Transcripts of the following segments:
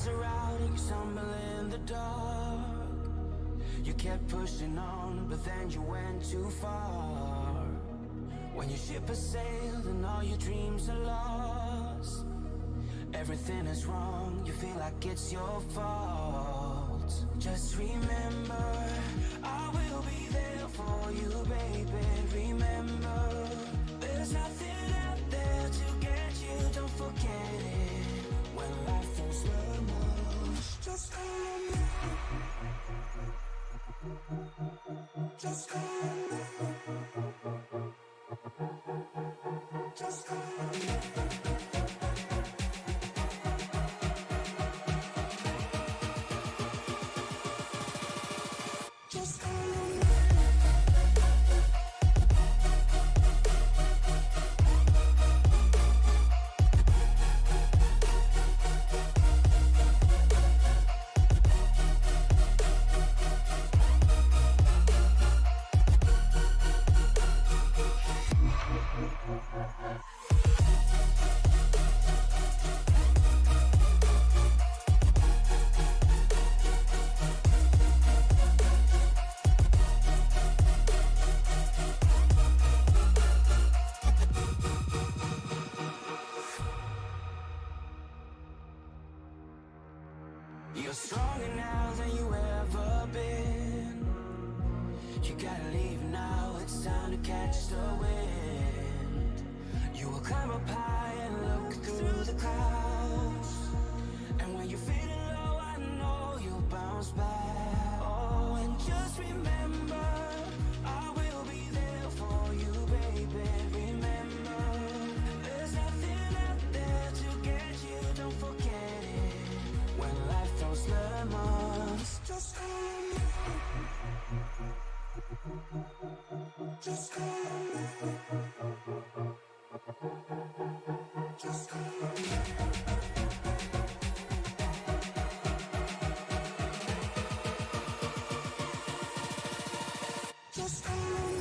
lights are out and you stumble in the dark. You kept pushing on, but then you went too far. When your ship has sailed and all your dreams are lost, everything is wrong, you feel like it's your fault. Just remember, I will be there for you, baby. Remember, there's nothing out there to get you, don't forget it. When life throws lemons, just call on me. Just call on me. Just call on me. Just call on me. You're stronger now than you ever been. You gotta leave now, it's time to catch the wind. You will climb up high and look through the clouds. And when you're feeling low, I know you'll bounce back. Oh, and just remember, I will be there for you, baby. Remember, there's nothing out there to get you, don't forget it. When life throws lemons, just call on me. Just call on me. Just call on me. Just call on me.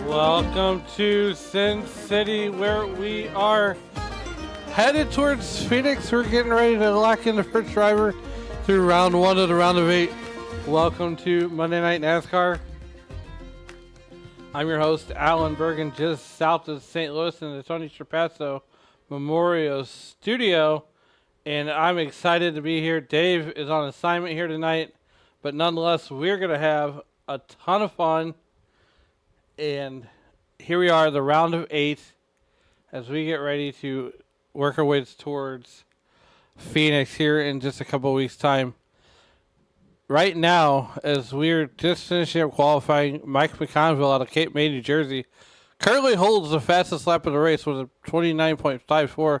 Welcome to Sin City, where we are headed towards Phoenix. We're getting ready to lock in the first driver through round 1 of the round of 8. Welcome to Monday Night NASCAR. I'm your host, Alan Bergen, just south of St. Louis in the Tony Trapasso Memorial Studio, and I'm excited to be here. Dave is on assignment here tonight, but nonetheless, we're going to have a ton of fun. And here we are, the round of 8, as we get ready to work our way towards Phoenix here in just a couple of weeks' time. Right now, as we're just finishing up qualifying, Mike McConville out of Cape May, New Jersey, currently holds the fastest lap of the race with a 29.54.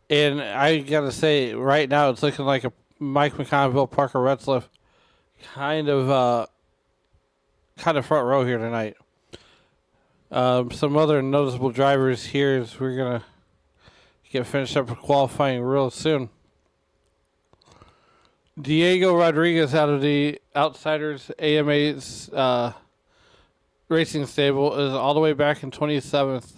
And I got to say, right now, it's looking like a Mike McConville, Parker Retzlaff kind of front row here tonight. Some other noticeable drivers here is we're going to get finished up with qualifying real soon. Diego Rodriguez out of the Outsiders AMA's racing stable is all the way back in 27th.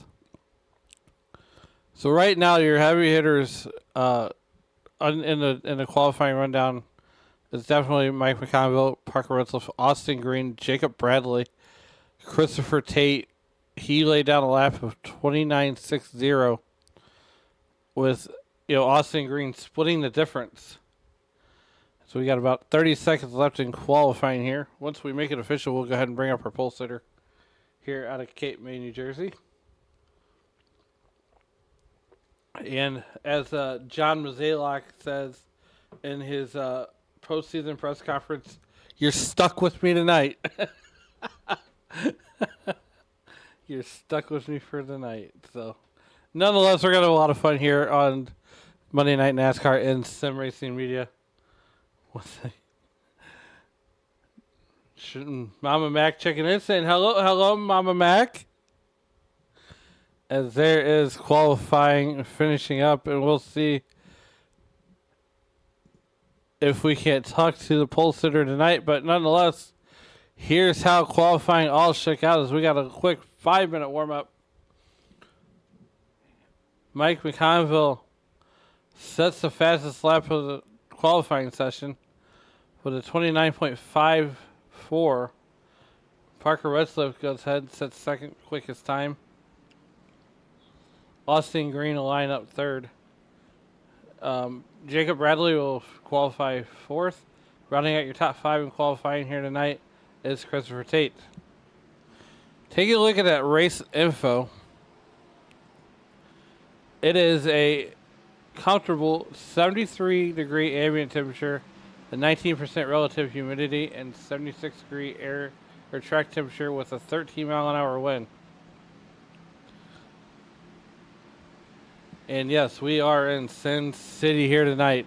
So right now your heavy hitters in the qualifying rundown is definitely Mike McConville, Parker Retzlaff, Austin Green, Jacob Bradley, Christopher Tate. He laid down a lap of 29.60 with Austin Green splitting the difference. So we got about 30 seconds left in qualifying here. Once we make it official, we'll go ahead and bring up our pole sitter here out of Cape May, New Jersey. And as John Mazalak says in his postseason press conference, you're stuck with me tonight. You're stuck with me for the night. So, nonetheless, we're going to have a lot of fun here on Monday Night NASCAR and Sim Racing Media. What's that? Mama Mac checking in, saying hello, Mama Mac. As there is qualifying finishing up, and we'll see if we can't talk to the pole sitter tonight. But nonetheless, here's how qualifying all shook out. As we got a quick 5-minute warm up. Mike McConville sets the fastest lap of the qualifying session with a 29.54. Parker Retzlaff goes ahead and sets second quickest time. Austin Green will line up third. Jacob Bradley will qualify fourth. Rounding out your top 5 in qualifying here tonight is Christopher Tate. Taking a look at that race info. It is a comfortable 73-degree ambient temperature, a 19% relative humidity, and 76-degree air or track temperature with a 13-mile-an-hour wind. And yes, we are in Sin City here tonight.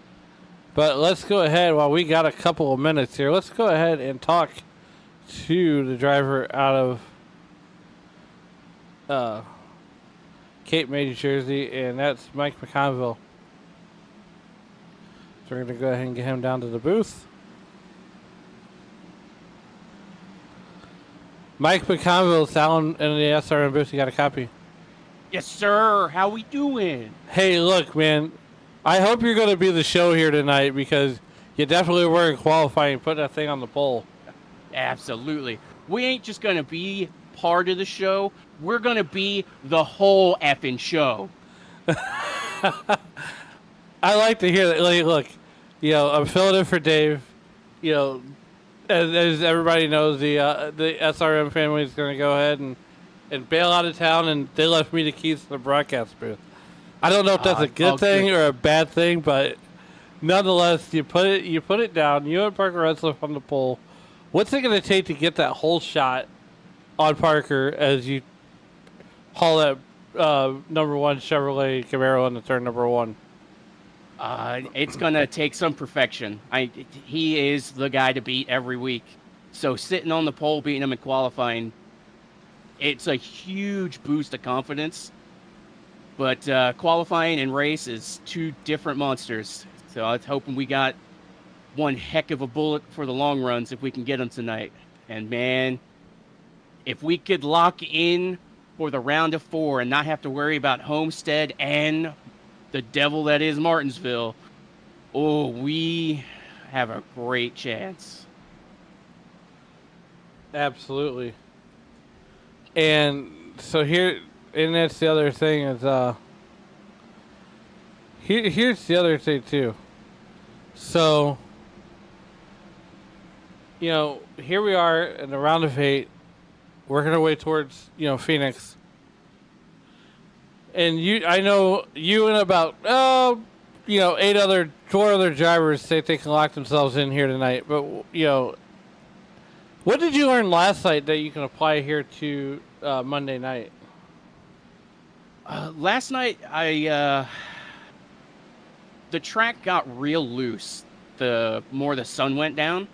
But let's go ahead, while we got a couple of minutes here, let's go ahead and talk to the driver out of Cape May, New Jersey, and that's Mike McConville. So we're going to go ahead and get him down to the booth. Mike McConville, down in the SRM booth. You got a copy? Yes, sir. How we doing? Hey, look, man. I hope you're going to be the show here tonight because you definitely were in qualifying and put that thing on the pole. Absolutely. We ain't just going to be part of the show. We're going to be the whole effing show. I like to hear that. Like, look, I'm filling in for Dave. As everybody knows, the SRM family is going to go ahead and bail out of town, and they left me the keys to the broadcast booth. I don't know if that's a good thing or a bad thing, but nonetheless, you put it down. You and Parker Retzlaff on the pole. What's it going to take to get that whole shot on Parker as you haul that number 1 Chevrolet Camaro into turn number 1? It's going to take some perfection. He is the guy to beat every week. So sitting on the pole, beating him in qualifying, it's a huge boost of confidence. But qualifying and race is 2 different monsters. So I was hoping we got one heck of a bullet for the long runs if we can get them tonight. And, man, if we could lock in for the round of 4 and not have to worry about Homestead and the devil that is Martinsville, we have a great chance. Absolutely. And so here, and that's the other thing is, here's the other thing too. So, here we are in the round of 8, working our way towards, Phoenix. And I know you and about, 4 other drivers say they can lock themselves in here tonight. But, what did you learn last night that you can apply here to Monday night? Last night, the track got real loose the more the sun went down.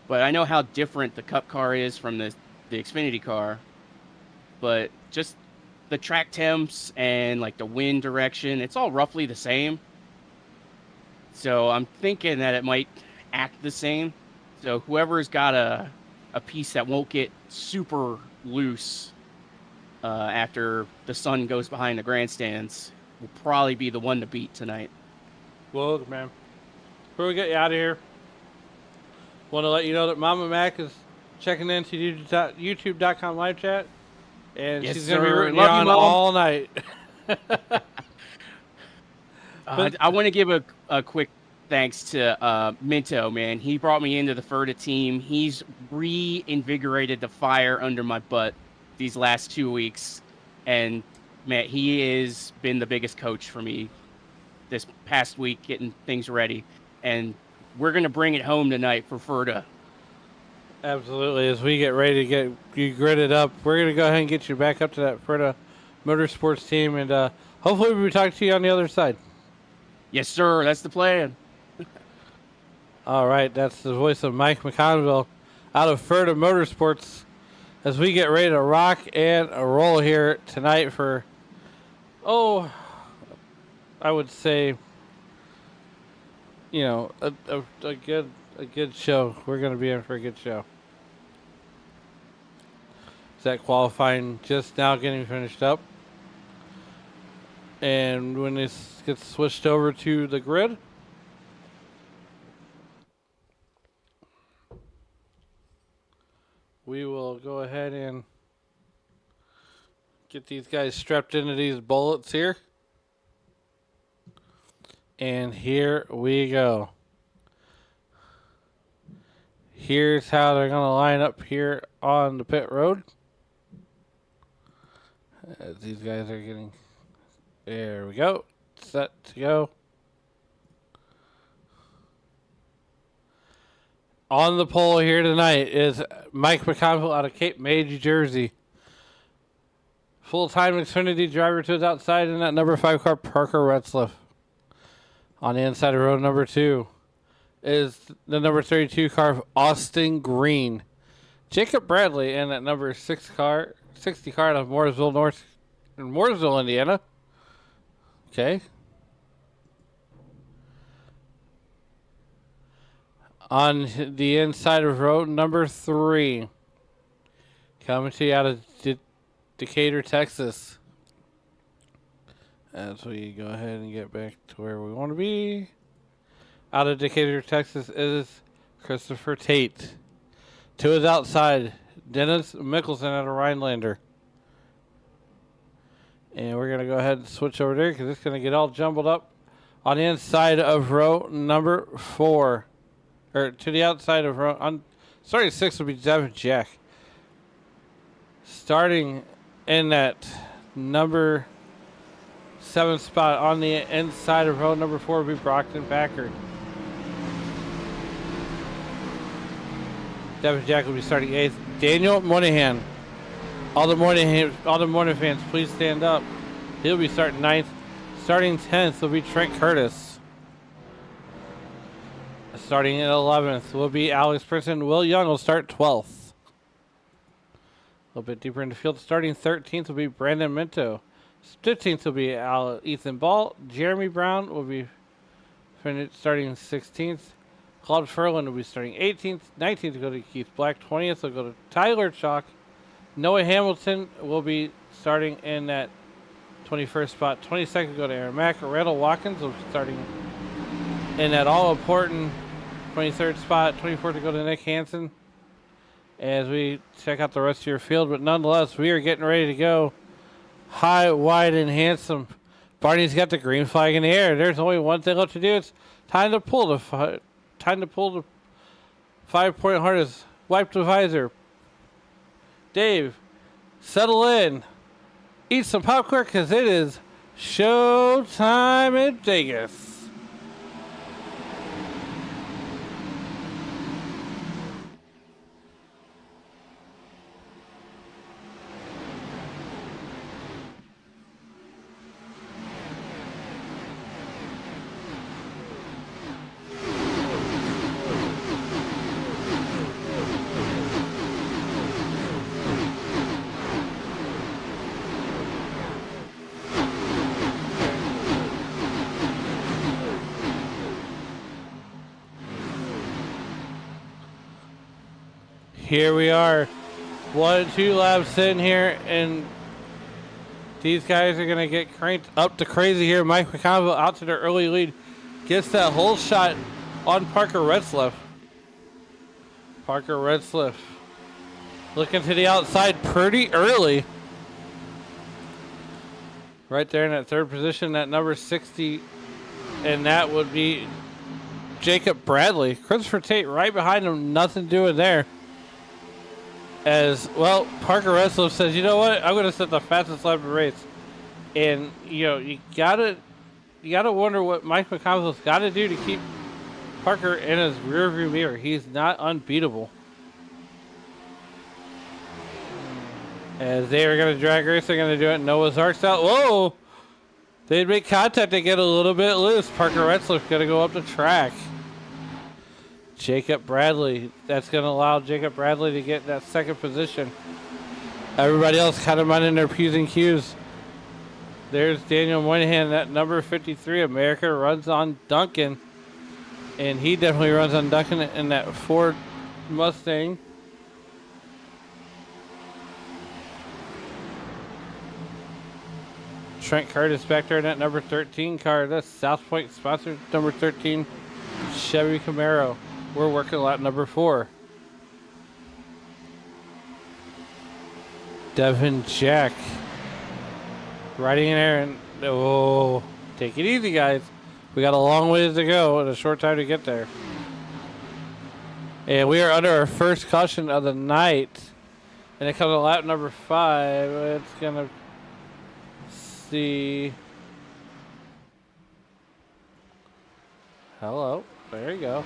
But I know how different the Cup car is from the Xfinity car. but just the track temps and like the wind direction, it's all roughly the same. So I'm thinking that it might act the same. So whoever's got a piece that won't get super loose after the sun goes behind the grandstands will probably be the one to beat tonight. Well, man. Before we get you out of here, want to let you know that Mama Mac is checking into YouTube.com live chat, and Yes, she's going to be sir. rooting you Love you, on Mom. all night. I want to give a quick thanks to Minto, man. He brought me into the FERDA team. He's reinvigorated the fire under my butt these last 2 weeks. And, man, he has been the biggest coach for me this past week, getting things ready. And we're going to bring it home tonight for FERDA. Absolutely. As we get ready to get you gridded up, we're going to go ahead and get you back up to that FERDA Motorsports team. And hopefully we'll be talking to you on the other side. Yes, sir. That's the plan. All right, that's the voice of Mike McConville out of FERDA Motorsports as we get ready to rock and roll here tonight for, I would say, a good show. We're going to be in for a good show. Is that qualifying just now getting finished up? And when this gets switched over to the grid, we will go ahead and get these guys strapped into these bullets here. And here we go. Here's how they're going to line up here on the pit road. As these guys are getting... There we go. Set to go. On the pole here tonight is Mike McConville out of Cape May, New Jersey. Full-time Xfinity driver to his outside in that number 5 car, Parker Retzlaff. On the inside of row number 2 is the number 32 car, Austin Green. Jacob Bradley in that number 60 car out of Mooresville, Indiana. Okay. On the inside of row number 3, coming to you out of Decatur, Texas. As we go ahead and get back to where we want to be. Out of Decatur, Texas is Christopher Tate. To his outside, Dennis Mickelson out of Rhinelander. And we're going to go ahead and switch over there because it's going to get all jumbled up on the inside of row number 4. Or to the outside of row. Starting 6 will be Devin Jack. Starting in that number 7 spot on the inside of row number 4 will be Brockton Packard. Devin Jack will be starting 8th. Daniel Moynihan. All the Moynihan fans, please stand up. He'll be starting 9th. Starting 10th will be Trent Curtis. Starting at 11th will be Alex Princeton. Will Young will start 12th. A little bit deeper in the field. Starting 13th will be Brandon Minto. 15th will be Ethan Ball. Jeremy Brown will be starting 16th. Claude Ferland will be starting 18th. 19th will go to Keith Black. 20th will go to Tyler Chalk. Noah Hamilton will be starting in that 21st spot. 22nd will go to Aaron Mack. Randall Watkins will be starting in that all-important 23rd spot. 24th to go to Nick Hansen as we check out the rest of your field. But nonetheless, we are getting ready to go high, wide, and handsome. Barney's got the green flag in the air. There's only one thing left to do. It's time to pull the 5-point harness. Wipe the visor. Dave, settle in. Eat some popcorn because it is showtime in Vegas. Here we are. 1 2 laps in here, and these guys are going to get cranked up to crazy here. Mike McConville out to their early lead. Gets that whole shot on Parker Retzlaff. Parker Retzlaff looking to the outside pretty early. Right there in that third position, that number 60, and that would be Jacob Bradley. Christopher Tate right behind him, nothing doing there. As well, Parker Retzlaff says, you know what, I'm going to set the fastest lap of the race. And, you know, you gotta wonder what Mike McConville's got to do to keep Parker in his rearview mirror. He's not unbeatable. As they are going to drag race, they're going to do it. Noah's Ark's out. Whoa! They'd make contact to get a little bit loose. Parker Retzlaff's going to go up the track. Jacob Bradley. That's going to allow Jacob Bradley to get that second position. Everybody else kind of minding their P's and Q's. There's Daniel Moynihan, that number 53. America runs on Duncan. And he definitely runs on Duncan in that Ford Mustang. Trent Curtis back there in that number 13 car. That's South Point sponsored number 13 Chevy Camaro. We're working lap number 4. Devin Jack riding in there, and oh, take it easy, guys. We got a long ways to go and a short time to get there. And we are under our first caution of the night. And it comes to lap number 5. It's gonna see. Hello. There you go.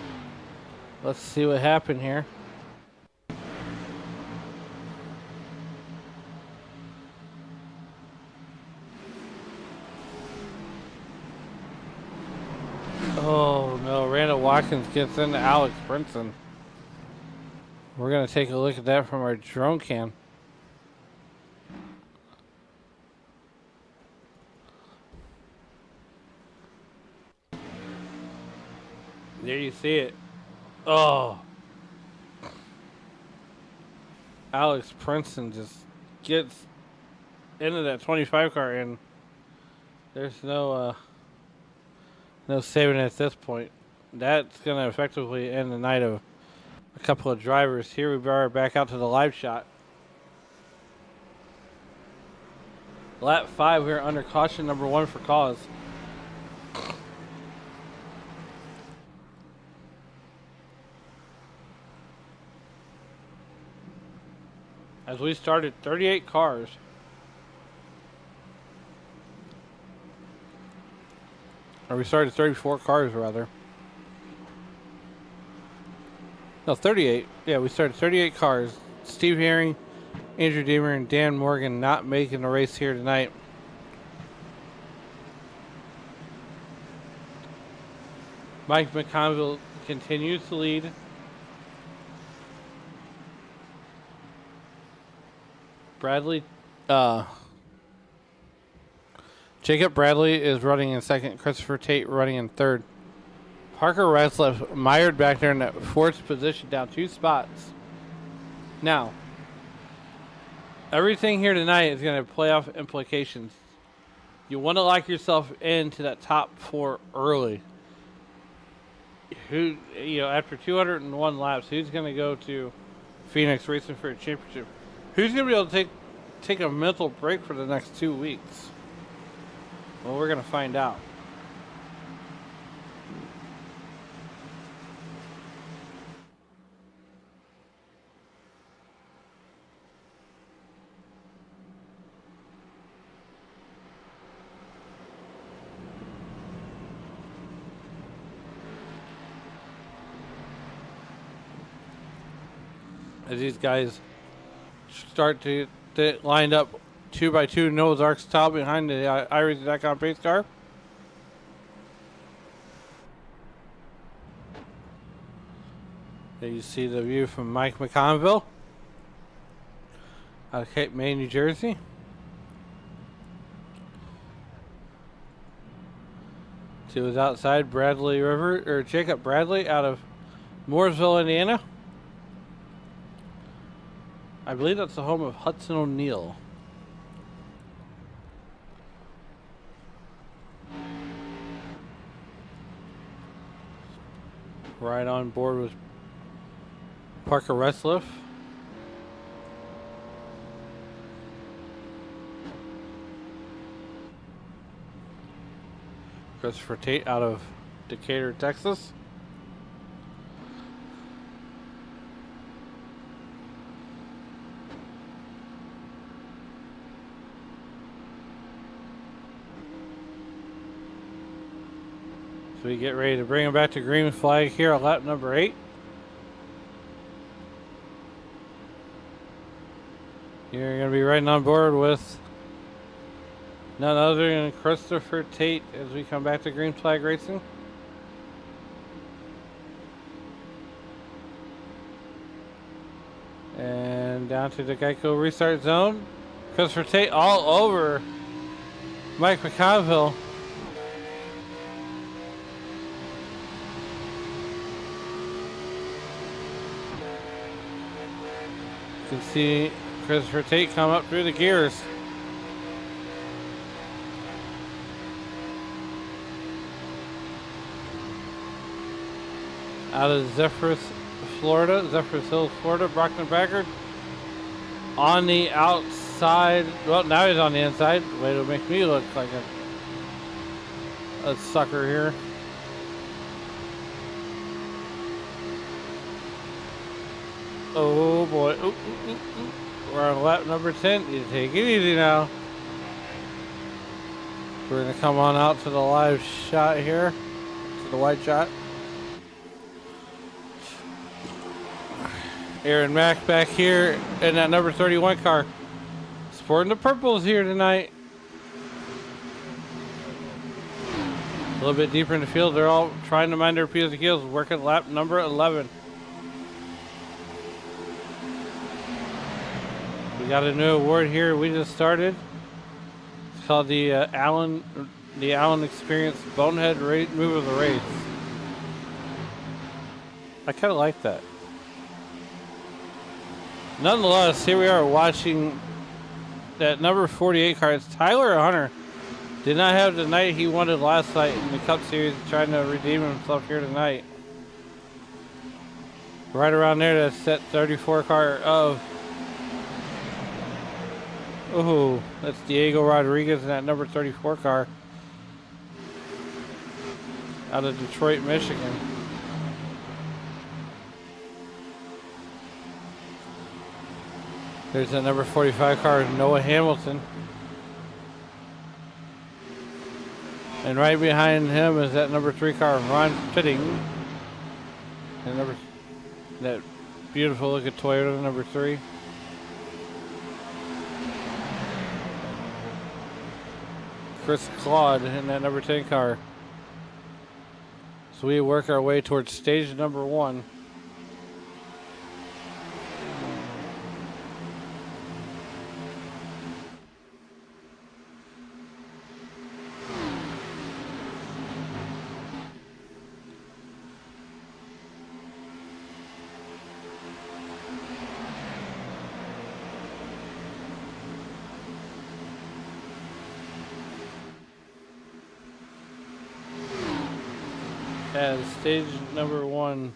Let's see what happened here. Oh no, Randall Watkins gets into Alex Brinson. We're going to take a look at that from our drone cam. There you see it. Oh. Alex Princeton just gets into that 25 car, and there's no saving it at this point. That's going to effectively end the night of a couple of drivers. Here we are back out to the live shot. Lap 5, we're under caution number 1 for cause. As we started 38 cars. Or we started 34 cars, rather. No, 38. Yeah, we started 38 cars. Steve Herring, Andrew Deemer, and Dan Morgan not making the race here tonight. Mike McConville continues to lead. Jacob Bradley is running in second. Christopher Tate running in third. Parker Retzlaff mired back there in that 4th position, down 2 spots. Now, everything here tonight is going to have playoff implications. You want to lock yourself into that top 4 early. After 201 laps, who's going to go to Phoenix racing for a championship? Who's going to be able to take a mental break for the next 2 weeks? Well, we're going to find out. As these guys start to line up 2 by 2, Noah's Ark's top behind the iRacing.com pace car. There you see the view from Mike McConville out of Cape May, New Jersey. To his outside, Jacob Bradley out of Mooresville, Indiana. I believe that's the home of Hudson O'Neal. Right on board with Parker Resliff. Christopher Tate out of Decatur, Texas. So we get ready to bring him back to green flag here on lap number 8. You're going to be riding on board with none other than Christopher Tate as we come back to green flag racing. And down to the Geico restart zone. Christopher Tate all over Mike McConville. You can see Christopher Tate come up through the gears. Out of Zephyrus Hills, Florida, Brockton Packard on the outside. Well, now he's on the inside. Way to make me look like a sucker here. Oh boy. Ooh, ooh, ooh, ooh. We're on lap number 10. You take it easy now. We're going to come on out to the live shot here. To the wide shot. Aaron Mack back here in that number 31 car. Sporting the purples here tonight. A little bit deeper in the field. They're all trying to mind their P's and Q's. Working lap number 11. We got a new award here. We just started. It's called the Allen Experience Bonehead Move of the Race. I kind of like that. Nonetheless, here we are watching that number 48 car. It's Tyler Hunter. Did not have the night he wanted last night in the Cup Series, trying to redeem himself here tonight. Right around there, that set 34 car of... Oh, that's Diego Rodriguez in that number 34 car. Out of Detroit, Michigan. There's that number 45 car, Noah Hamilton. And right behind him is that number 3 car, Ron Fitting. And that beautiful looking Toyota, number 3. Chris Claude in that number 10 car. So we work our way towards stage number 1. As stage number 1.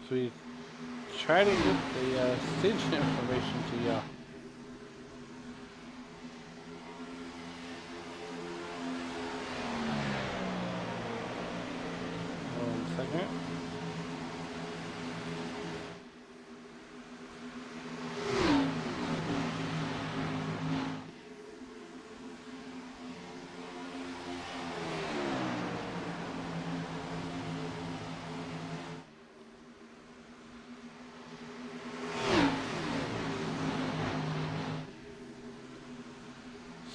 So we try to get the stage information to you. One second.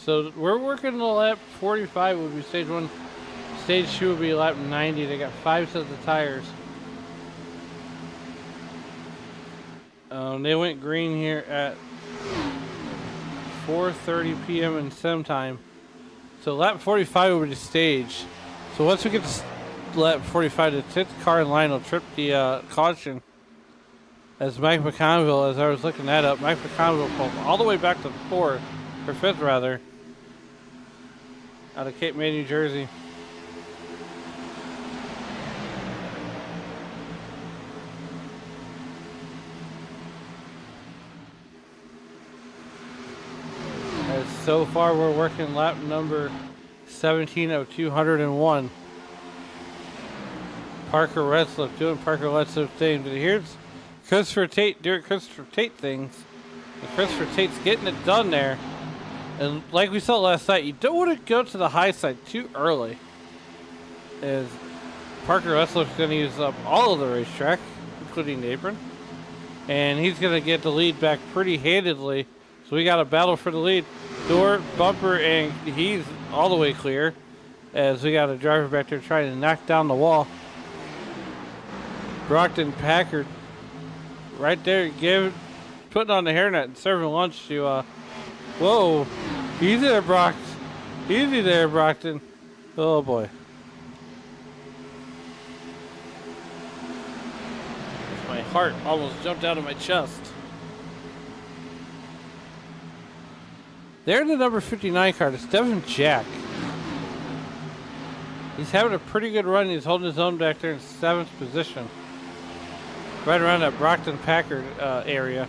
So we're working the lap 45 would be stage 1. Stage 2 would be lap 90. They got 5 sets of tires. They went green here at 4:30 p.m. in sim time. So lap 45 would be the stage. So once we get to lap 45, the 10th car in line will trip the caution. As Mike McConville, as I was looking that up, Mike McConville pulled all the way back to 4th, or 5th rather, out of Cape May, New Jersey. As so far we're working lap number 17 of 201. Parker Retzlaff doing Parker Retzlaff things. And here's Christopher Tate doing Christopher Tate things. And Christopher Tate's getting it done there. And like we saw last night, you don't want to go to the high side too early. As Parker Retzlaff's going to use up all of the racetrack, including the apron. And he's going to get the lead back pretty handedly. So we got a battle for the lead. Door, bumper, and he's all the way clear. As we got a driver back there trying to knock down the wall. Brockton Packard right there putting on the hairnet and serving lunch to, whoa, easy there, Brock. Easy there, Brockton. Oh, boy. My heart almost jumped out of my chest. There's the number 59 car. It's Devin Jack. He's having a pretty good run. He's holding his own back there in 7th position. Right around that Brockton Packard area.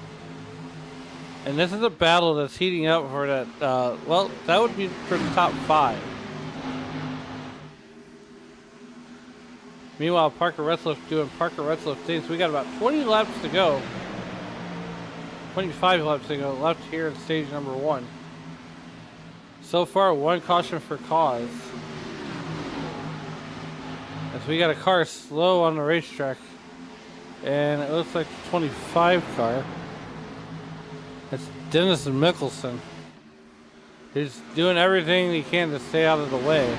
And this is a battle that's heating up for that, well, that would be for the top 5. Meanwhile, Parker Retzlaff doing Parker Retzlaff things. We got about 20 laps to go. 25 laps to go left here in stage number 1. So far, 1 caution for cause. As we got a car slow on the racetrack. And it looks like the 25 car. It's Dennis Mickelson. He's doing everything he can to stay out of the way.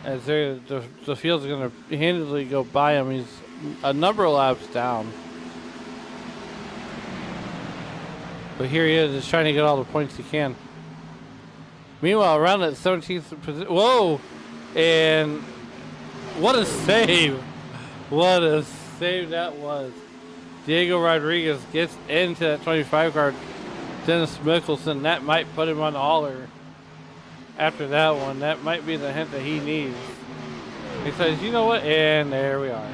As the field's going to handedly go by him. He's a number of laps down. But here he is, just trying to get all the points he can. Meanwhile, around that 17th position. Whoa! And what a save! What a save that was. Diego Rodriguez gets into that 25 car. Dennis Mickelson, that might put him on the hauler. After that one, that might be the hint that he needs. He says, you know what? And there we are.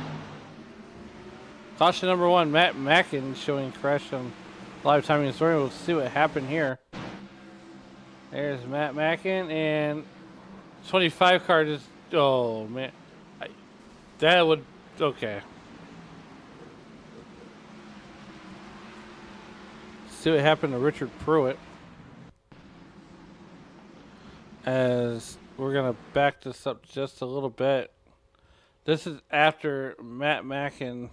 Caution number 1, Matt Mackin showing crash on live timing and story. We'll see what happened here. There's Matt Mackin and 25 car just, oh man. That would, okay. See what happened to Richard Pruitt. As we're going to back this up just a little bit. This is after Matt Mackin.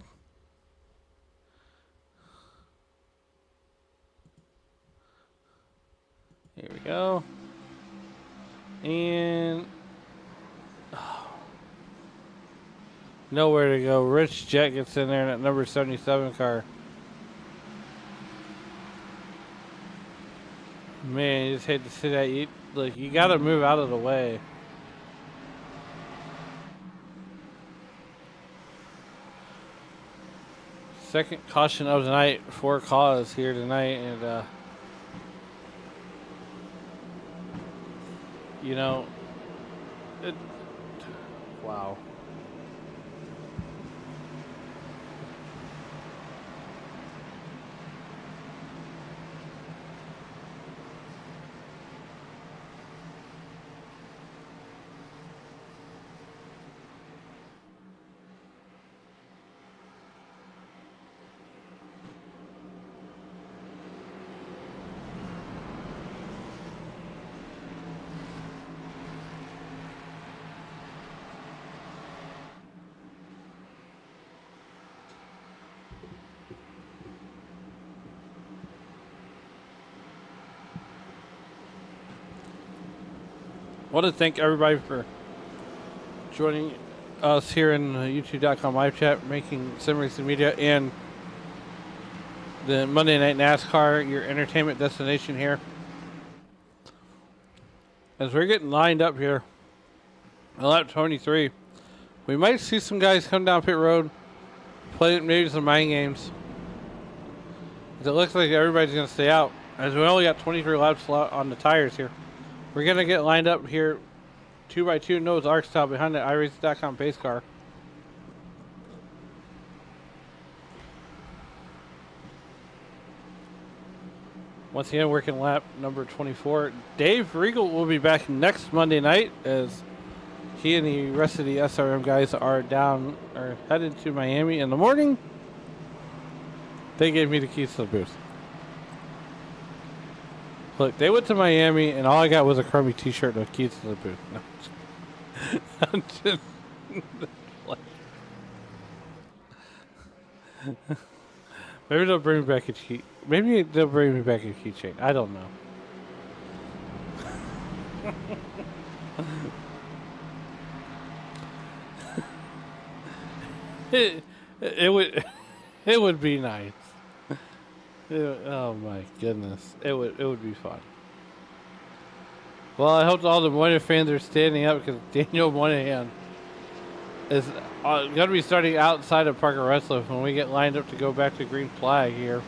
Here we go. And nowhere to go. Rich Jett gets in there in that number 77 car. Man, you just hate to see that. You got to move out of the way. Second caution of the night for cause here tonight, and you know, wow. I want to thank everybody for joining us here in the YouTube.com live chat, making Sim Racing Media and the Monday Night NASCAR your entertainment destination here. As we're getting lined up here Lap 23. We might see some guys come down pit road, play maybe some mind games. It looks like everybody's going to stay out, as we only got 23 laps on the tires here. We're going to get lined up here 2x2 nose arc style behind the iRacing.com pace car. Once again, working lap number 24. Dave Regal will be back next Monday night as he and the rest of the SRM guys are headed to Miami in the morning. They gave me the keys to the booth. Look, they went to Miami and all I got was a crummy t-shirt and the keys to the booth. No. I'm just maybe they'll bring me back a key. Maybe they'll bring me back a keychain. I don't know. It would be nice. Oh my goodness, it would be fun. Well, I hope all the Moynihan fans are standing up because Daniel Moynihan is going to be starting outside of Parker Retzlaff when we get lined up to go back to green flag here.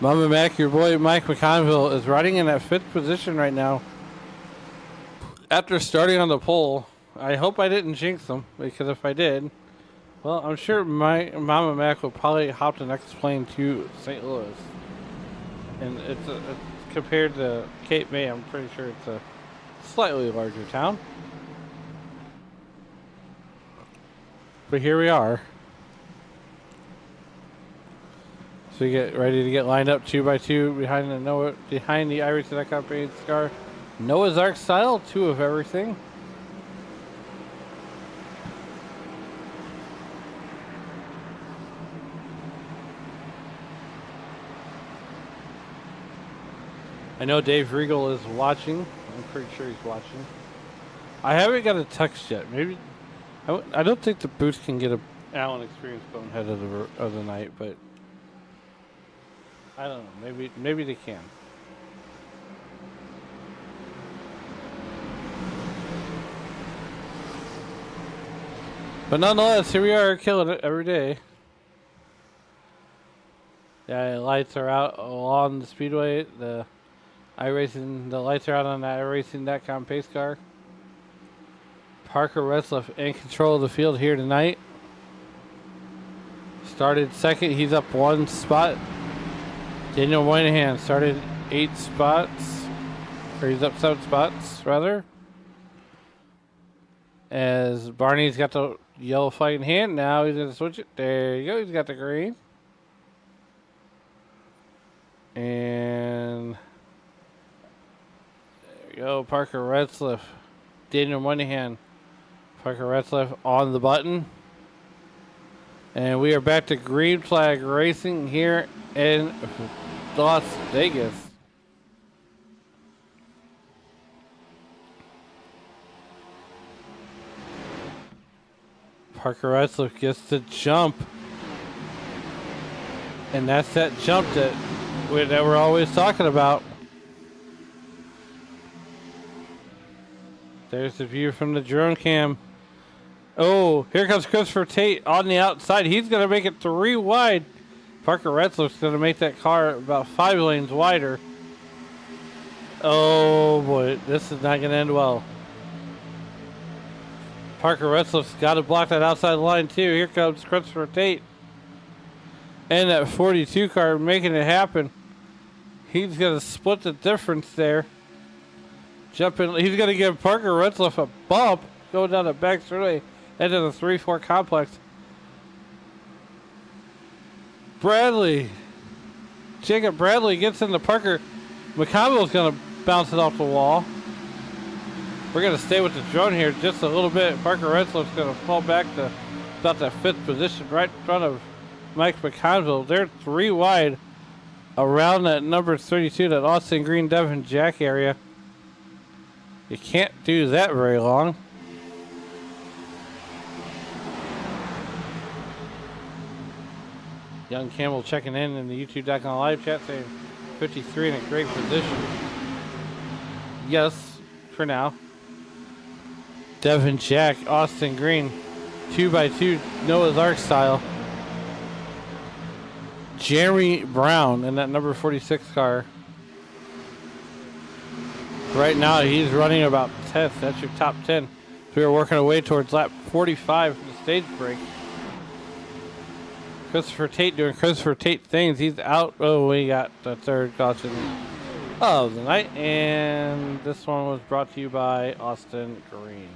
Mama Mac, your boy Mike McConville is riding in that 5th position right now. After starting on the pole, I hope I didn't jinx him, because if I did, well, I'm sure my Mama Mac will probably hop the next plane to St. Louis. And it's compared to Cape May, I'm pretty sure it's a slightly larger town. But here we are. So we get ready to get lined up 2x2 behind the iRacing.com pace car. Noah's Ark style, 2 of everything. I know Dave Regal is watching. I'm pretty sure he's watching. I haven't got a text yet. Maybe I don't think the booth can get a Allen Experience bonehead of the night, but I don't know. Maybe they can. But nonetheless, here we are killing it every day. Yeah, lights are out along the speedway. The lights are out on the iRacing.com pace car. Parker Retzlaff in control of the field here tonight. Started second, he's up 1 spot. Daniel Moynihan started 8 spots, or he's up 7 spots rather. As Barney's got the yellow flag in hand, now he's gonna switch it. There you go, he's got the green. And there we go, Parker Retzlaff, Daniel Moynihan. Parker Retzlaff on the button. And we are back to green flag racing here in Las Vegas. Parker Retzlaff gets the jump. And that's that jump that we're always talking about. There's the view from the drone cam. Oh, here comes Christopher Tate on the outside. He's going to make it 3 wide. Parker Retzlaff's going to make that car about 5 lanes wider. Oh, boy. This is not going to end well. Parker Retzlaff's got to block that outside line, too. Here comes Christopher Tate. And that 42 car making it happen. He's going to split the difference there. Jump in. He's going to give Parker Retzlaff a bump going down the back straightaway into the 3-4 complex. Jacob Bradley gets into Parker. McConville's going to bounce it off the wall. We're going to stay with the drone here just a little bit. Parker Retzlaff's going to fall back to about that 5th position right in front of Mike McConville. They're 3 wide around that number 32, that Austin Green Devon Jack area. You can't do that very long. Young Campbell checking in the YouTube.com live chat saying 53 in a great position. Yes, for now. Devin Jack, Austin Green, 2x2 Noah's Ark style. Jeremy Brown in that number 46 car. Right now he's running about 10th. That's your top 10. So we are working our way towards lap 45 for the stage break. Christopher Tate doing Christopher Tate things. He's out. Oh, we got the third caution of the night. And this one was brought to you by Austin Green.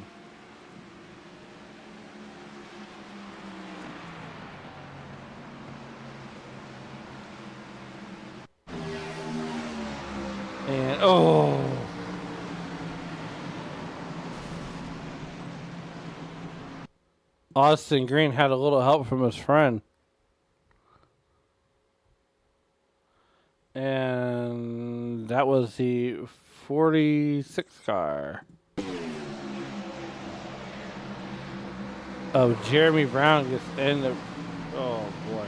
And oh, Austin Green had a little help from his friend. And that was the 46 car of Jeremy Brown gets in the, oh boy.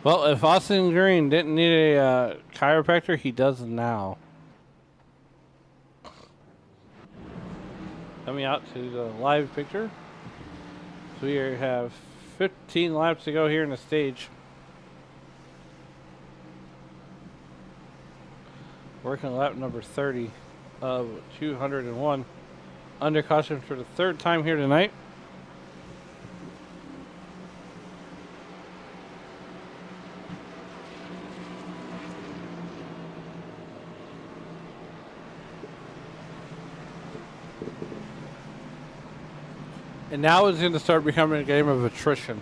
Well, if Austin Green didn't need a chiropractor, he does now. Coming out to the live picture. So we have 15 laps to go here in the stage. Working lap number 30 of 201. Under caution for the third time here tonight. And now it's going to start becoming a game of attrition.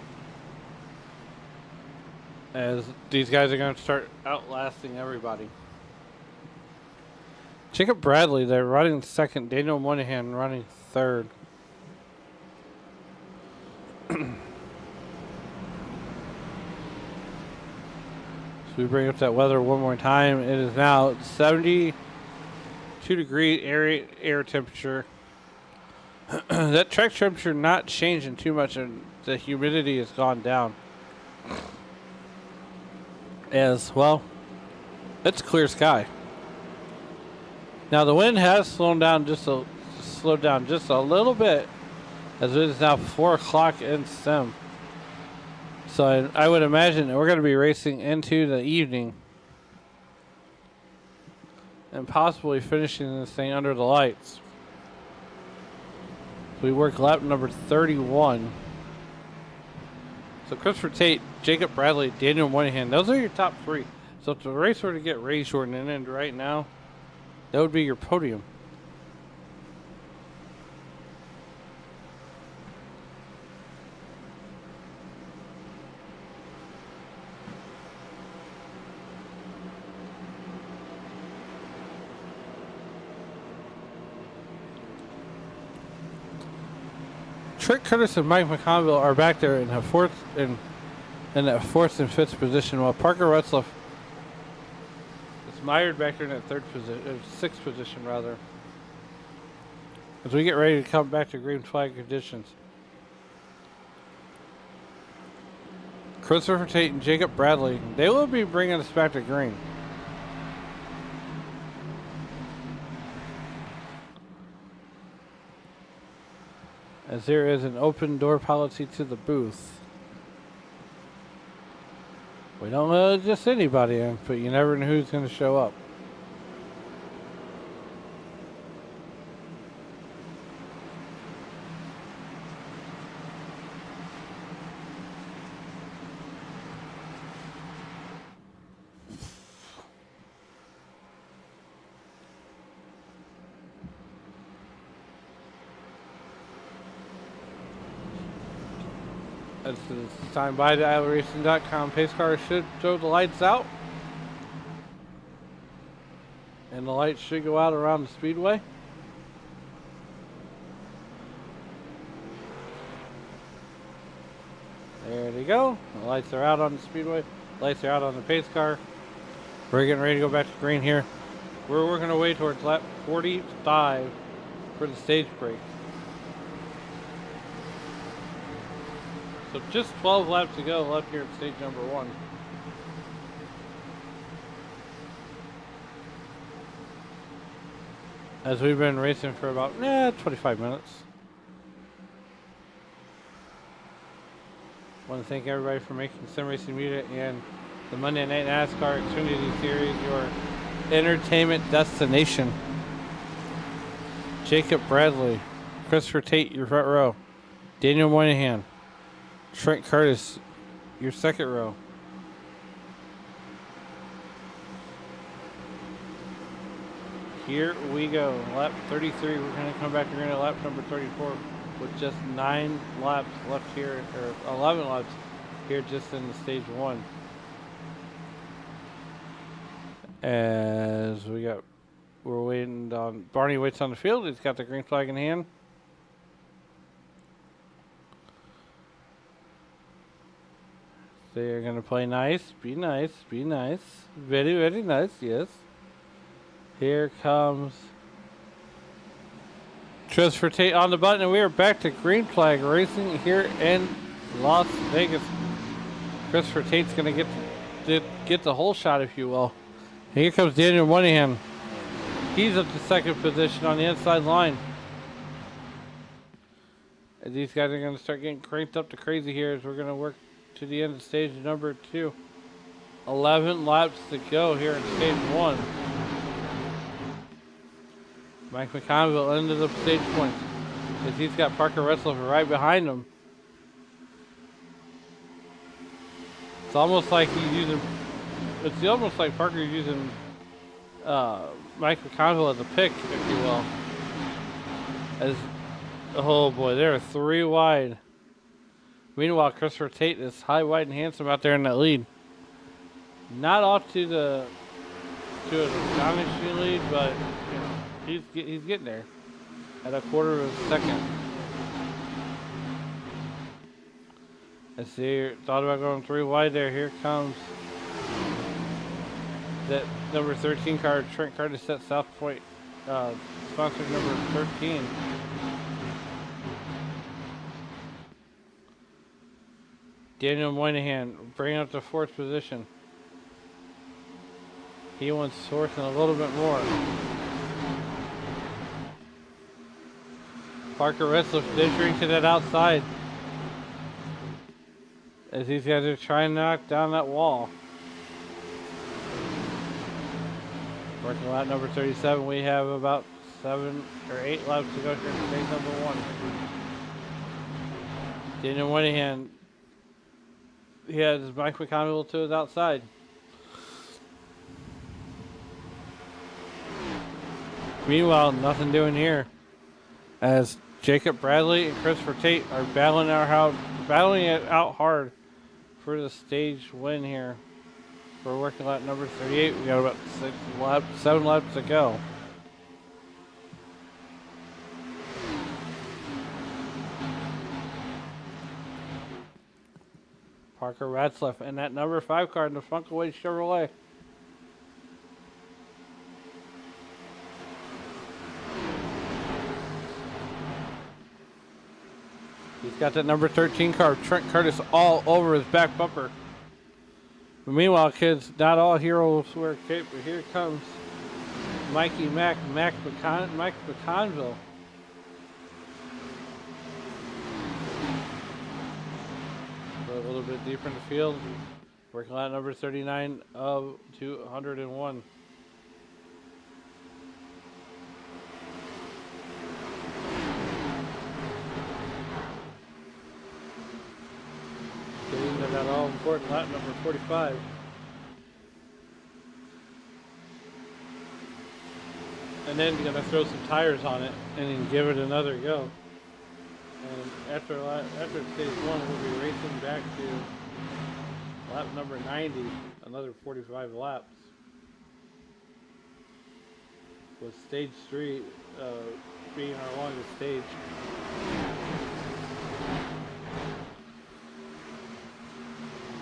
As these guys are going to start outlasting everybody. Jacob Bradley, they're running second. Daniel Moynihan running third. So we bring up that weather one more time. It is now 72 degree air temperature. That track temperature not changing too much, and the humidity has gone down. As well, it's clear sky. Now the wind has slowed down just a little bit, as it is now 4 o'clock in Sim. So I would imagine that we're going to be racing into the evening, and possibly finishing this thing under the lights. We work lap number 31. So Christopher Tate, Jacob Bradley, Daniel Moynihan, those are your top three. So if the race were to get race shortened and end right now, that would be your podium. Trick Curtis and Mike McConville are back there in that fourth and fifth position, while Parker Retzlaff is mired back there in that sixth position rather. As we get ready to come back to green flag conditions. Christopher Tate and Jacob Bradley, they will be bringing us back to green. As there is an open door policy to the booth. We don't let just anybody in, but you never know who's going to show up. This is time by to iRacing.com. Pace car should throw the lights out. And the lights should go out around the speedway. There they go. The lights are out on the speedway. Lights are out on the pace car. We're getting ready to go back to green here. We're working our way towards lap 45 for the stage break. So just 12 laps to go left here at stage number 1. as we've been racing for about 25 minutes. I want to thank everybody for making Sim Racing Media and the Monday Night NASCAR Xfinity Series your entertainment destination. Jacob Bradley, Christopher Tate, your front row. Daniel Moynihan, Trent Curtis, your second row. Here we go, lap 33. We're going to come back again at lap number 34 with just 9 laps left here, or 11 laps here just in the stage 1. As we're waiting on, Barney waits on the field. He's got the green flag in hand. They're going to play nice, be nice, be nice. Very, very nice, yes. Here comes Christopher Tate on the button, and we are back to green flag racing here in Las Vegas. Christopher Tate's going to get the whole shot, if you will. And here comes Daniel Moynihan. He's up to second position on the inside line. And these guys are going to start getting cranked up to crazy here as we're going to work to the end of stage number 2. 11 laps to go here in stage 1. Mike McConville into the stage points as he's got Parker Retzloff right behind him. It's almost like it's almost like Parker's using Mike McConville as a pick, if you will. Oh boy, they're 3 wide. Meanwhile, Christopher Tate is high, wide, and handsome out there in that lead. Not off to an astonishing lead, but you know, he's getting there at a quarter of a second. I see. Thought about going 3 wide there. Here comes that number 13 car, Trent Curtis at South Point, sponsored number 13. Daniel Moynihan bringing up to 4th position. He wants 4th and a little bit more. Parker Retzloff venturing to that outside as these guys are trying to knock down that wall. Working lap number 37, we have about 7 or 8 laps to go here in stage number 1. Daniel Moynihan, he has Mike McConville to his outside. Meanwhile, nothing doing here as Jacob Bradley and Christopher Tate are battling it out hard for the stage win here. We're working lap number 38. We got about 7 laps to go. Parker Retzloff and that number 5 car in the Funkaway Chevrolet. He's got that number 13 car, Trent Curtis, all over his back bumper. But meanwhile, kids, not all heroes wear cape, but here comes Mike McConville. A little bit deeper in the field. Working lap number 39 of 201. Getting into that all-important lap number 45. And then you're going to throw some tires on it and then give it another go. And after stage 1, we'll be racing back to lap number 90, another 45 laps. With stage 3 being our longest stage.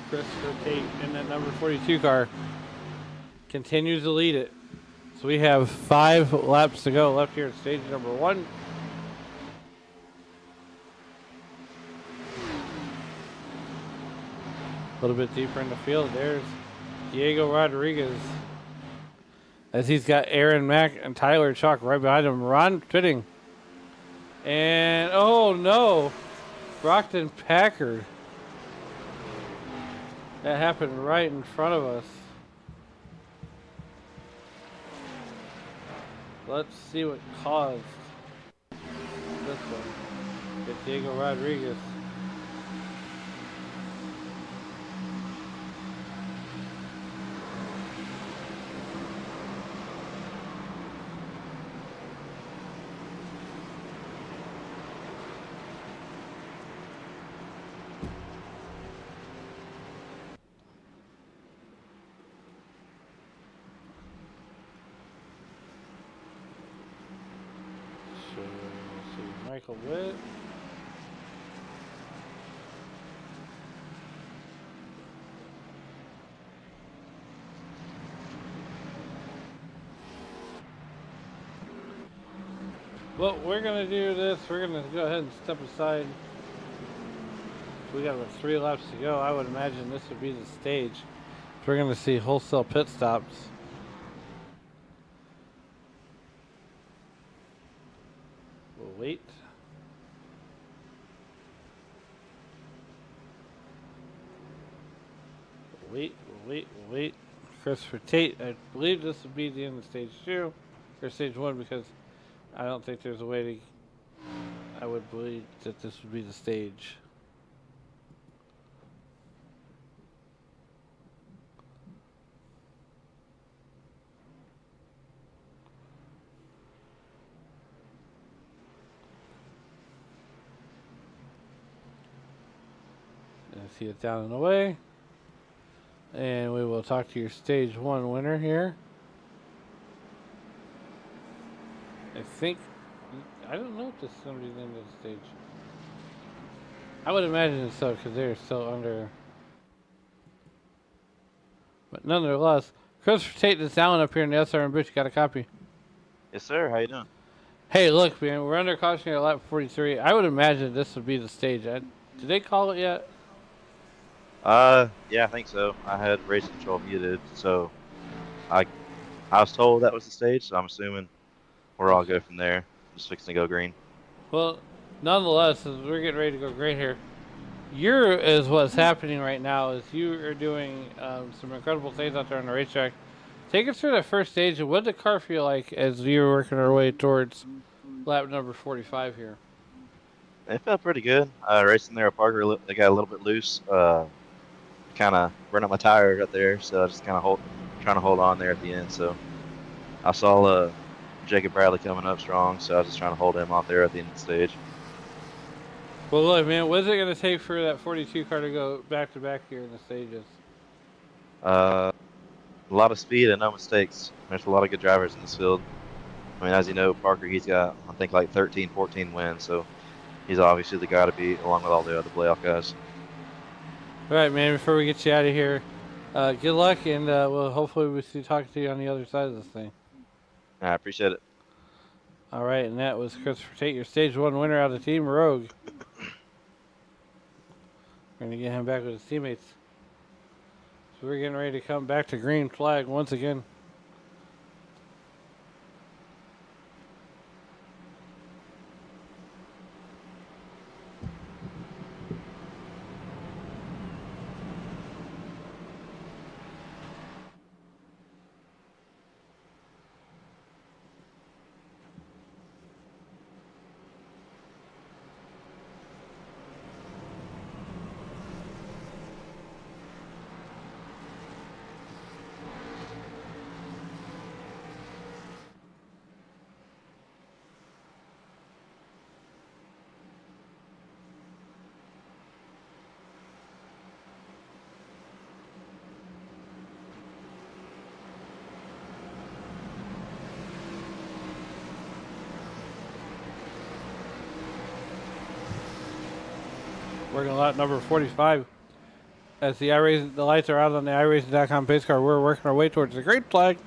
Christopher Tate in that number 42 car continues to lead it. So we have 5 laps to go left here at stage number 1. A little bit deeper in the field, there's Diego Rodriguez as he's got Aaron Mack and Tyler Chalk right behind him. Ron Fitting. And, oh no, Brockton Packard. That happened right in front of us. Let's see what caused this one. Get Diego Rodriguez. Michael Witt. Well, we're going to do this. We're going to go ahead and step aside. We got about 3 laps to go. I would imagine this would be the stage. So we're going to see wholesale pit stops. We'll wait. We'll wait. Christopher Tate, I believe this would be the end of stage 2, or stage 1, because I don't think there's a way to, I would believe that this would be the stage. And see it down and away. And we will talk to your stage 1 winner here. I don't know if this is going to be the end of the stage. I would imagine it's so, because they're still under. But nonetheless, Christopher Tate is down up here in the SRM booth. You got a copy? Yes, sir. How you doing? Hey, look, man, we're under caution here at lap 43. I would imagine this would be the stage. Did they call it yet? Yeah, I think so. I had race control muted, so I was told that was the stage, so I'm assuming we're all good from there. Just fixing to go green. Well, nonetheless, as we're getting ready to go green here, what's happening right now is you are doing some incredible things out there on the racetrack. Take us through that first stage, and what did the car feel like as you were working our way towards lap number 45 here? It felt pretty good. Racing there at Parker, they got a little bit loose. Kind of burned up my tire up there, so I just kind of trying to hold on there at the end. So I saw Jacob Bradley coming up strong, so I was just trying to hold him off there at the end of the stage. Well, look, man, what is it going to take for that 42 car to go back to back here in the stages? A lot of speed and no mistakes. There's a lot of good drivers in this field. I mean, as you know, Parker, he's got, I think, like 13, 14 wins, so he's obviously the guy to beat along with all the other playoff guys. All right, man, before we get you out of here, good luck, and we'll hopefully see talking to you on the other side of this thing. I appreciate it. All right, and that was Christopher Tate, your stage 1 winner out of Team Rogue. We're going to get him back with his teammates. So we're getting ready to come back to green flag once again. Working lot number 45. As the lights are out on the iRacing.com pace car, we're working our way towards the green flag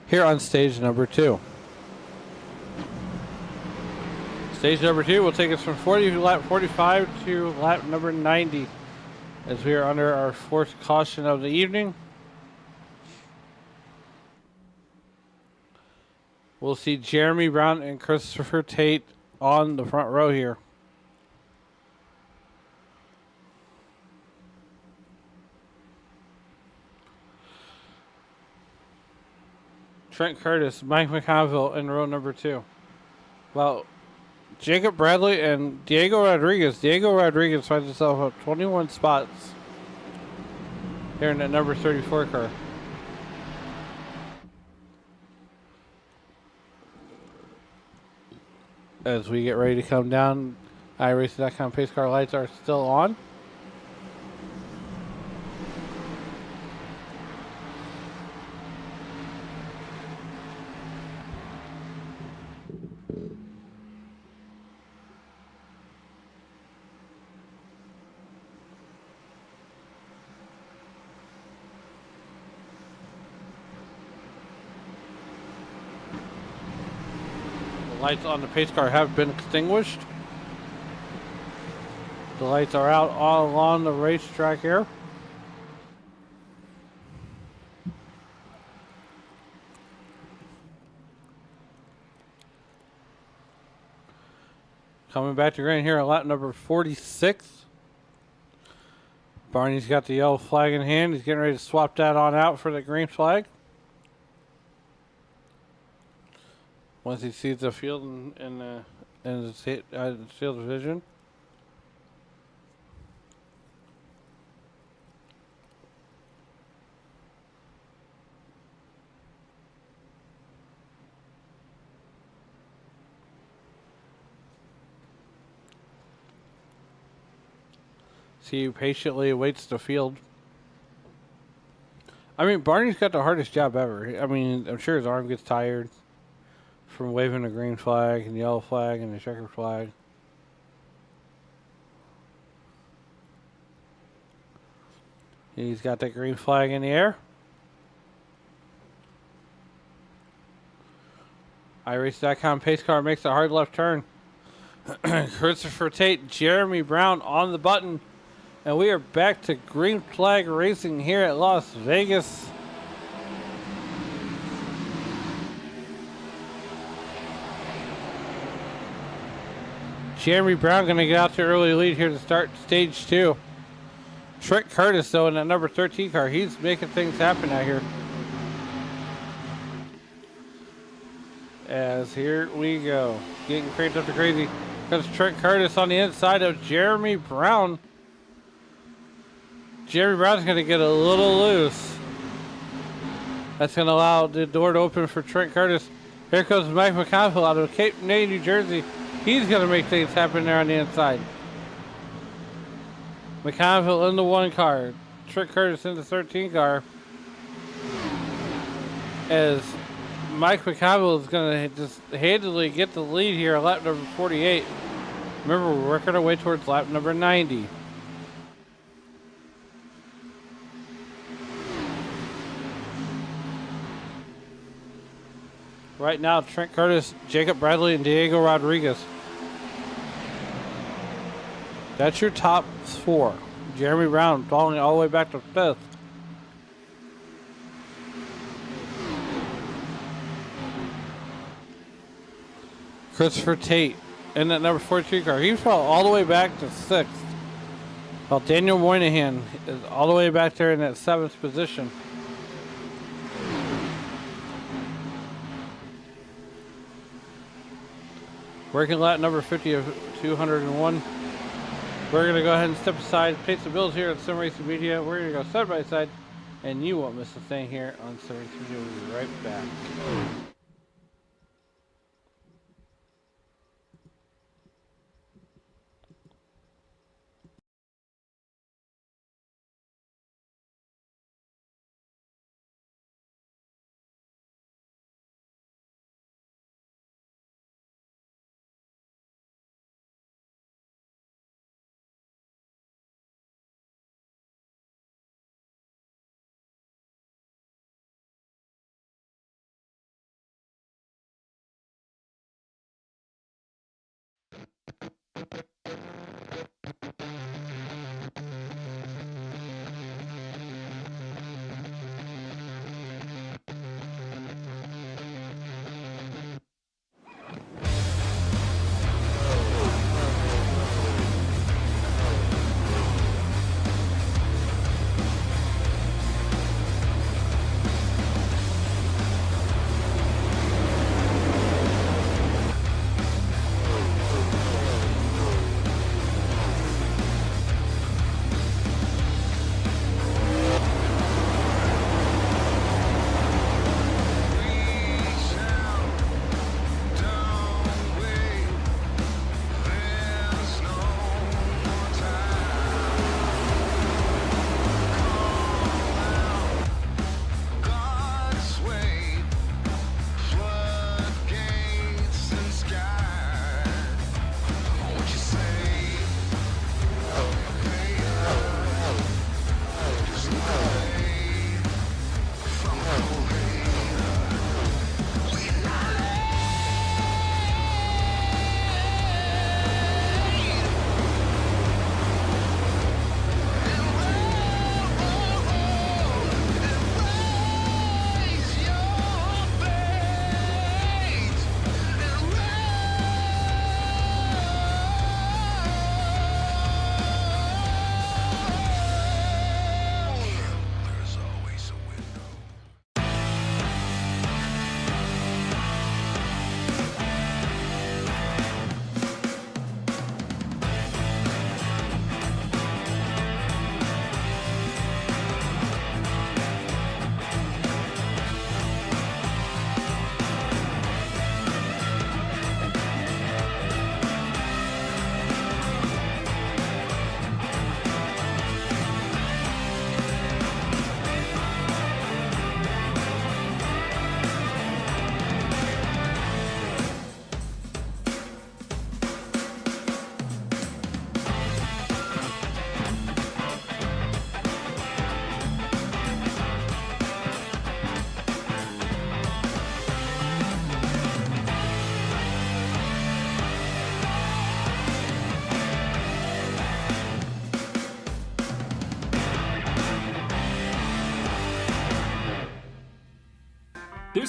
here on stage number 2. Stage number 2 will take us from lap 45 to lap number 90 as we are under our 4th caution of the evening. We'll see Jeremy Brown and Christopher Tate on the front row here. Trent Curtis, Mike McConville in row number 2. Well, Jacob Bradley and Diego Rodriguez. Diego Rodriguez finds himself up 21 spots here in that number 34 car. As we get ready to come down, iRacing.com pace car lights are still on. Lights on the pace car have been extinguished. The lights are out all along the racetrack here. Coming back to green here at lap number 46. Barney's got the yellow flag in hand. He's getting ready to swap that on out for the green flag. Once he sees the field in the field of vision. He patiently awaits the field. I mean, Barney's got the hardest job ever. I mean, I'm sure his arm gets tired from waving the green flag and the yellow flag and the checkered flag. He's got that green flag in the air. iRace.com pace car makes a hard left turn. Christopher Tate, Jeremy Brown on the button. And we are back to green flag racing here at Las Vegas. Jeremy Brown going to get out to early lead here to start stage 2. Trent Curtis, though, in that number 13 car, he's making things happen out here. As here we go. Getting cranked up to crazy. Because Trent Curtis on the inside of Jeremy Brown. Jeremy Brown's going to get a little loose. That's going to allow the door to open for Trent Curtis. Here comes Mike McConville out of Cape May, New Jersey. He's going to make things happen there on the inside. McConville in the 1 car. Trent Curtis in the 13 car. As Mike McConville is going to just handily get the lead here at lap number 48. Remember, we're working our way towards lap number 90. Right now, Trent Curtis, Jacob Bradley, and Diego Rodriguez. That's your top 4. Jeremy Brown falling all the way back to 5th. Christopher Tate in that number 42 car. He fell all the way back to 6th. While Daniel Moynihan is all the way back there in that 7th position. Working lap number 50 of 201. We're going to go ahead and step aside, pay some bills here at Sim Racing Media. We're going to go side by side, and you won't miss a thing here on Sim Racing Media. We'll be right back.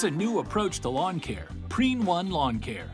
Here's a new approach to lawn care, Preen One Lawn Care.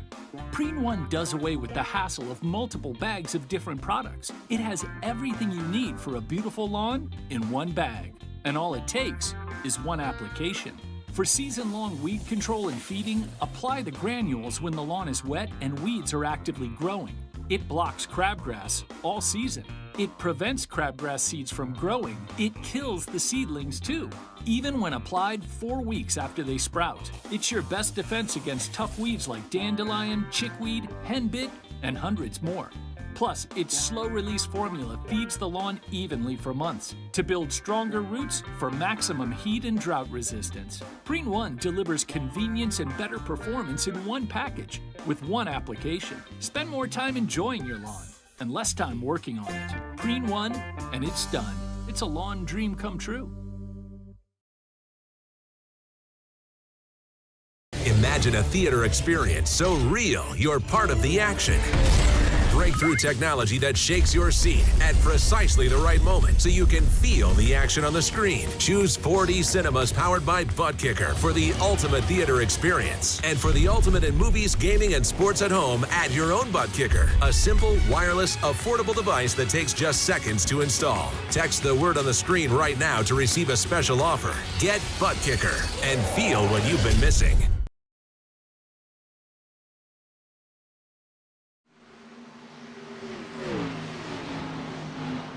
Preen One does away with the hassle of multiple bags of different products. It has everything you need for a beautiful lawn in one bag. And all it takes is one application. For season-long weed control and feeding, apply the granules when the lawn is wet and weeds are actively growing. It blocks crabgrass all season. It prevents crabgrass seeds from growing. It kills the seedlings too, even when applied 4 weeks after they sprout. It's your best defense against tough weeds like dandelion, chickweed, henbit, and hundreds more. Plus, its slow-release formula feeds the lawn evenly for months to build stronger roots for maximum heat and drought resistance. Preen One delivers convenience and better performance in one package with one application. Spend more time enjoying your lawn and less time working on it. Preen One, and it's done. It's a lawn dream come true. Imagine a theater experience so real you're part of the action. Breakthrough technology that shakes your seat at precisely the right moment so you can feel the action on the screen. Choose 4D Cinemas powered by Butt Kicker for the ultimate theater experience. And for the ultimate in movies, gaming, and sports at home, add your own Butt Kicker. A simple, wireless, affordable device that takes just seconds to install. Text the word on the screen right now to receive a special offer. Get Butt Kicker and feel what you've been missing.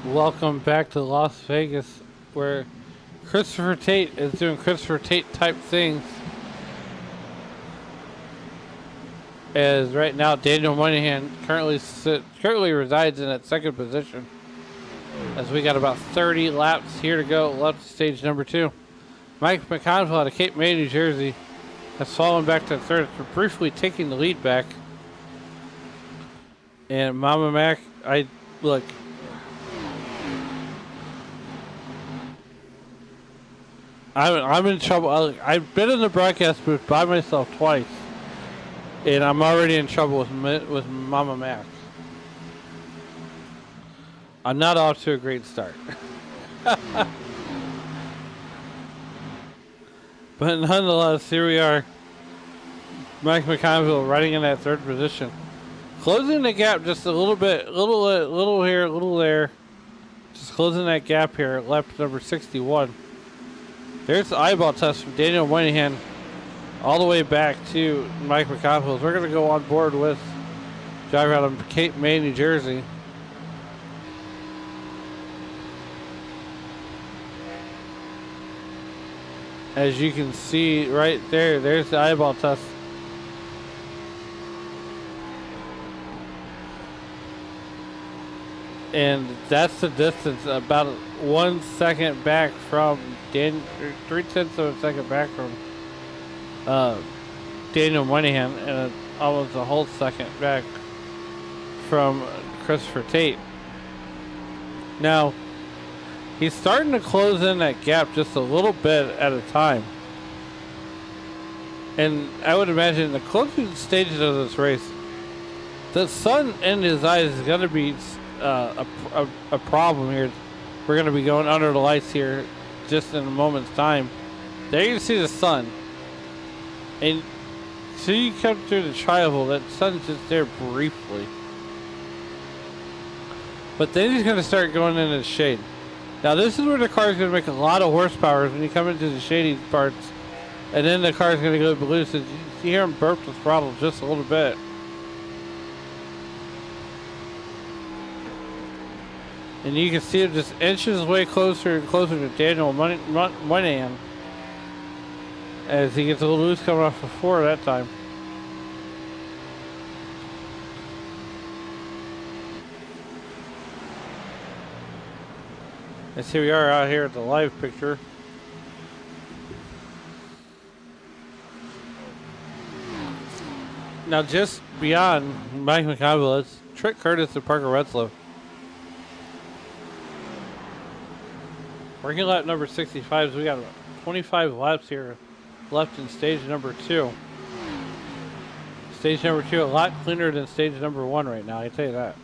Welcome back to Las Vegas, where Christopher Tate is doing Christopher Tate type things. As right now, Daniel Moynihan currently resides in that second position. As we got about 30 laps here to go, left stage number 2. Mike McConville out of Cape May, New Jersey, has fallen back to third, briefly taking the lead back. And Mama Mac, I'm in trouble. I've been in the broadcast booth by myself twice, and I'm already in trouble with Mama Mac. I'm not off to a great start. But nonetheless, here we are. Mike McConville riding in that third position. Closing the gap just a little bit, little here, little there. Just closing that gap here, lap number 61. There's the eyeball test from Daniel Moynihan all the way back to Mike McConville. We're going to go on board with driver out of Cape May, New Jersey. As you can see right there, there's the eyeball test. And that's the distance, about 1 second back from 3/10 of a second back from Daniel Moynihan, and almost a whole second back from Christopher Tate. Now, he's starting to close in that gap just a little bit at a time. And I would imagine the closing stages of this race, the sun in his eyes is going to be a problem here. We're going to be going under the lights here just in a moment's time. There you see the sun. And so you come through the tri-oval, that sun's just there briefly. But then he's going to start going into the shade. Now this is where the car is going to make a lot of horsepower when you come into the shady parts. And then the car is going to go loose. You hear him burp the throttle just a little bit. And you can see it just inches way closer and closer to Daniel Moynihan as he gets a little loose coming off the floor that time. And here we are out here at the live picture. Now just beyond Mike McConville, it's Trick Curtis and Parker Retzlow. Working lap number 65, so we got about 25 laps here left in stage number 2. Stage number 2 a lot cleaner than stage number 1 right now, I tell you that.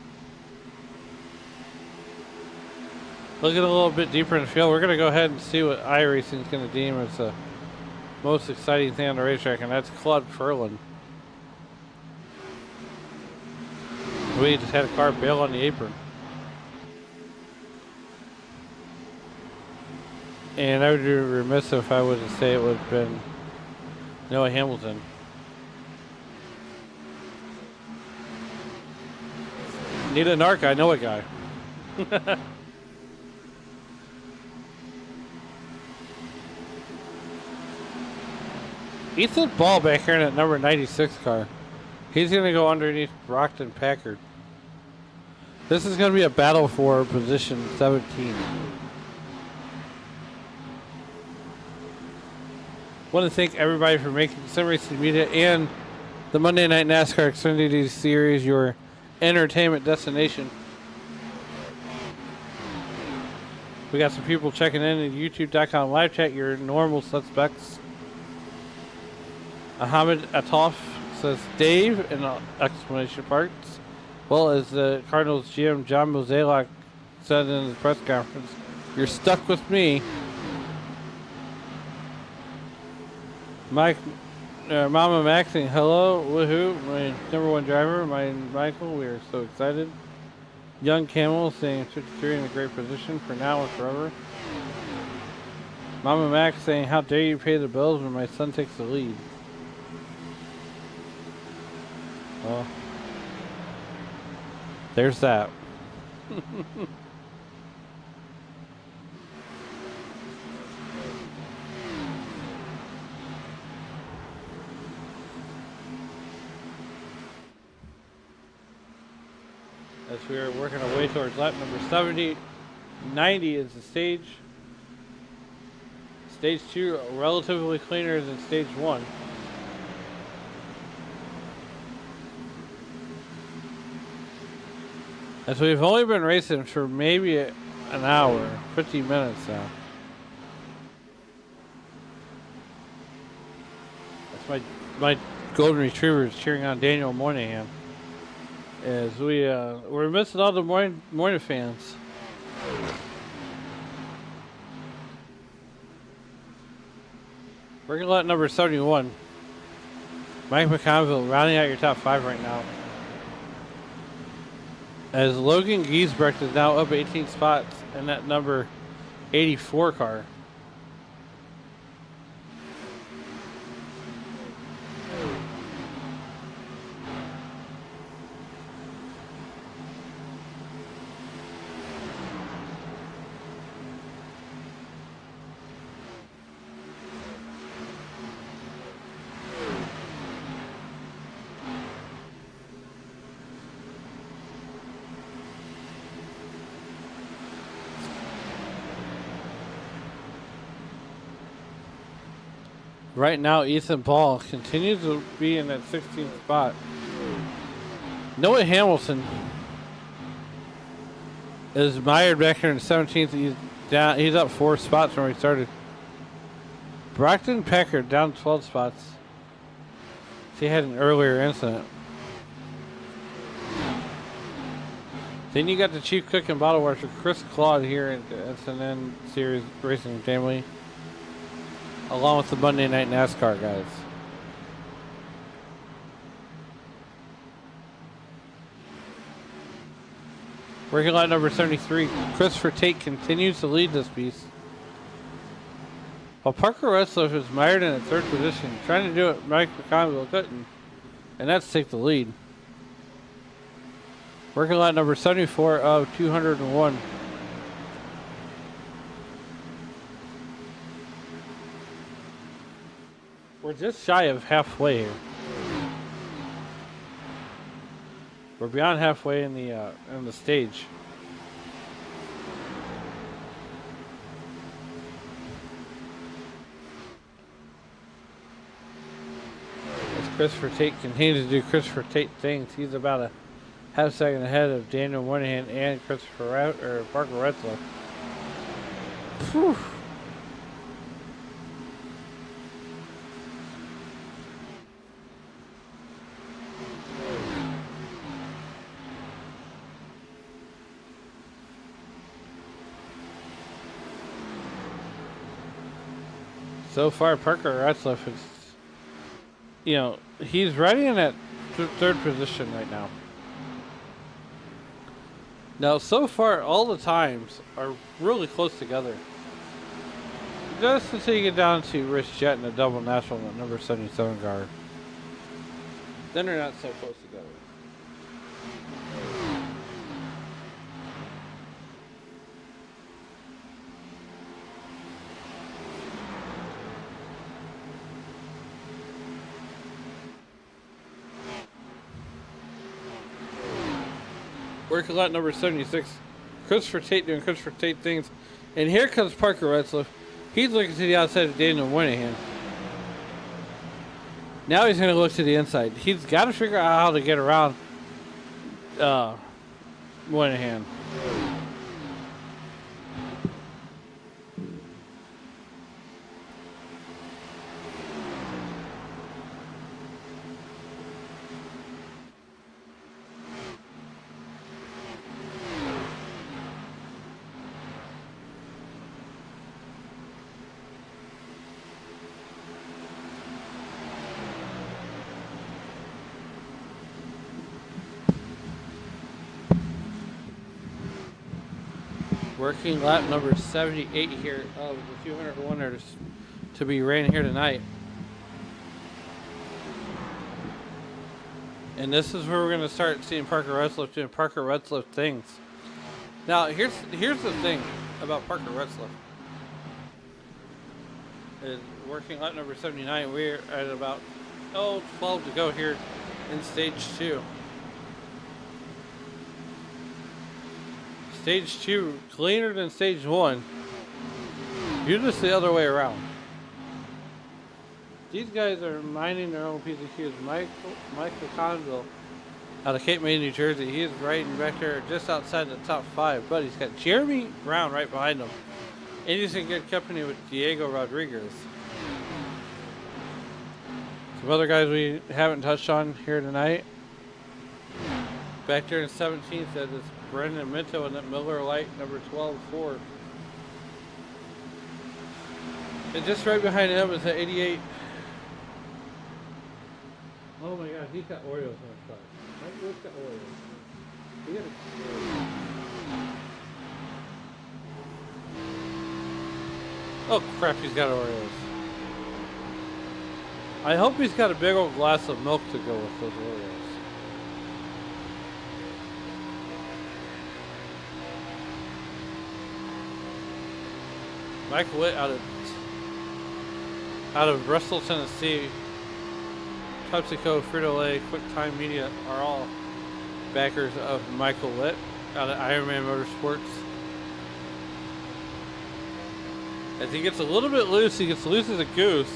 Looking a little bit deeper in the field, we're going to go ahead and see what iRacing is going to deem as most exciting thing on the racetrack, and that's Claude Ferlin. We just had a car bail on the apron. And I would be remiss if I would say it would have been Noah Hamilton. Need a narc, I know a guy. Ethan Ball back here in that number 96 car. He's going to go underneath Brockton Packard. This is going to be a battle for position 17. Want to thank everybody for making Sim Racing Media and the Monday Night NASCAR Xfinity Series your entertainment destination. We got some people checking in YouTube.com live chat, your normal suspects. Ahmed Atoff says Dave in exclamation marks. Well, as the Cardinals GM John Mozeliak said in his press conference, you're stuck with me. Mike, Mama Max saying hello, woohoo, my number one driver, my Michael, we are so excited. Young Camel saying 53 in a great position for now and forever. Mama Max saying, how dare you pay the bills when my son takes the lead. Well, there's that. As we are working our way towards lap number 70, 90 is the stage. Stage 2 relatively cleaner than stage 1. As we've only been racing for maybe an hour, 50 minutes now. That's my golden retriever is cheering on Daniel Moynihan. As we're missing all the Moynihan fans. We're gonna let number 71. Mike McConville rounding out your top 5 right now. As Logan Giesbrecht is now up 18 spots in that number 84 car. Right now, Ethan Ball continues to be in that 16th spot. Noah Hamilton is mired back here in 17th. He's down. He's up 4 spots from where he started. Brockton Packard down 12 spots. He had an earlier incident. Then you got the Chief Cook and Bottle Washer, Chris Claude here at the SNN Series Racing Family, along with the Monday Night NASCAR guys. Working line number 73, Christopher Tate continues to lead this piece. While Parker Retzloff is mired in a 3rd position, trying to do it Mike McConville couldn't, and that's take the lead. Working line number 74 of 201. We're just shy of halfway here. We're beyond halfway in the stage. As Christopher Tate continues to do Christopher Tate things, he's about a half second ahead of Daniel Moynihan and Parker Retzloff. Whew. So far, Parker Retzlaff is, he's riding in that third position right now. Now, so far, all the times are really close together. Just until you get down to Rich Jett and the double national at number 77 guard. Then they're not so close together. Working lot number 76. Christopher Tate doing Christopher Tate things. And here comes Parker Retzlaff. He's looking to the outside of Daniel Moynihan. Now he's going to look to the inside. He's got to figure out how to get around Moynihan. Working lap number 78 here of the 200 winners to be ran here tonight. And this is where we're going to start seeing Parker Retzlaff doing Parker Retzlaff things. Now, here's the thing about Parker Retzlaff. Is working lap number 79, we're at about 12 to go here in stage 2. Stage 2 cleaner than stage 1. You're just the other way around. These guys are minding their own P's and Q's. Michael Conville out of Cape May, New Jersey. He is riding back there just outside the top 5. But he's got Jeremy Brown right behind him. And he's in good company with Diego Rodriguez. Some other guys we haven't touched on here tonight. Back there in 17th, that is Brendan Minto and that Miller Light number 12 Ford. And just right behind him is the 88. Oh my God, he's got Oreos on his car. Mike's got Oreos. He got oh crap, he's got Oreos. I hope he's got a big old glass of milk to go with those Oreos. Mike Witt out of Bristol, Tennessee. PepsiCo, Frito-Lay, QuickTime Media are all backers of Michael Witt out of Ironman Motorsports. As he gets a little bit loose, he gets loose as a goose.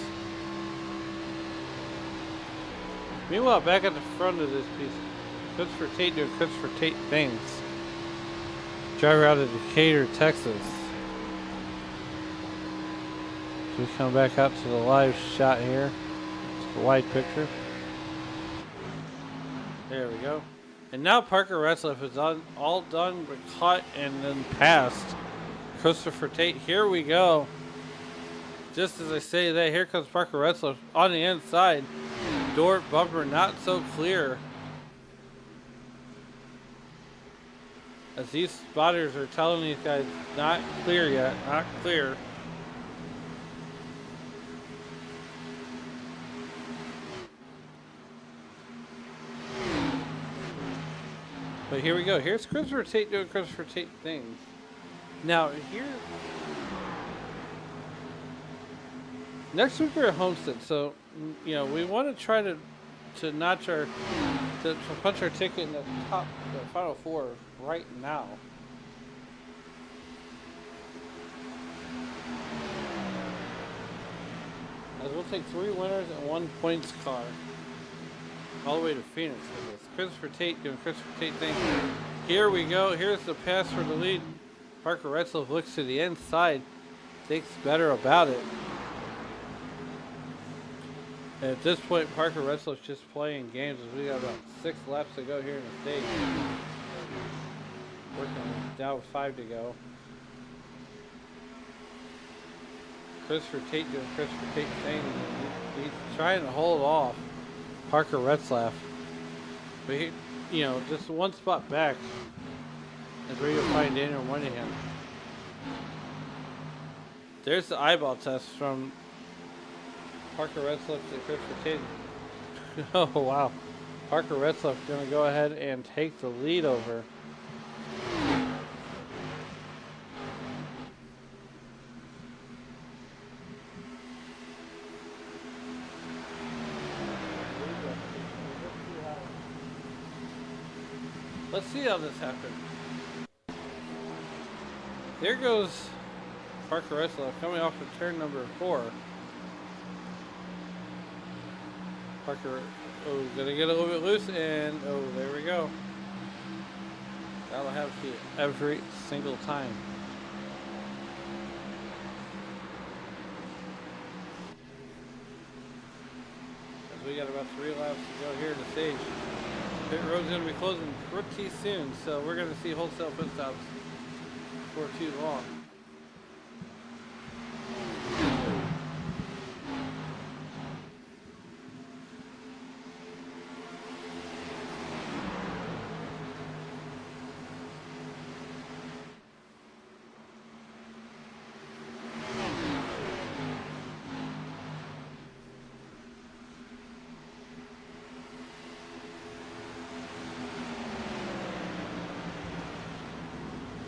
Meanwhile, back at the front of this piece, Christopher Tate doing Christopher Tate things. Driver out of Decatur, Texas. We come back out to the live shot here. It's a wide picture. There we go. And now Parker Retzlaff is all done but caught and then passed Christopher Tate. Here we go. Just as I say that, here comes Parker Retzlaff on the inside. Door bumper not so clear. As these spotters are telling these guys, not clear yet, not clear. But here we go. Here's Christopher Tate doing Christopher Tate things. Now, here... next week we're at Homestead, so, we want to try to notch our... to punch our ticket in the Final Four right now. As we'll take 3 winners and 1 points car. All the way to Phoenix with this. Christopher Tate doing Christopher Tate thing. Here we go. Here's the pass for the lead. Parker Retzlaff looks to the inside. Thinks better about it. And at this point, Parker Retzlaff's just playing games as we got about 6 laps to go here in the stage. Working down with 5 to go. Christopher Tate doing Christopher Tate thing. He's trying to hold off Parker Retzlaff. But he, you know, just one spot back is where you'll find Daniel Moynihan. There's the eyeball test from Parker Retzlaff to Christopher Tate. Oh, wow. Parker Retzlaff going to go ahead and take the lead over. Let's see how this happened. There goes Parker Retzlaff coming off of turn number 4. Parker, oh, gonna get a little bit loose, and oh, there we go. That'll have to every single time. As we got about 3 laps to go here in the stage. Pit road's gonna be closing pretty soon, so we're gonna see wholesale pit stops before too long.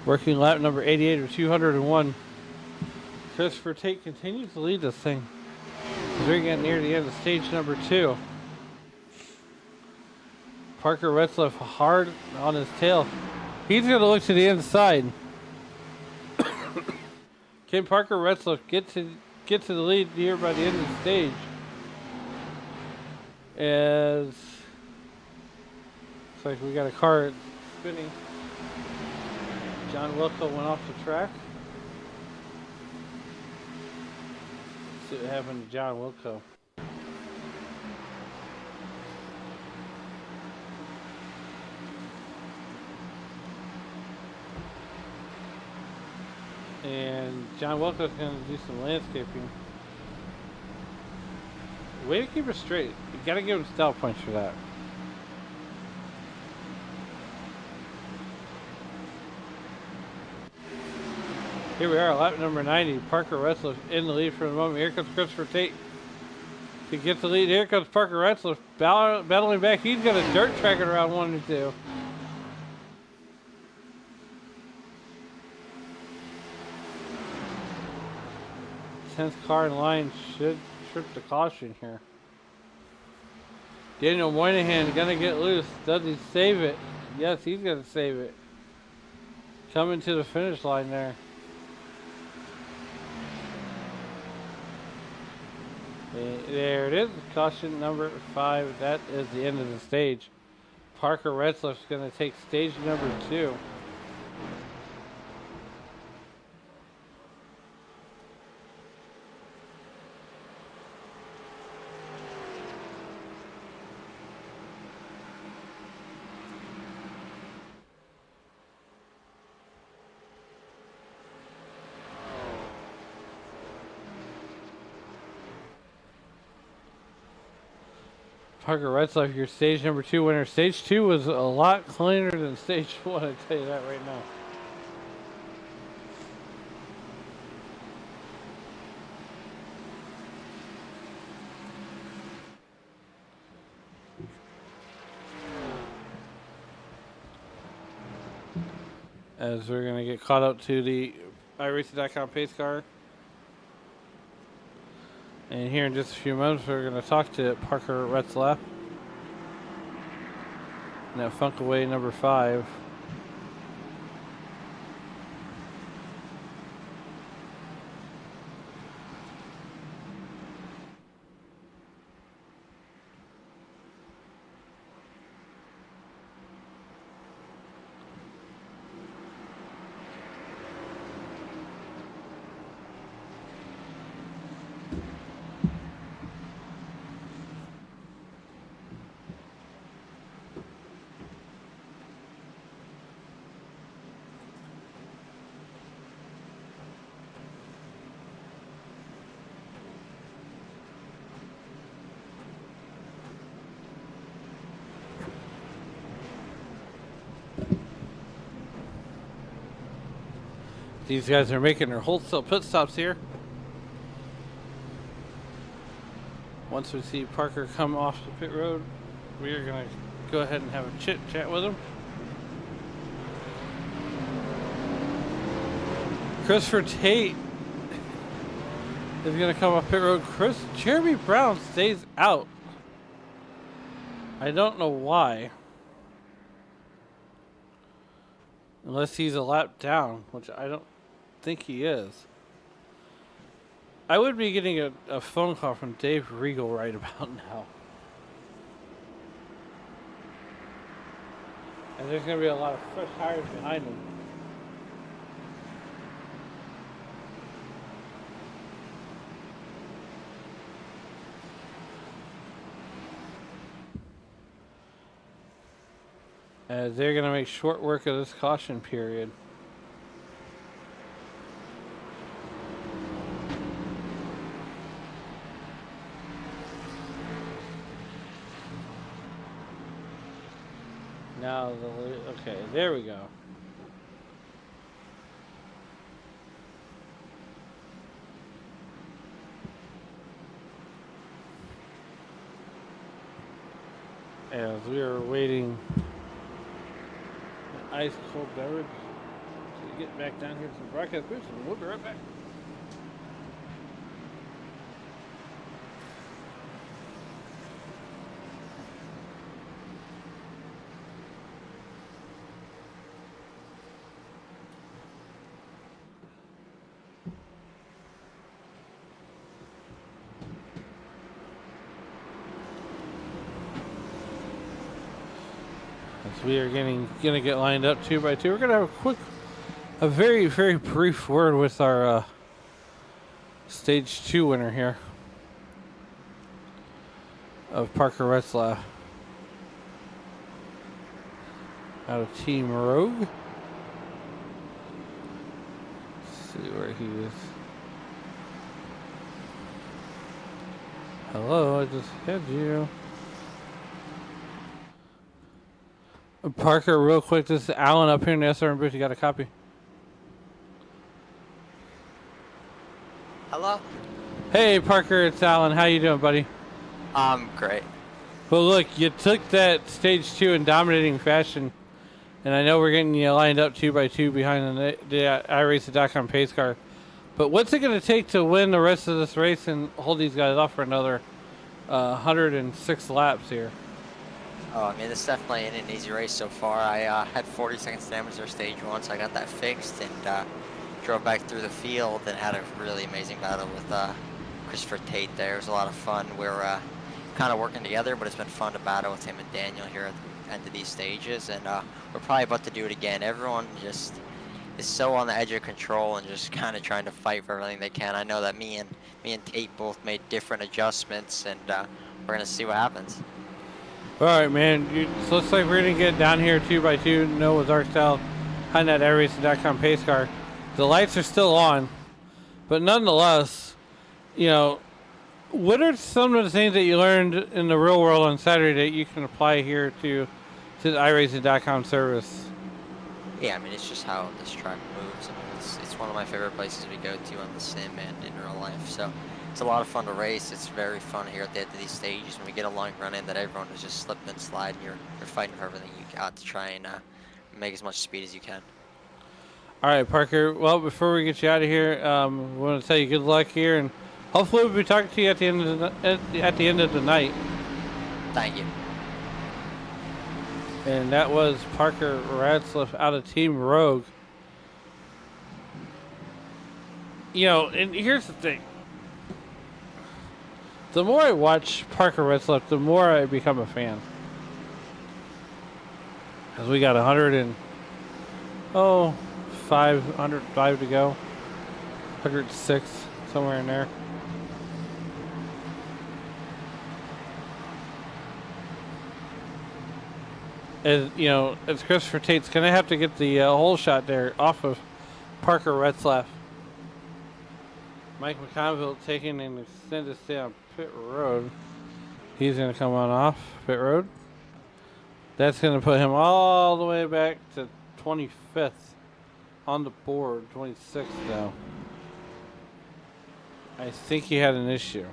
Working lap number 88 or 201. Christopher Tate continues to lead this thing as we're getting near the end of stage number 2. Parker Retzlaff hard on his tail. He's going to look to the inside. Can Parker Retzlaff get to the lead here by the end of the stage? As looks like we got a car spinning. John Wilco went off the track. Let's see what happened to John Wilco. And John Wilco's going to do some landscaping. Way to keep her straight. You got to give him style points for that. Here we are, lap number 90. Parker Retzlaff in the lead for the moment. Here comes Christopher Tate to get the lead. Here comes Parker Retzlaff battling back. He's got a dirt track at around 1 and 2. Tenth car in line should trip the caution here. Daniel Moynihan gonna get loose. Does he save it? Yes, he's gonna save it. Coming to the finish line there. There it is, caution number 5. That is the end of the stage. Parker Retzlaff's going to take stage number 2. Parker Retzlaff, your stage number 2 winner. Stage 2 was a lot cleaner than stage 1, I tell you that right now. As we're going to get caught up to the iRacing.com pace car. And here in just a few moments, we're going to talk to Parker Retzlaff. Now, Funkaway number 5. These guys are making their wholesale pit stops here. Once we see Parker come off the pit road, we are going to go ahead and have a chit chat with him. Christopher Tate is going to come off pit road. Jeremy Brown stays out. I don't know why. Unless he's a lap down, which I don't think he is. I would be getting a phone call from Dave Regal right about now. And there's going to be a lot of fresh tires behind him. As they're going to make short work of this caution period. Now, okay, there we go. As we are waiting an ice cold beverage to get back down here to the broadcast booth, and we'll be right back. We are gonna get lined up 2 by 2. We're gonna have a very, very brief word with our stage 2 winner here of Parker Retzlaff out of Team Rogue. Let's see where he is. Hello, I just had you. Parker, real quick, this is Alan up here in the SRM booth. You got a copy? Hello? Hey, Parker, it's Alan. How you doing, buddy? Great. Well, look, you took that stage 2 in dominating fashion, and I know we're getting you lined up 2 by 2 behind the iRacing.com pace car. But what's it going to take to win the rest of this race and hold these guys off for another 106 laps here? Oh, I mean, this is definitely ain't an easy race so far. I had 40 seconds damage there stage 1, so I got that fixed and drove back through the field and had a really amazing battle with Christopher Tate there. It was a lot of fun. We're kind of working together, but it's been fun to battle with him and Daniel here at the end of these stages, and we're probably about to do it again. Everyone just is so on the edge of control and just kind of trying to fight for everything they can. I know that me and Tate both made different adjustments, and we're going to see what happens. All right, man. So looks like we're going to get down here 2 by 2. Noah's Ark style behind that iRacing.com pace car. The lights are still on, but nonetheless, you know, what are some of the things that you learned in the real world on Saturday that you can apply here to the iRacing.com service? Yeah, I mean, it's just how this track moves. I mean, it's one of my favorite places we go to on the sim and in real life. So it's a lot of fun to race. It's very fun here at the end of these stages when we get a long run in that everyone is just slipping and sliding. You're fighting for everything you got to try and make as much speed as you can. All right, Parker. Well, before we get you out of here, we want to tell you good luck here, and hopefully we'll be talking to you at the end of the night. Thank you. And that was Parker Retzlaff out of Team Rogue. You know, and here's the thing. The more I watch Parker Retzlaff, the more I become a fan. Because we got 105 to go. 106, somewhere in there. As you know, as Christopher Tate's going to have to get the hole shot there off of Parker Retzlaff. Mike McConville taking an extended stay on pit road. He's going to come on off pit road. That's going to put him all the way back to 25th on the board. 26 now. I think he had an issue.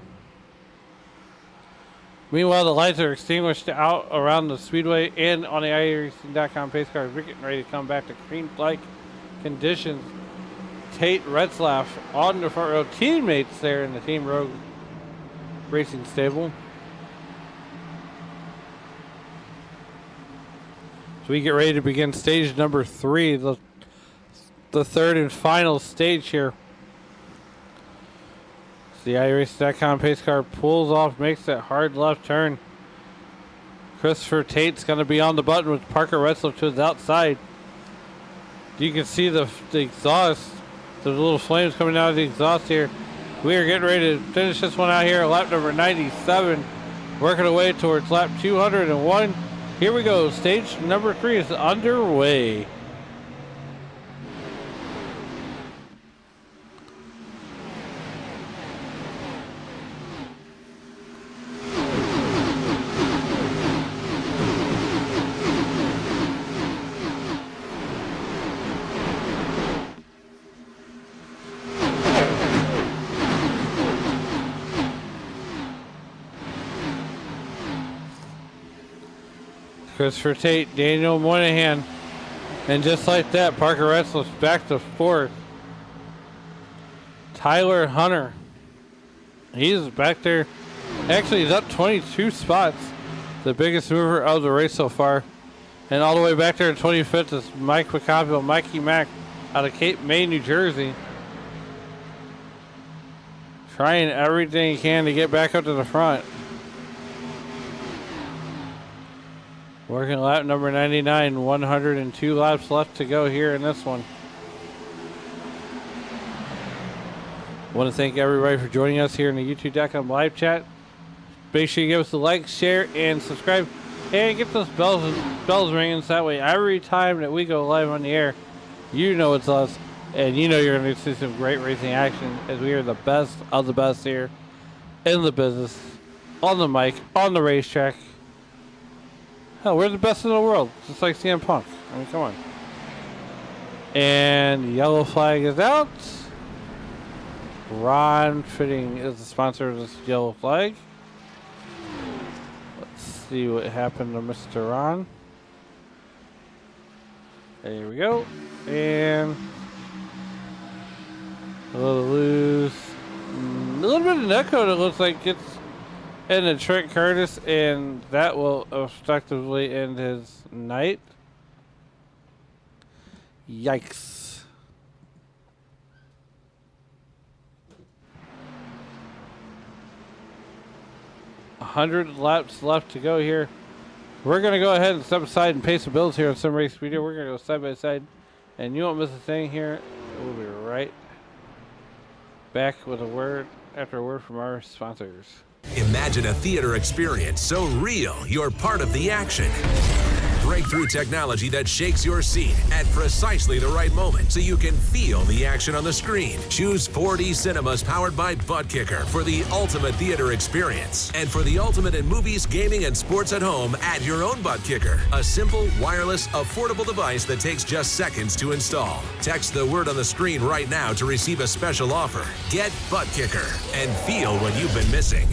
Meanwhile, the lights are extinguished out around the speedway and on the iRacing.com pace cars. We're getting ready to come back to green-like conditions. Tate Retzlaff on the front row. Teammates there in the Team Rogue Racing stable. So we get ready to begin stage number 3, the third and final stage here. The iRacing.com pace car pulls off, makes that hard left turn. Christopher Tate's going to be on the button with Parker Retzlaff to his outside. You can see the exhaust, the little flames coming out of the exhaust here. We are getting ready to finish this one out here, lap number 97. Working away towards lap 201. Here we go. Stage number 3 is underway. Christopher Tate, Daniel Moynihan, and just like that, Parker Retzlaff's back to 4th. Tyler Hunter, he's back there. Actually, he's up 22 spots, the biggest mover of the race so far. And all the way back there in 25th is Mike McConville, Mikey Mack, out of Cape May, New Jersey. Trying everything he can to get back up to the front. Working lap number 99, 102 laps left to go here in this one. Want to thank everybody for joining us here in the YouTube.com live chat. Make sure you give us a like, share, and subscribe. And get those bells ringing so that way every time that we go live on the air, you know it's us. And you know you're going to see some great racing action as we are the best of the best here in the business, on the mic, on the racetrack. Hell, we're the best in the world, just like CM Punk. I mean, come on. And yellow flag is out. Ron Fitting is the sponsor of this yellow flag. Let's see what happened to Mr. Ron. There we go. And a little loose. A little bit of netcode, it looks like it's in the Trent Curtis, and that will effectively end his night. Yikes. A 100 laps left to go here. We're going to go ahead and step aside and pay some bills here on Sim Race Video. We're going to go side by side, and you won't miss a thing here. We'll be right back with a word after a word from our sponsors. Imagine a theater experience so real you're part of the action. Breakthrough technology that shakes your seat at precisely the right moment so you can feel the action on the screen. Choose 4D Cinemas powered by Butt Kicker for the ultimate theater experience. And for the ultimate in movies, gaming, and sports at home, add your own Butt Kicker. A simple, wireless, affordable device that takes just seconds to install. Text the word on the screen right now to receive a special offer. Get Butt Kicker and feel what you've been missing.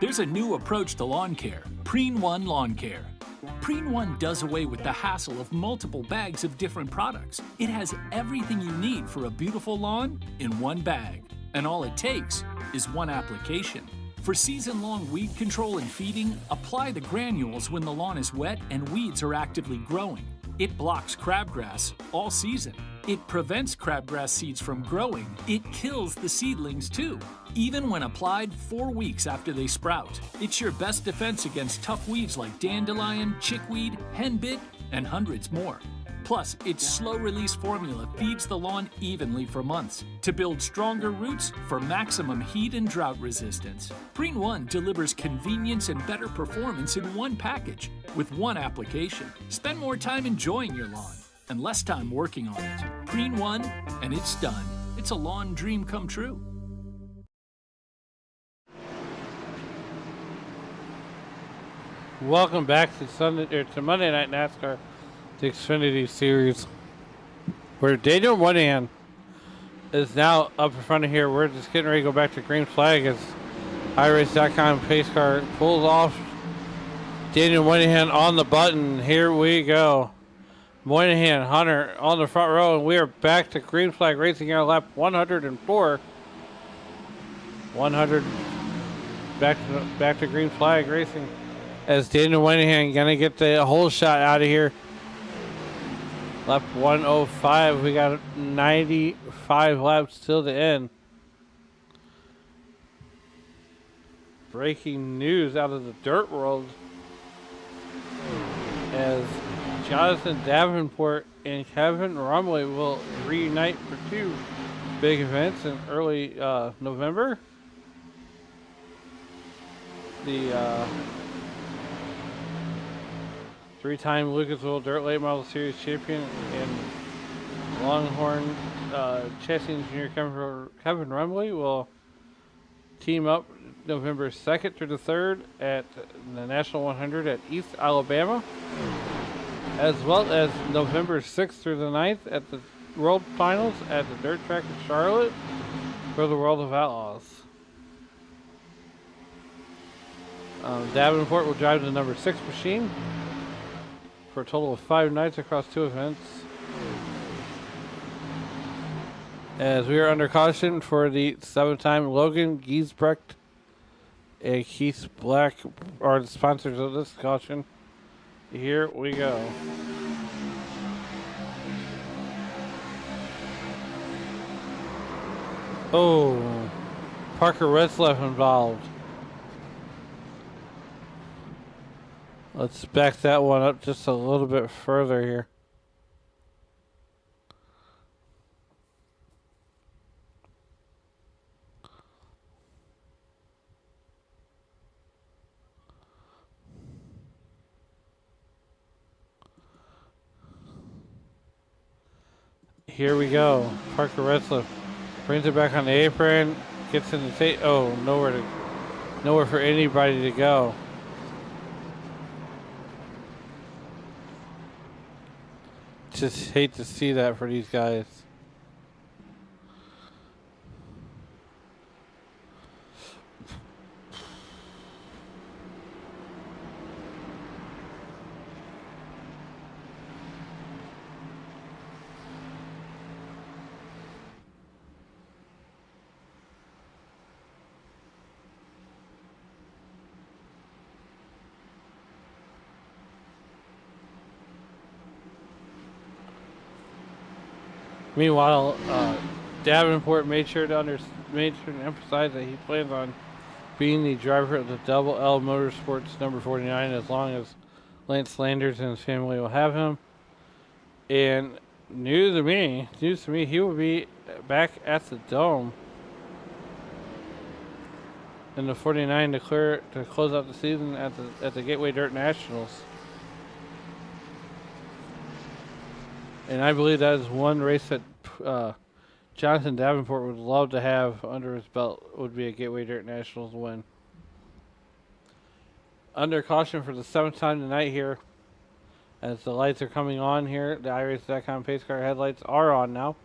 There's a new approach to lawn care, Preen One Lawn Care. Preen One does away with the hassle of multiple bags of different products. It has everything you need for a beautiful lawn in one bag. And all it takes is one application. For season-long weed control and feeding, apply the granules when the lawn is wet and weeds are actively growing. It blocks crabgrass all season. It prevents crabgrass seeds from growing. It kills the seedlings too, even when applied 4 weeks after they sprout. It's your best defense against tough weeds like dandelion, chickweed, henbit, and hundreds more. Plus, its slow-release formula feeds the lawn evenly for months to build stronger roots for maximum heat and drought resistance. Preen One delivers convenience and better performance in one package with one application. Spend more time enjoying your lawn and less time working on it. Preen One, and it's done. It's a lawn dream come true. Welcome back to Monday Night NASCAR, the Xfinity Series, where Daniel Moynihan is now up in front of here. We're just getting ready to go back to green flag as iRacing.com pace car pulls off. Daniel Moynihan on the button. Here we go. Moynihan, Hunter on the front row, and we are back to green flag racing here on lap 104. 100 back to green flag racing as Daniel Moynihan gonna get the whole shot out of here. Lap 105. We got 95 laps till the end. Breaking news out of the dirt world as Jonathan Davenport and Kevin Rumley will reunite for 2 big events in early November. The 3-time Lucas Oil Dirt Late Model Series champion and Longhorn chassis engineer Kevin Rumley will team up November 2nd through the 3rd at the National 100 at East Alabama, as well as November 6th through the 9th at the World Finals at the Dirt Track in Charlotte for the World of Outlaws. Davenport will drive the number 6 machine for a total of 5 nights across 2 events. As we are under caution for the 7-time Logan Giesbrecht and Keith Black are the sponsors of this caution. Here we go. Oh, Parker Retzlaff involved. Let's back that one up just a little bit further here. Here we go. Parker Retzlaff brings it back on the apron, gets in the tape. Oh, nowhere for anybody to go. Just hate to see that for these guys. Meanwhile, Davenport made sure to emphasize that he plans on being the driver of the Double L Motorsports number 49 as long as Lance Landers and his family will have him. And news to me, he will be back at the Dome in the 49 to close out the season at the Gateway Dirt Nationals. And I believe that is one race that Jonathan Davenport would love to have under his belt, would be a Gateway Dirt Nationals win. Under caution for the 7th time tonight here, as the lights are coming on here. The iRacing.com pace car headlights are on now.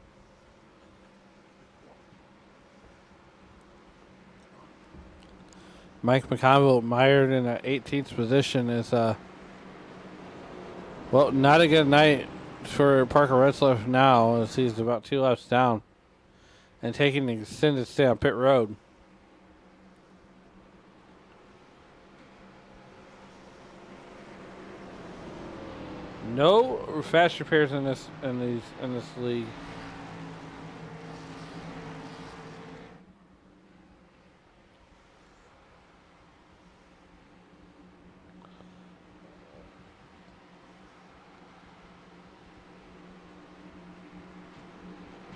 Mike McConville mired in the 18th position is well, not a good night for Parker Retzlaff now, as he's about 2 laps down and taking the extended stay on pit road. No fast repairs in this league.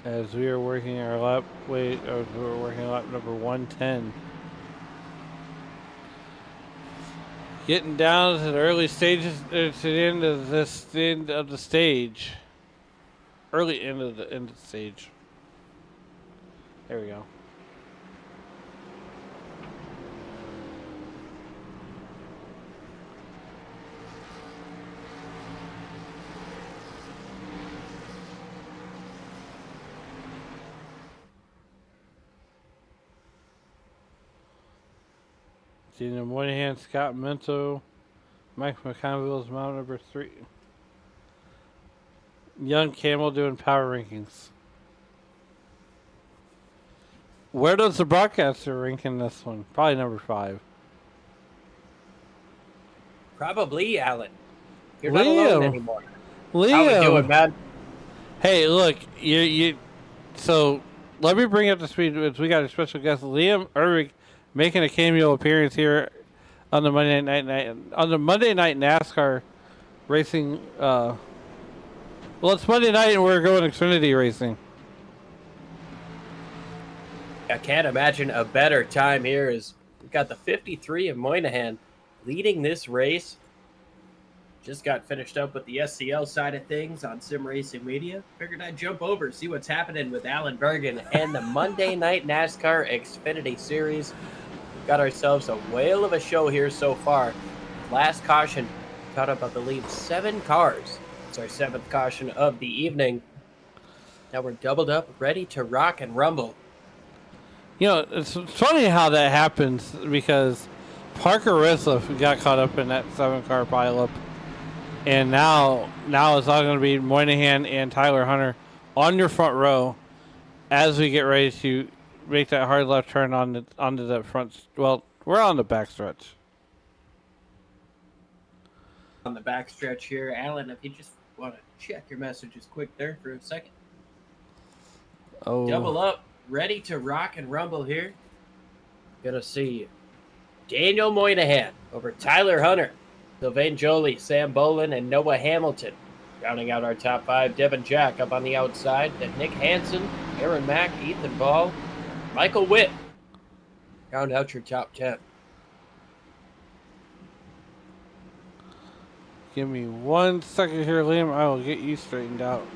As we are working our lap, we're working lap number 110. Getting down to the early stages, to the end of the stage. Early end of the stage. There we go. Daniel Moynihan, Scott Minto, Mike McConville's mount number 3. Young Camel doing power rankings. Where does the broadcaster rank in this one? Probably number 5. Probably, Alan. You're not alone anymore. Liam. How we doing, man? Hey, look, you. So let me bring up the speed. We got a special guest, Liam Ervig, making a cameo appearance here on the Monday night NASCAR racing. Well, it's Monday night and we're going Xfinity racing. I can't imagine a better time here. As we've got the 53 of Moynihan leading this race. Just got finished up with the SCL side of things on Sim Racing Media. Figured I'd jump over, see what's happening with Alan Bergen and the Monday Night NASCAR Xfinity Series. Got ourselves a whale of a show here so far. Last caution caught up, I believe, 7 cars. It's our 7th caution of the evening. Now we're doubled up, ready to rock and rumble. You know, it's funny how that happens because Parker Retzlaff got caught up in that 7-car pileup. And now it's all going to be Moynihan and Tyler Hunter on your front row as we get ready to make that hard left turn onto the front. Well, we're on the back stretch. On the back stretch here, Alan, if you just want to check your messages quick there for a second. Oh, Double up, ready to rock and rumble here. Gonna see Daniel Moynihan over Tyler Hunter. Sylvain Joly, Sam Bolin, and Noah Hamilton. Rounding out our top 5, Devin Jack up on the outside. Then Nick Hansen, Aaron Mack, Ethan Ball, Michael Witt. Round out your top 10. give me 1 second here, Liam. I will get you straightened out.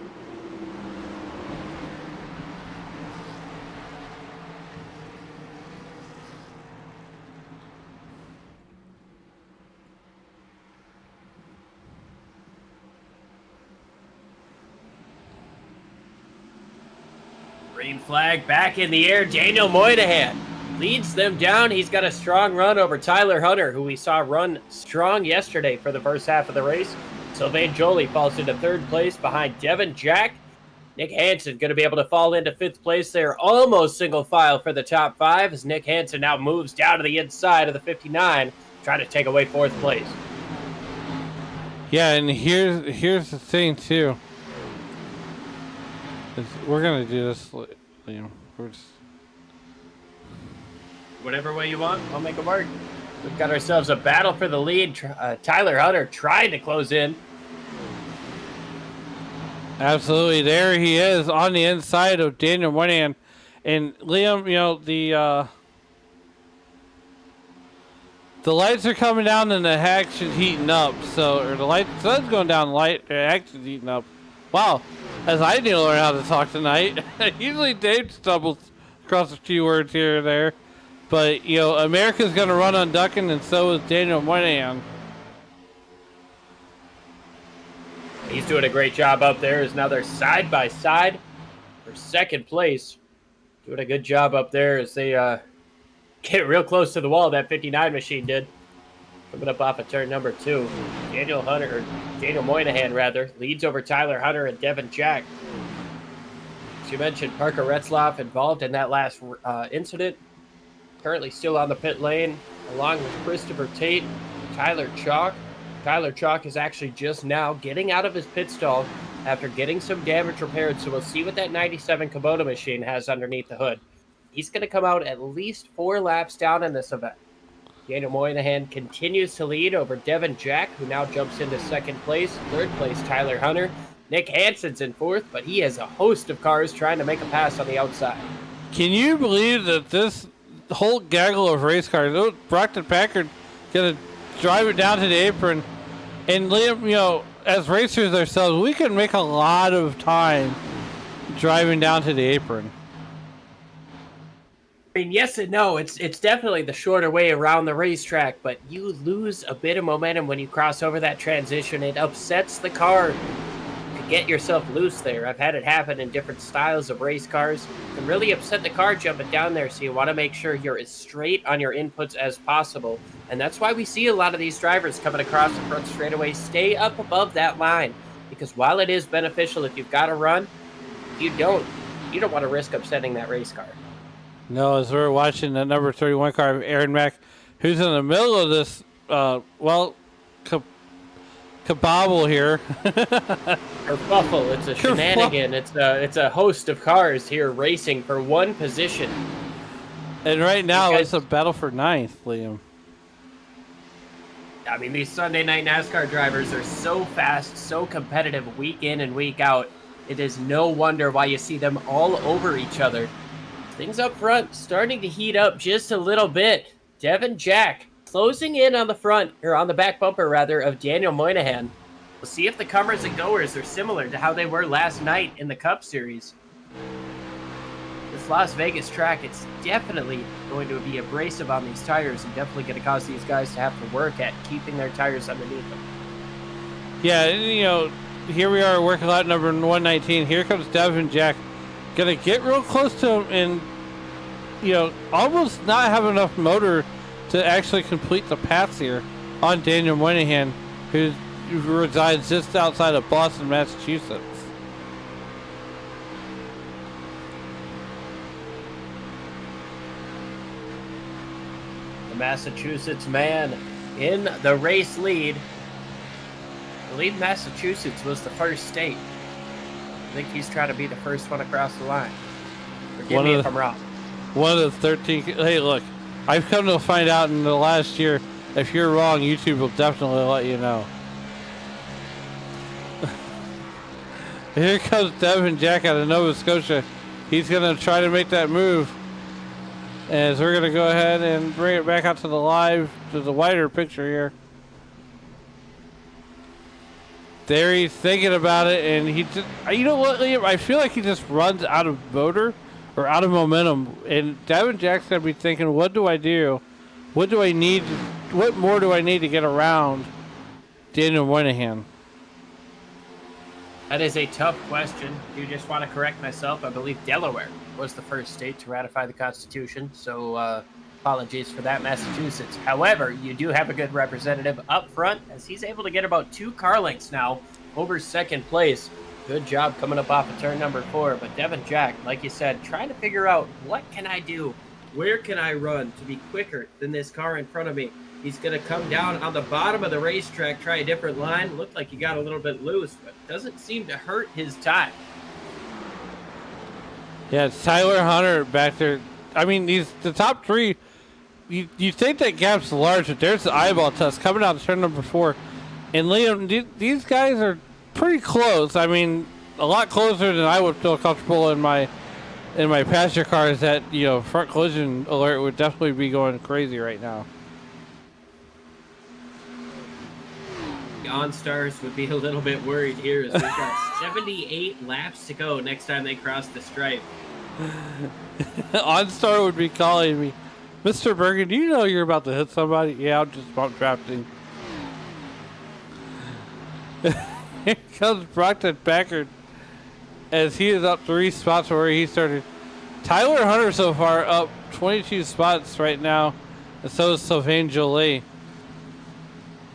Green flag back in the air. Daniel Moynihan leads them down. He's got a strong run over Tyler Hunter, who we saw run strong yesterday for the first half of the race. Sylvain Joly falls into 3rd place behind Devin Jack. Nick Hansen going to be able to fall into 5th place there. Almost single file for the top 5 as Nick Hansen now moves down to the inside of the 59, trying to take away 4th place. Yeah, and here's the thing, too. We're going to do this, Liam. We're just... Whatever way you want, I'll make it work. We've got ourselves a battle for the lead. Tyler Hunter trying to close in. Absolutely. There he is on the inside of Daniel Moynihan. And Liam, you know, the lights are coming down and the action's heating up. So, the sun's going down, the action's heating up. Wow. As I need to learn how to talk tonight. Usually Dave stumbles across a few words here or there. But, you know, America's going to run on ducking, and so is Daniel Moynihan. He's doing a great job up there. As now they're side by side for 2nd place. Doing a good job up there as they get real close to the wall. That 59 machine did. Coming up off of turn number 2. Daniel Moynihan, rather, leads over Tyler Hunter and Devin Jack. As you mentioned, Parker Retzlaff involved in that last incident. Currently still on the pit lane, along with Christopher Tate, Tyler Chalk. Tyler Chalk is actually just now getting out of his pit stall after getting some damage repaired, so we'll see what that 97 Kubota machine has underneath the hood. He's going to come out at least 4 laps down in this event. Daniel Moynihan continues to lead over Devin Jack, who now jumps into second place. Third place, Tyler Hunter. Nick Hansen's in fourth, but he has a host of cars trying to make a pass on the outside. Can you believe that this whole gaggle of race cars, Brockton Packard going to drive it down to the apron, and Liam, as racers ourselves, we can make a lot of time driving down to the apron. I mean, yes and no. It's definitely the shorter way around the racetrack, but you lose a bit of momentum when you cross over that transition. It upsets the car to get yourself loose there. I've had it happen in different styles of race cars. It can really upset the car jumping down there, so you want to make sure you're as straight on your inputs as possible. And that's why we see a lot of these drivers coming across the front straightaway stay up above that line, because while it is beneficial if you've got to run, you don't want to risk upsetting that race car. No, as we're watching the number 31 car, Aaron Mack, who's in the middle of this, kabobble here. Kerfuffle. It's a shenanigan. It's a host of cars here racing for one position. And right now, it's a battle for ninth, Liam. I mean, these Sunday night NASCAR drivers are so fast, so competitive week in and week out. It is no wonder why you see them all over each other. Things up front starting to heat up just a little bit. Devin Jack closing in on the front, or on the back bumper rather, of Daniel Moynihan. We'll see if the comers and goers are similar to how they were last night in the Cup Series. This Las Vegas track, it's definitely going to be abrasive on these tires and definitely going to cause these guys to have to work at keeping their tires underneath them. Yeah, and, here we are working out number 119. Here comes Devin Jack. Gonna get real close to him and, almost not have enough motor to actually complete the pass here on Daniel Moynihan, who resides just outside of Boston, Massachusetts. The Massachusetts man in the race lead. I believe Massachusetts was the first state. I think he's trying to be the first one across the line. Forgive me if I'm wrong. One of the 13. Hey, look, I've come to find out in the last year, if you're wrong, YouTube will definitely let you know. Here comes Devin Jack out of Nova Scotia. He's going to try to make that move. As we're going to go ahead and bring it back out to the wider picture here. There he's thinking about it, and he just, you know what, Liam? I feel like he just runs out of motor or out of momentum. And Devin Jack's going to be thinking, what do I do? What do I need? What more do I need to get around Daniel Moynihan? That is a tough question. I do just want to correct myself. I believe Delaware was the first state to ratify the Constitution, so apologies for that, Massachusetts. However, you do have a good representative up front, as he's able to get about 2 car lengths now over second place. Good job coming up off of turn number 4. But Devin Jack, like you said, trying to figure out, what can I do? Where can I run to be quicker than this car in front of me? He's going to come down on the bottom of the racetrack, try a different line. Looked like he got a little bit loose, but doesn't seem to hurt his time. Yeah, it's Tyler Hunter back there. I mean, the top 3. You think that gap's large, but there's the eyeball test coming out of turn number 4. And Liam, these guys are pretty close. I mean, a lot closer than I would feel comfortable in my passenger cars. That front collision alert would definitely be going crazy right now. The OnStars would be a little bit worried here, as we've got 78 laps to go next time they cross the stripe. OnStar would be calling me, Mr. Bergen, do you know you're about to hit somebody? Yeah, I'm just bump drafting. Here comes Brockton Packard as he is up 3 spots from where he started. Tyler Hunter so far up 22 spots right now, and so is Sylvain Jolie.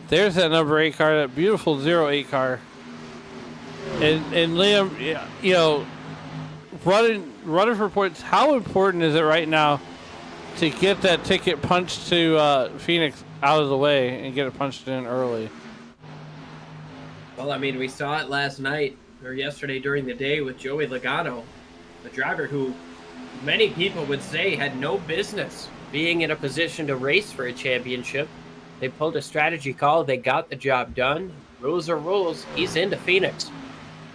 There's that number 8 car, that beautiful 08 car. And Liam, you know, running for points, how important is it right now to get that ticket punched to Phoenix out of the way and get it punched in early? Well, I mean, we saw it last night or yesterday during the day with Joey Logano, a driver who many people would say had no business being in a position to race for a championship. They pulled a strategy call. They got the job done. Rules are rules. He's into Phoenix.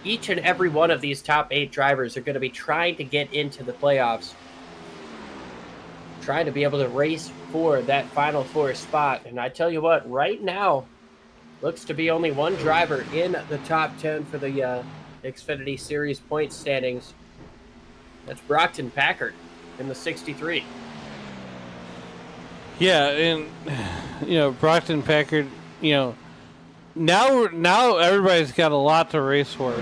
Each and every one of these top 8 drivers are going to be trying to get into the playoffs, trying to be able to race for that Final 4 spot. And I tell you what, right now, looks to be only one driver in the top 10 for the Xfinity Series point standings. That's Brockton Packard in the 63. Yeah, and you know, Brockton Packard, you know, now everybody's got a lot to race for.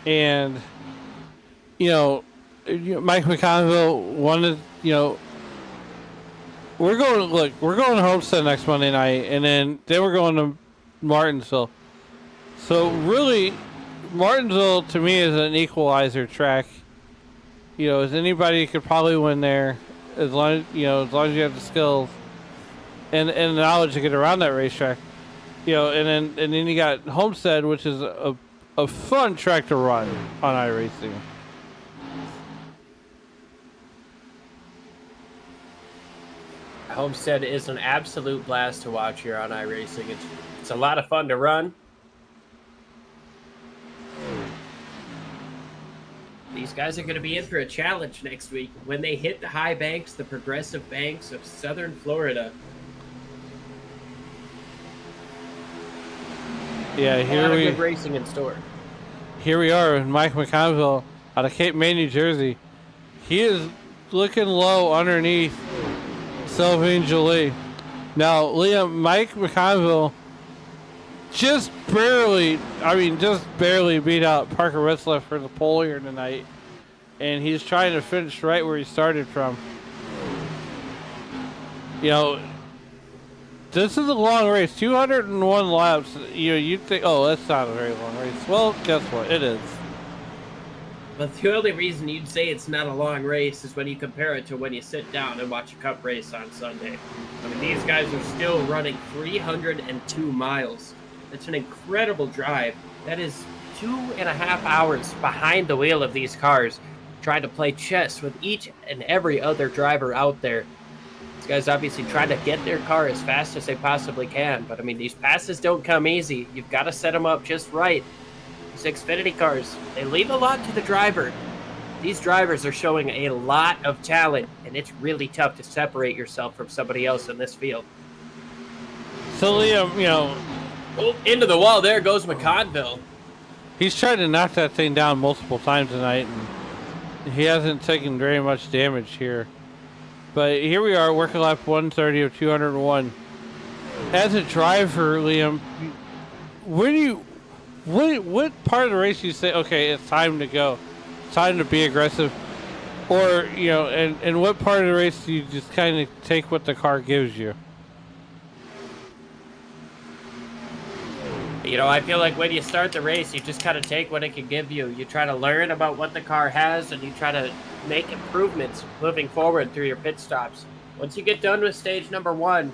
And you know, Mike McConville wanted, you know, we're going to Homestead next Monday night, and then we're going to Martinsville. So really, Martinsville to me is an equalizer track. You know, as anybody could probably win there, as long as you have the skills and the knowledge to get around that racetrack. You know, and then you got Homestead, which is a fun track to run on iRacing. Homestead is an absolute blast to watch here on iRacing. It's a lot of fun to run. These guys are going to be in for a challenge next week when they hit the high banks, the progressive banks of southern Florida. Yeah, good racing in store. Here we are with Mike McConville out of Cape May, New Jersey. He is looking low underneath Sylvain Jolie. Now, Liam, Mike McConville just barely beat out Parker Ritzler for the pole here tonight. And he's trying to finish right where he started from. You know, this is a long race, 201 laps. You know, you'd think, oh, that's not a very long race. Well, guess what? It is. But the only reason you'd say it's not a long race is when you compare it to when you sit down and watch a cup race on Sunday. I mean, these guys are still running 302 miles. It's an incredible drive. That is 2.5 hours behind the wheel of these cars, trying to play chess with each and every other driver out there. These guys obviously trying to get their car as fast as they possibly can. But, I mean, these passes don't come easy. You've got to set them up just right. These Xfinity cars, they leave a lot to the driver. These drivers are showing a lot of talent, and it's really tough to separate yourself from somebody else in this field. So, Liam, you know, into the wall, there goes McConville. he's tried to knock that thing down multiple times tonight, and he hasn't taken very much damage here. But here we are, working lap 130 of 201. As a driver, Liam, what part of the race do you say, okay, it's time to go, it's time to be aggressive? Or, you know, and what part of the race do you just kind of take what the car gives you? You know, I feel like when you start the race, you just kind of take what it can give you. You try to learn about what the car has, and you try to make improvements moving forward through your pit stops. Once you get done with stage number 1,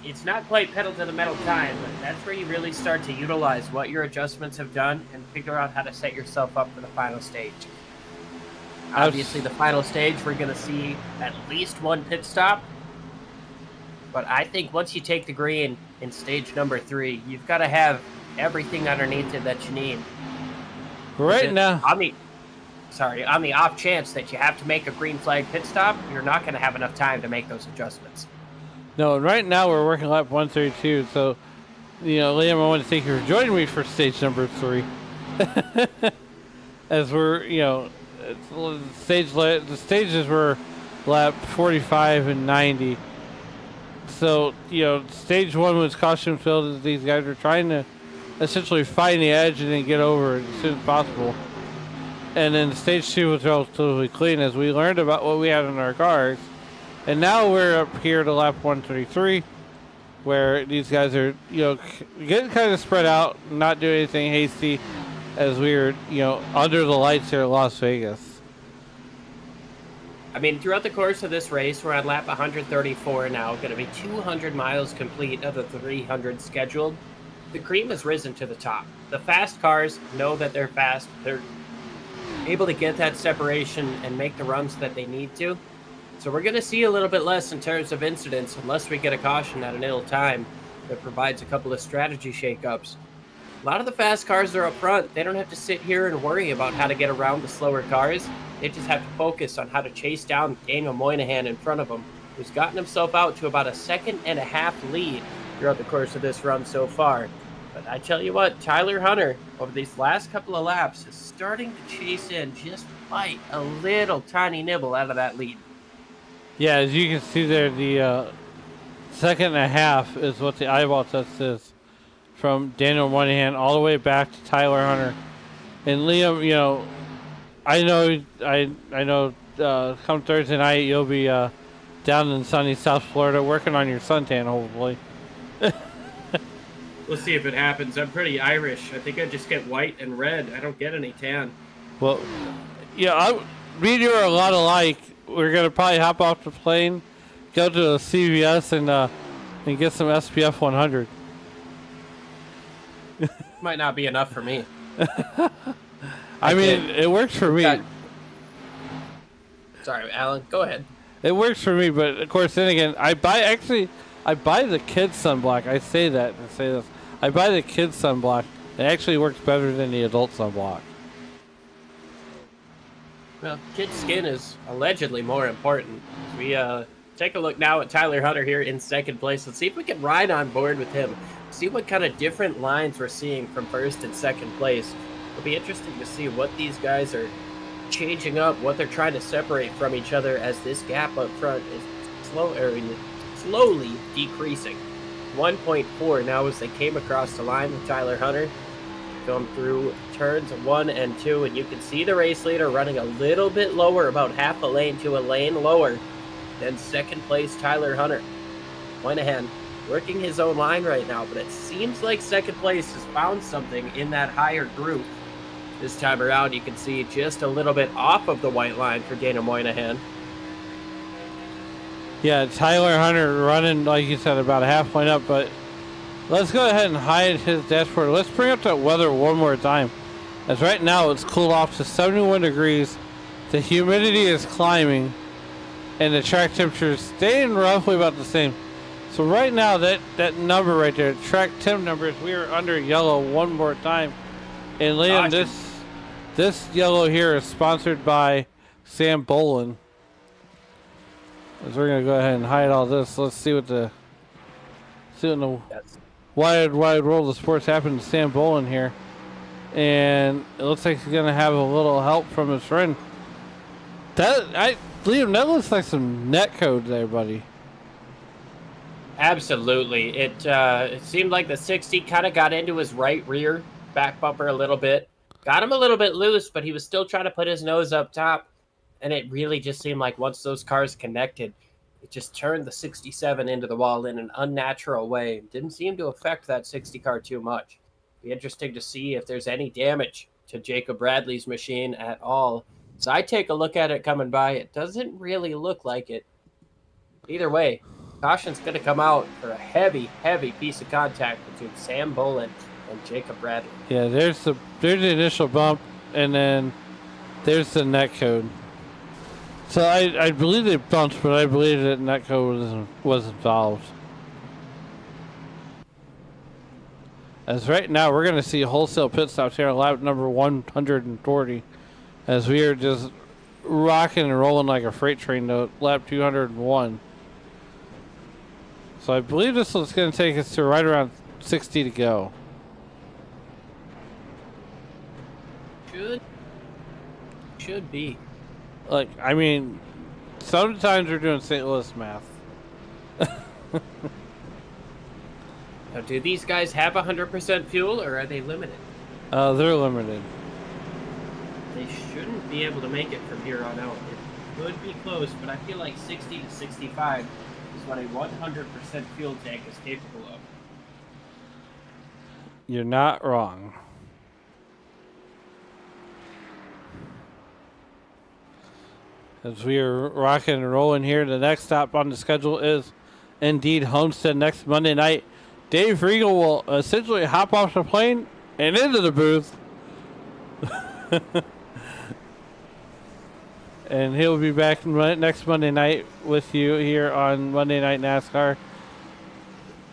it's not quite pedal to the metal time, but that's where you really start to utilize what your adjustments have done and figure out how to set yourself up for the final stage. Obviously, the final stage, we're going to see at least one pit stop. But I think once you take the green in stage number 3, you've got to have everything underneath it that you need. Right now, on the off chance that you have to make a green flag pit stop, you're not going to have enough time to make those adjustments. No, right now we're working lap 132. So, you know, Liam, I want to thank you for joining me for stage number 3. As we're, you know, the stages were lap 45 and 90. So, you know, stage 1 was caution filled as these guys were trying to essentially find the edge and then get over it as soon as possible. And then stage 2 was relatively clean as we learned about what we had in our cars. And now we're up here to lap 133, where these guys are, getting kind of spread out, not doing anything hasty as we were, under the lights here at Las Vegas. I mean, throughout the course of this race, we're on lap 134 now, going to be 200 miles complete of the 300 scheduled. The cream has risen to the top. The fast cars know that they're fast. They're able to get that separation and make the runs that they need to. So we're going to see a little bit less in terms of incidents unless we get a caution at an ill time that provides a couple of strategy shakeups. A lot of the fast cars are up front. They don't have to sit here and worry about how to get around the slower cars. They just have to focus on how to chase down Daniel Moynihan in front of them, who's gotten himself out to about a 1.5 second lead throughout the course of this run so far. But I tell you what, Tyler Hunter, over these last couple of laps, is starting to chase in, just bite a little tiny nibble out of that lead. Yeah, as you can see there, the 2.5 is what the eyeball test is from Daniel Moynihan all the way back to Tyler Hunter. And Liam, I know come Thursday night you'll be down in sunny South Florida working on your suntan, hopefully. We'll see if it happens. I'm pretty Irish. I think I just get white and red. I don't get any tan. Well, me and you are a lot alike. We're going to probably hop off the plane, go to the CVS, and get some SPF 100. Might not be enough for me. I mean, it works for me. Sorry, Alan. Go ahead. It works for me, but of course, then again, I buy the kids sunblock. I say that to say this. I buy the kids sunblock. It actually works better than the adult sunblock. Well, kid's skin is allegedly more important. We take a look now at Tyler Hunter here in second place. Let's see if we can ride on board with him. See what kind of different lines we're seeing from first and second place. It'll be interesting to see what these guys are changing up, what they're trying to separate from each other as this gap up front is slowly decreasing. 1.4 now as they came across the line with Tyler Hunter. Going through turns 1 and 2, and you can see the race leader running a little bit lower, about half a lane to a lane lower than second place Tyler Hunter. Moynihan working his own line right now, but it seems like second place has found something in that higher group. This time around, you can see just a little bit off of the white line for Daniel Moynihan. Yeah, Tyler Hunter running, like you said, about a half point up, but let's go ahead and hide his dashboard. Let's bring up that weather one more time. As right now, it's cooled off to 71 degrees. The humidity is climbing, and the track temperature is staying roughly about the same. So right now, that number right there, track temp numbers, we are under yellow one more time. And Liam, this yellow here is sponsored by Sam Bolin. As we're gonna go ahead and hide all this. Let's see what the wide world of sports happened to Sam Bolin here. And it looks like he's gonna have a little help from his friend. Liam, that looks like some net code there, buddy. Absolutely. It seemed like the 60 kind of got into his right rear back bumper a little bit. Got him a little bit loose, but he was still trying to put his nose up top. And it really just seemed like once those cars connected, it just turned the 67 into the wall in an unnatural way. Didn't seem to affect that 60 car too much. Be interesting to see if there's any damage to Jacob Bradley's machine at all. So I take a look at it coming by. It doesn't really look like it. Either way, caution's going to come out for a heavy, heavy piece of contact between Sam Bolin and Jacob Bradley. Yeah, there's the initial bump, and then there's the net code. So I believe they bumped, but I believe that net code was involved. As right now, we're going to see wholesale pit stops here on lap number 140, as we are just rocking and rolling like a freight train to lap 201. So I believe this is going to take us to right around 60 to go. Should be. Like, I mean, sometimes we're doing St. Louis math. Now, do these guys have 100% fuel, or are they limited? They're limited. they shouldn't be able to make it from here on out. It could be close, but I feel like 60 to 65 is what a 100% fuel tank is capable of. You're not wrong. As we are rocking and rolling here, the next stop on the schedule is indeed Homestead next Monday night. Dave Regal will essentially hop off the plane and into the booth. And he'll be back next Monday night with you here on Monday Night NASCAR.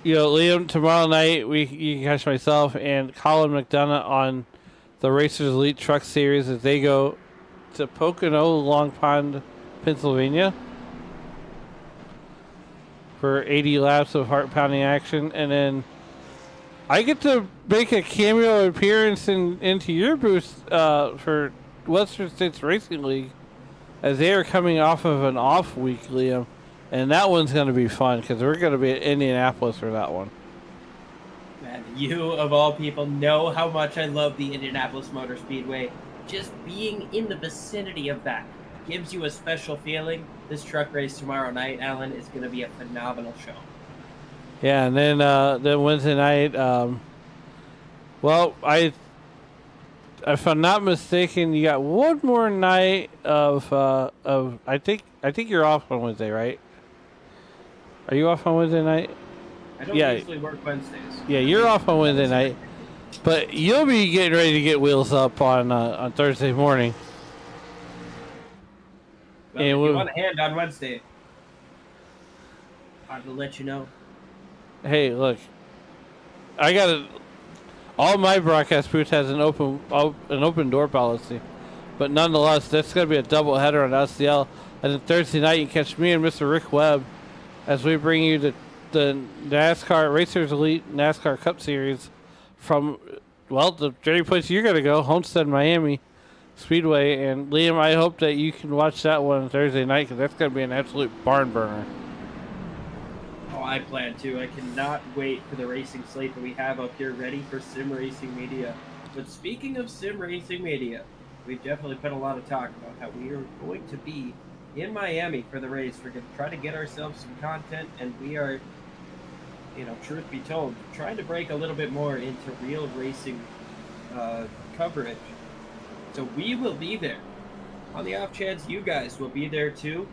You know, Liam, tomorrow night you can catch myself and Colin McDonough on the Racers Elite Truck Series as they go to Pocono, Long Pond, Pennsylvania for 80 laps of heart-pounding action. And then I get to make a cameo appearance into your booth for Western States Racing League as they are coming off of an off week, Liam. And that one's going to be fun because we're going to be at Indianapolis for that one. Man, you of all people know how much I love the Indianapolis Motor Speedway. Just being in the vicinity of that gives you a special feeling. This truck race tomorrow night, Alan, is going to be a phenomenal show. Yeah, and then Wednesday night, if I'm not mistaken, you got one more night of I think you're off on Wednesday, right? Are you off on Wednesday night? I don't usually work Wednesdays. Yeah, you're off on Wednesday night, but you'll be getting ready to get wheels up on Thursday morning. Well, and if you want a hand on Wednesday, I will let you know. Hey, look, all my broadcast booth has an open door policy, but nonetheless, that's going to be a double header on LCL. And then Thursday night, you can catch me and Mr. Rick Webb as we bring you the NASCAR Racers Elite NASCAR Cup Series from, the very place you're going to go, Homestead, Miami Speedway. And Liam, I hope that you can watch that one Thursday night because that's going to be an absolute barn burner. Oh, I plan to. I cannot wait for the racing slate that we have up here ready for Sim Racing Media. But speaking of Sim Racing Media, we've definitely put a lot of talk about how we are going to be in Miami for the race. We're going to try to get ourselves some content, and we are, truth be told, trying to break a little bit more into real racing coverage. So we will be there. On the off chance you guys will be there too,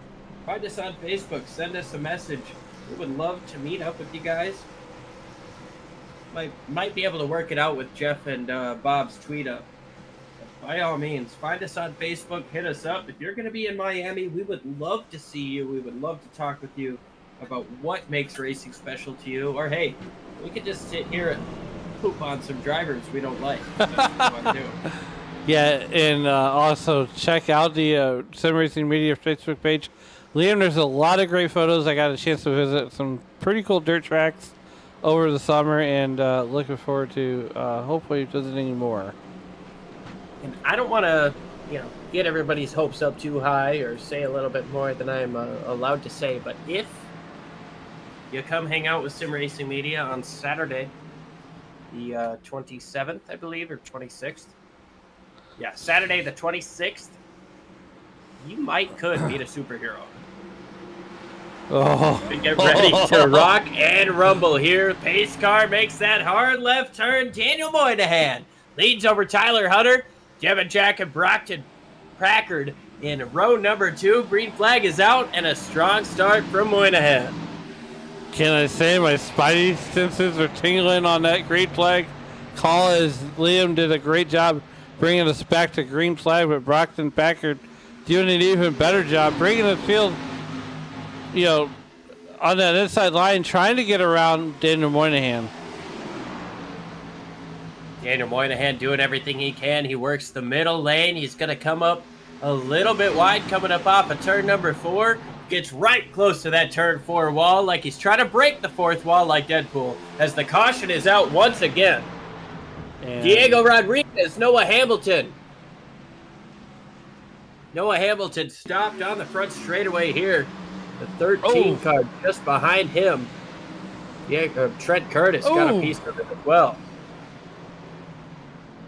find us on Facebook, send us a message. We would love to meet up with you guys. Might be able to work it out with Jeff and Bob's tweet up. But by all means, find us on Facebook, hit us up. If you're going to be in Miami, we would love to see you. We would love to talk with you about what makes racing special to you. Or hey, we could just sit here and poop on some drivers we don't like. That's what we want to do. Yeah, and also check out the Sim Racing Media Facebook page. Liam, there's a lot of great photos. I got a chance to visit some pretty cool dirt tracks over the summer, and looking forward to hopefully visiting more. And I don't want to, get everybody's hopes up too high or say a little bit more than I'm allowed to say, but if you come hang out with Sim Racing Media on Saturday, the 27th, I believe, or 26th. Yeah, Saturday the 26th, you could meet a superhero. Oh. Get ready to rock and rumble here. Pace car makes that hard left turn. Daniel Moynihan leads over Tyler Hunter. Devin Jack and Brockton Packard in row number 2. Green flag is out and a strong start from Moynihan. Can I say my spidey senses are tingling on that green flag call as Liam did a great job bringing us back to green flag, but Brockton Packard doing an even better job bringing the field, on that inside line, trying to get around Daniel Moynihan. Daniel Moynihan doing everything he can. He works the middle lane. He's going to come up a little bit wide, coming up off of turn number 4. Gets right close to that turn 4 wall like he's trying to break the 4th wall like Deadpool as the caution is out once again. And Diego Rodriguez, Noah Hamilton. Noah Hamilton stopped on the front straightaway here. The 13 car just behind him. Yeah, Trent Curtis got a piece of it as well.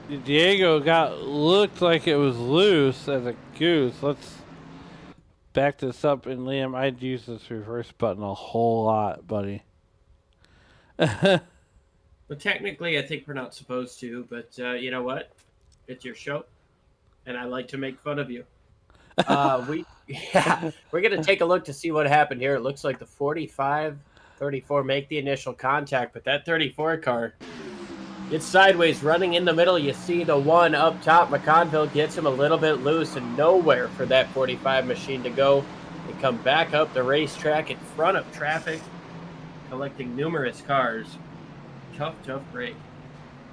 Diego looked like it was loose as a goose. Let's back this up. And Liam, I'd use this reverse button a whole lot, buddy. But technically, I think we're not supposed to. But you know what? It's your show, and I like to make fun of you. We're gonna take a look to see what happened here. It looks like the 45, 34 make the initial contact, but that 34 car gets sideways, running in the middle. You see the one up top. McConville gets him a little bit loose, and nowhere for that 45 machine to go. They come back up the racetrack in front of traffic, collecting numerous cars. Tough break.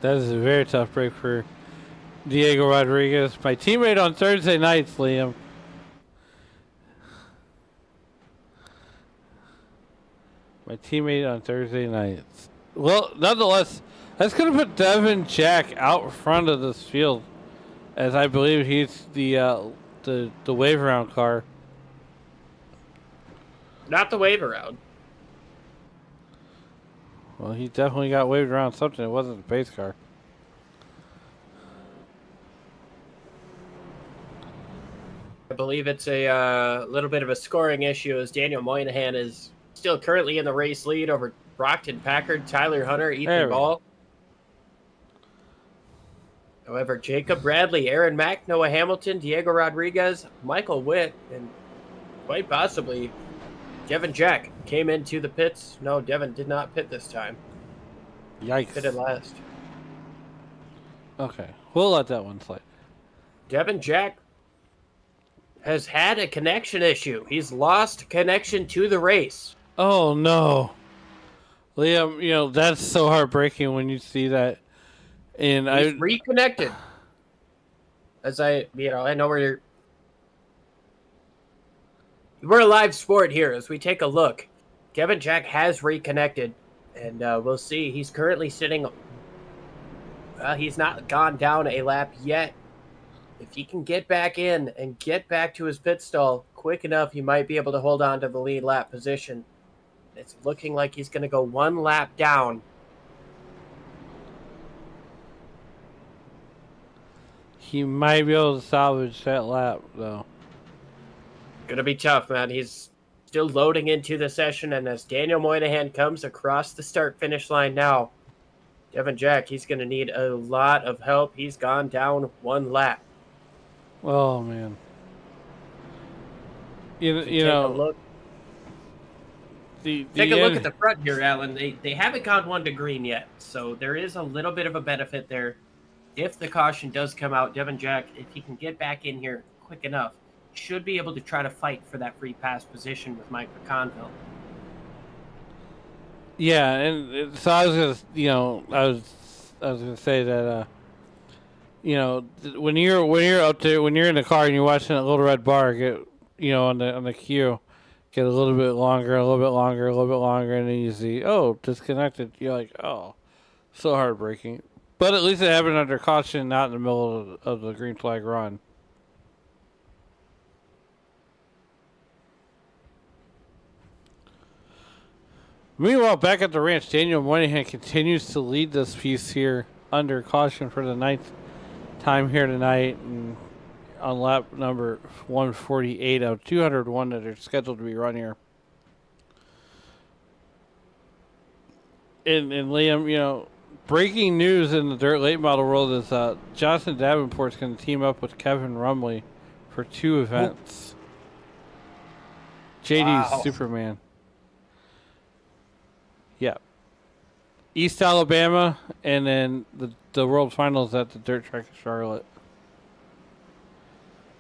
That is a very tough break for Diego Rodriguez, my teammate on Thursday nights, Liam. My teammate on Thursday nights. Well, nonetheless, that's going to put Devin Jack out front of this field, as I believe he's the wave around car. Not the wave around. Well, he definitely got waved around something. It wasn't a pace car. I believe it's a little bit of a scoring issue as Daniel Moynihan is still currently in the race lead over Brockton Packard, Tyler Hunter, Ethan Ball. However, Jacob Bradley, Aaron Mack, Noah Hamilton, Diego Rodriguez, Michael Witt, and quite possibly Devin Jack came into the pits. No, Devin did not pit this time. Yikes. Pitted last. Okay, we'll let that one slide. Devin Jack has had a connection issue. He's lost connection to the race. Oh, no. Liam, that's so heartbreaking when you see that. And He's reconnected. As I know we're a live sport here as we take a look. Devin Jack has reconnected, and we'll see. He's currently sitting. He's not gone down a lap yet. If he can get back in and get back to his pit stall quick enough, he might be able to hold on to the lead lap position. It's looking like he's going to go one lap down. He might be able to salvage that lap, though. Gonna be tough, man. He's still loading into the session, and as Daniel Moynihan comes across the start-finish line now, Devin Jack, he's gonna need a lot of help. He's gone down one lap. Oh, man. You know, take a look at the front here, Alan. They haven't gone one to green yet, so there is a little bit of a benefit there. If the caution does come out, Devin Jack, if he can get back in here quick enough, should be able to try to fight for that free pass position with Mike McConville. Yeah, and so I was gonna say that when you're up there, when you're in the car and you're watching that little red bar get on the queue get a little bit longer, and then you see disconnected. You're like, oh, so heartbreaking. But at least it happened under caution, not in the middle of the green flag run. Meanwhile, back at the ranch, Daniel Moynihan continues to lead this piece here under caution for the 9th time here tonight, and on lap number 148 out of 201 that are scheduled to be run here. And Liam, breaking news in the dirt late model world is Jonathan Davenport's going to team up with Kevin Rumley for 2 events. JD's Superman. Yeah. East Alabama, and then the World Finals at the dirt track of Charlotte.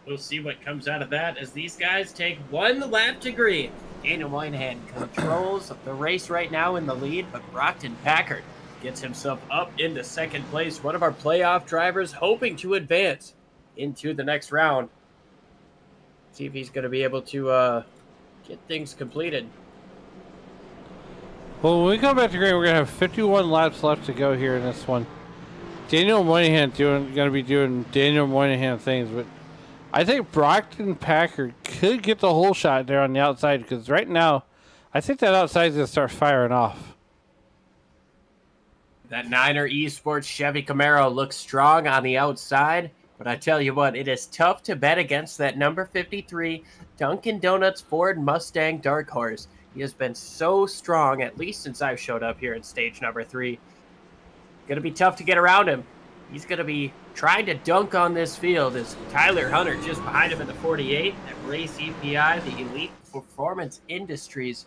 We'll see what comes out of that as these guys take one lap to green. Daniel Moynihan controls the race right now in the lead, but Brockton Packard gets himself up into second place. One of our playoff drivers hoping to advance into the next round. See if he's going to be able to get things completed. Well, when we come back to green, we're going to have 51 laps left to go here in this one. Daniel Moynihan going to be doing Daniel Moynihan things, but I think Brockton Packard could get the whole shot there on the outside, because right now, I think that outside is going to start firing off. That Niner Esports Chevy Camaro looks strong on the outside, but I tell you what, it is tough to bet against that number 53 Dunkin' Donuts Ford Mustang Dark Horse. He has been so strong, at least since I've showed up here in stage number 3. Going to be tough to get around him. He's going to be trying to dunk on this field as Tyler Hunter just behind him in the 48. That Race EPI, the Elite Performance Industries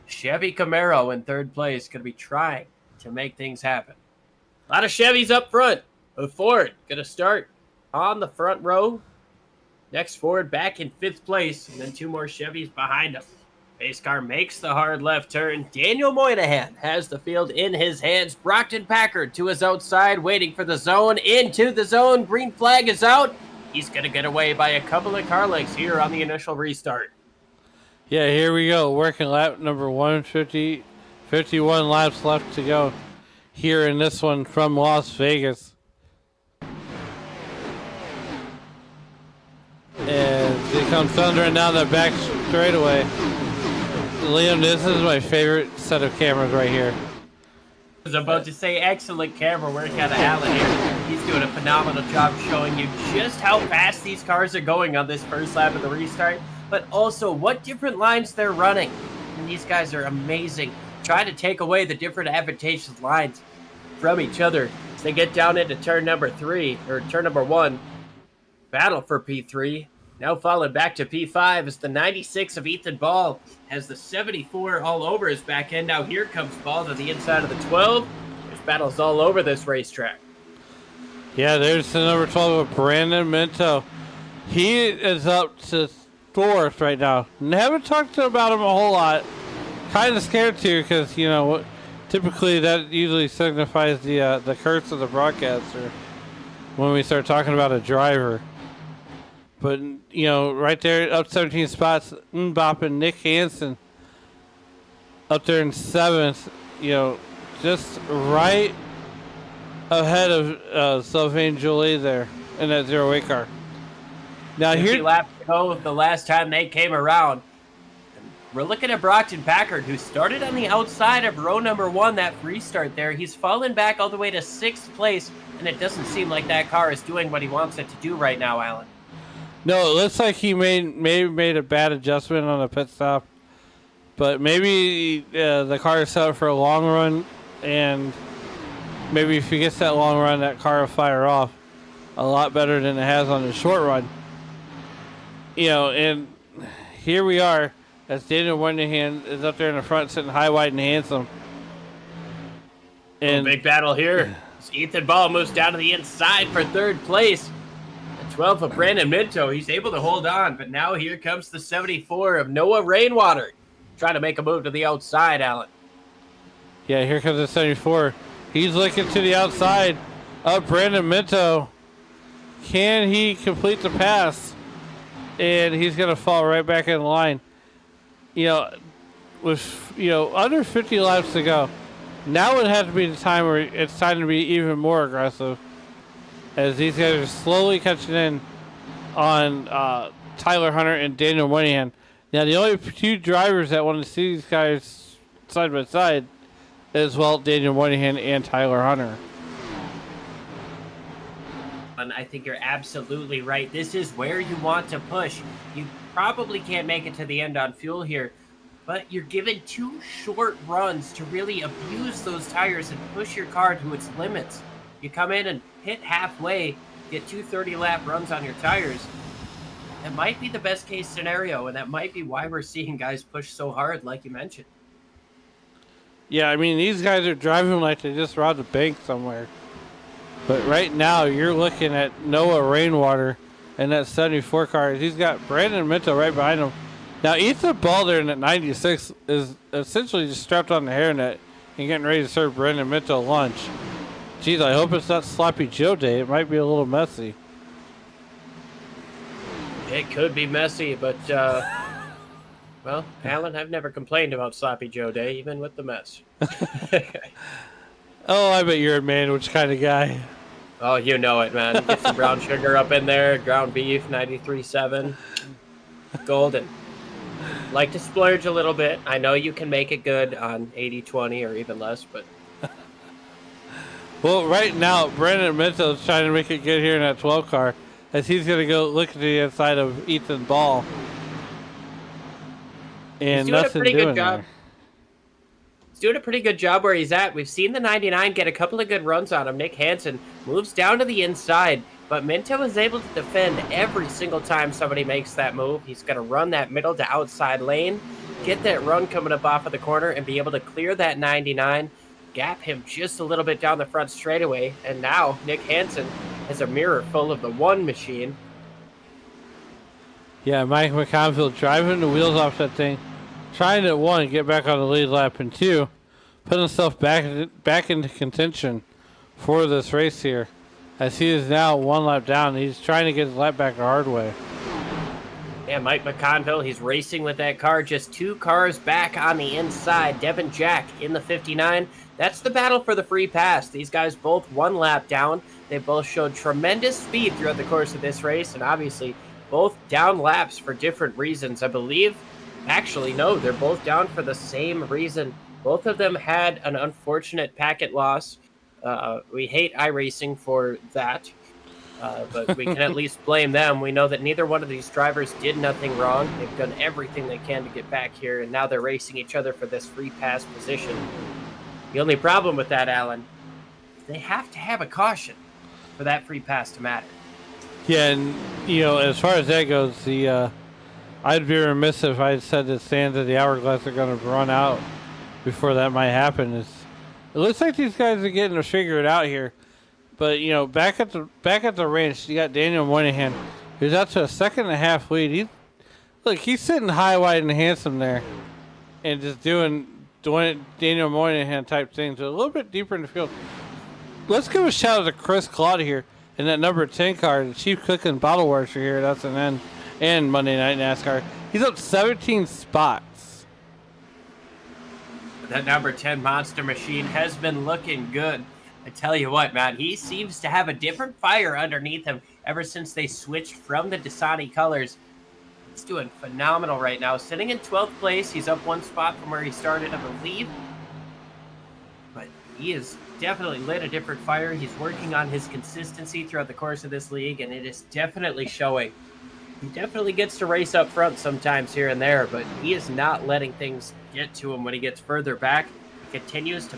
Chevy Camaro in third place, going to be trying to make things happen. A lot of Chevys up front. Ford going to start on the front row. Next, Ford back in 5th place, and then 2 more Chevys behind him. Pace car makes the hard left turn. Daniel Moynihan has the field in his hands. Brockton Packard to his outside, waiting for the zone. Into the zone. Green flag is out. He's going to get away by a couple of car lengths here on the initial restart. Yeah, here we go. Working lap number 150. 51 laps left to go here in this one from Las Vegas. And it comes thundering down the back straightaway. Liam, this is my favorite set of cameras right here. I was about to say, excellent camera work out of Alan here. He's doing a phenomenal job showing you just how fast these cars are going on this first lap of the restart, but also what different lines they're running. And these guys are amazing, trying to take away the different advantageous lines from each other as they get down into turn number 1. Battle for P3. Now falling back to P5 as the 96 of Ethan Ball has the 74 all over his back end. Now here comes Ball to the inside of the 12. There's battles all over this racetrack. Yeah, there's the number 12 of Brandon Minto. He is up to 4th right now. Haven't talked about him a whole lot. Kind of scared to because, you know, typically that usually signifies the curse of the broadcaster when we start talking about a driver. But, you know, right there, up 17 spots, Mbop and Nick Hansen up there in 7th, you know, just right ahead of Sylvain Jolie there in that 0-8 car. Now 50 laps ago, the last time they came around, we're looking at Brockton Packard, who started on the outside of row number 1, that free start there. He's fallen back all the way to 6th place, and it doesn't seem like that car is doing what he wants it to do right now, Alan. No, it looks like he made a bad adjustment on a pit stop, but maybe the car is set up for a long run, and maybe if he gets that long run, that car will fire off a lot better than it has on the short run. You know, and here we are as Daniel Moynihan is up there in the front, sitting high, wide, and handsome. And big battle here. Ethan Ball moves down to the inside for 3rd place. 12 of Brandon Minto. He's able to hold on, but now here comes the 74 of Noah Rainwater. Trying to make a move to the outside, Alan. Yeah, here comes the 74. He's looking to the outside of Brandon Minto. Can he complete the pass? And he's going to fall right back in line. You know, with, you know, under 50 laps to go, now would have to be the time where it's time to be even more aggressive, as these guys are slowly catching in on Tyler Hunter and Daniel Moynihan. Now, the only 2 drivers that want to see these guys side by side is, well, Daniel Moynihan and Tyler Hunter. And I think you're absolutely right. This is where you want to push. You probably can't make it to the end on fuel here, but you're given 2 short runs to really abuse those tires and push your car to its limits. You come in and hit halfway, get 2 30-lap runs on your tires. That might be the best case scenario, and that might be why we're seeing guys push so hard, like you mentioned. Yeah, I mean, these guys are driving like they just robbed a bank somewhere. But right now, you're looking at Noah Rainwater in that 74 car. He's got Brandon Minto right behind him. Now, Ethan Ball there in that 96 is essentially just strapped on the hairnet and getting ready to serve Brandon Minto lunch. Geez, I hope it's not Sloppy Joe Day. It might be a little messy. It could be messy, but, well, Alan, I've never complained about Sloppy Joe Day, even with the mess. Oh, I bet you're a manwich kind of guy. Oh, you know it, man. Get some brown sugar up in there, ground beef, 93.7, golden. Like to splurge a little bit. I know you can make it good on 80-20 or even less, but Well, right now, Brandon Minto is trying to make it good here in that 12 car, as he's going to go look at the inside of Ethan Ball. And He's doing a nothing pretty doing good job. there. He's doing a pretty good job where he's at. We've seen the 99 get a couple of good runs on him. Nick Hansen moves down to the inside, but Minto is able to defend every single time somebody makes that move. He's going to run that middle to outside lane, get that run coming up off of the corner, and be able to clear that 99, gap him just a little bit down the front straightaway. And now Nick Hansen has a mirror full of the 1 machine. Yeah, Mike McConville driving the wheels off that thing, trying to, 1, get back on the lead lap, and 2, put himself back into contention for this race here, as he is now 1 lap down. He's trying to get his lap back the hard way. Yeah, Mike McConville, he's racing with that car, just 2 cars back on the inside. Devin Jack in the 59. That's the battle for the free pass. These guys both 1 lap down. They both showed tremendous speed throughout the course of this race, and obviously both down laps for different reasons. I believe, actually, no, they're both down for the same reason. Both of them had an unfortunate packet loss. We hate iRacing for that, but we can at least blame them. We know that neither one of these drivers did nothing wrong. They've done everything they can to get back here, and now they're racing each other for this free pass position. The only problem with that, Alan, they have to have a caution for that free pass to matter. Yeah, and, as far as that goes, I'd be remiss if I said the sands of the hourglass are going to run out before that might happen. It looks like these guys are getting to figure it out here. But, back at the ranch, you got Daniel Moynihan, who's out to a 2.5 lead. He's sitting high, wide, and handsome there, and just doing Daniel Moynihan type things, a little bit deeper in the field. Let's give a shout out to Chris Claude here in that number 10 car, the Chief Cook and Bottle Washer here at SNN and Monday Night NASCAR. He's up 17 spots. That number 10 monster machine has been looking good. I tell you what, man, he seems to have a different fire underneath him ever since they switched from the Dasani colors. He's doing phenomenal right now. Sitting in 12th place. He's up 1 spot from where he started, I believe. But he is definitely lit a different fire. He's working on his consistency throughout the course of this league, and it is definitely showing. He definitely gets to race up front sometimes here and there, but he is not letting things get to him when he gets further back. He continues to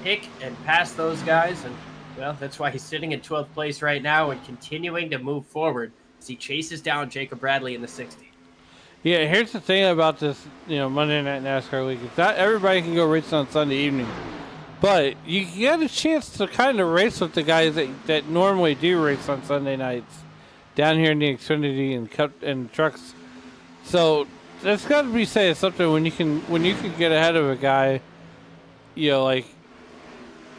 pick and pass those guys, and, well, that's why he's sitting in 12th place right now and continuing to move forward as he chases down Jacob Bradley in the 60. Yeah, here's the thing about this, Monday Night NASCAR League. It's not everybody can go race on Sunday evening. But you get a chance to kind of race with the guys that normally do race on Sunday nights down here in the Xfinity and Cup and trucks. So that's got to be saying something when you can get ahead of a guy, like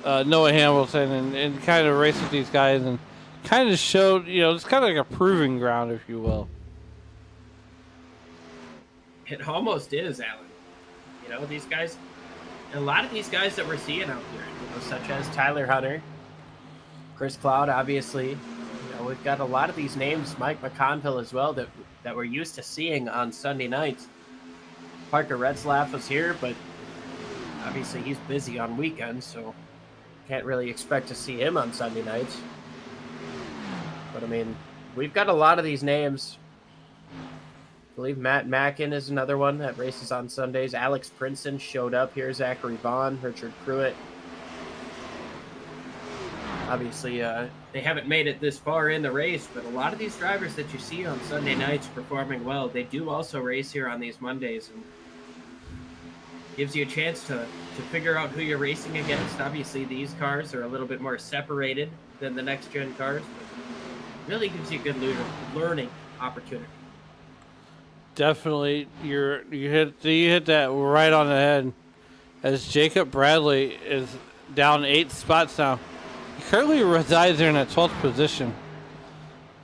Noah Hamilton and kind of race with these guys and kind of show, it's kind of like a proving ground, if you will. It almost is, Alan. These guys. A lot of these guys that we're seeing out there, such as Tyler Hunter, Chris Cloud, obviously. We've got a lot of these names, Mike McConville as well, that we're used to seeing on Sunday nights. Parker Retzlaff was here, but obviously he's busy on weekends, so can't really expect to see him on Sunday nights. But, we've got a lot of these names. I believe Matt Mackin is another one that races on Sundays. Alex Princeton showed up here. Zachary Vaughn, Richard Pruitt. Obviously, they haven't made it this far in the race, but a lot of these drivers that you see on Sunday nights performing well, they do also race here on these Mondays, and gives you a chance to figure out who you're racing against. Obviously, these cars are a little bit more separated than the next-gen cars, but really gives you a good learning opportunity. Definitely, you hit that right on the head, as Jacob Bradley is down 8 spots now. He currently resides there in that 12th position.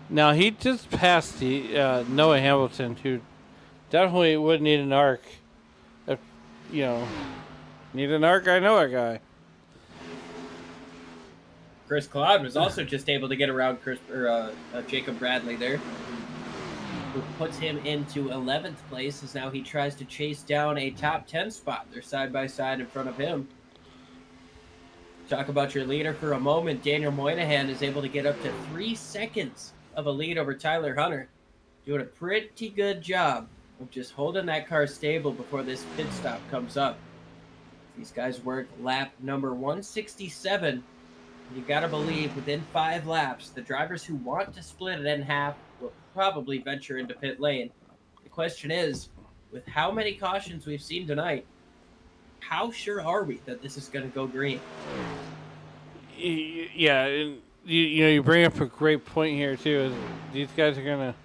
Now he just passed the Noah Hamilton, who definitely would need an arc. If need an arc, I know a guy. Chris Cloud was also just able to get around Jacob Bradley there, who puts him into 11th place as now he tries to chase down a top 10 spot. They're side by side in front of him. Talk about your leader for a moment. Daniel Moynihan is able to get up to 3 seconds of a lead over Tyler Hunter. Doing a pretty good job of just holding that car stable before this pit stop comes up. These guys work lap number 167. You gotta believe within 5 laps, the drivers who want to split it in half will probably venture into pit lane. The question is, with how many cautions we've seen tonight, how sure are we that this is going to go green? Yeah, and you bring up a great point here too. Is these guys are gonna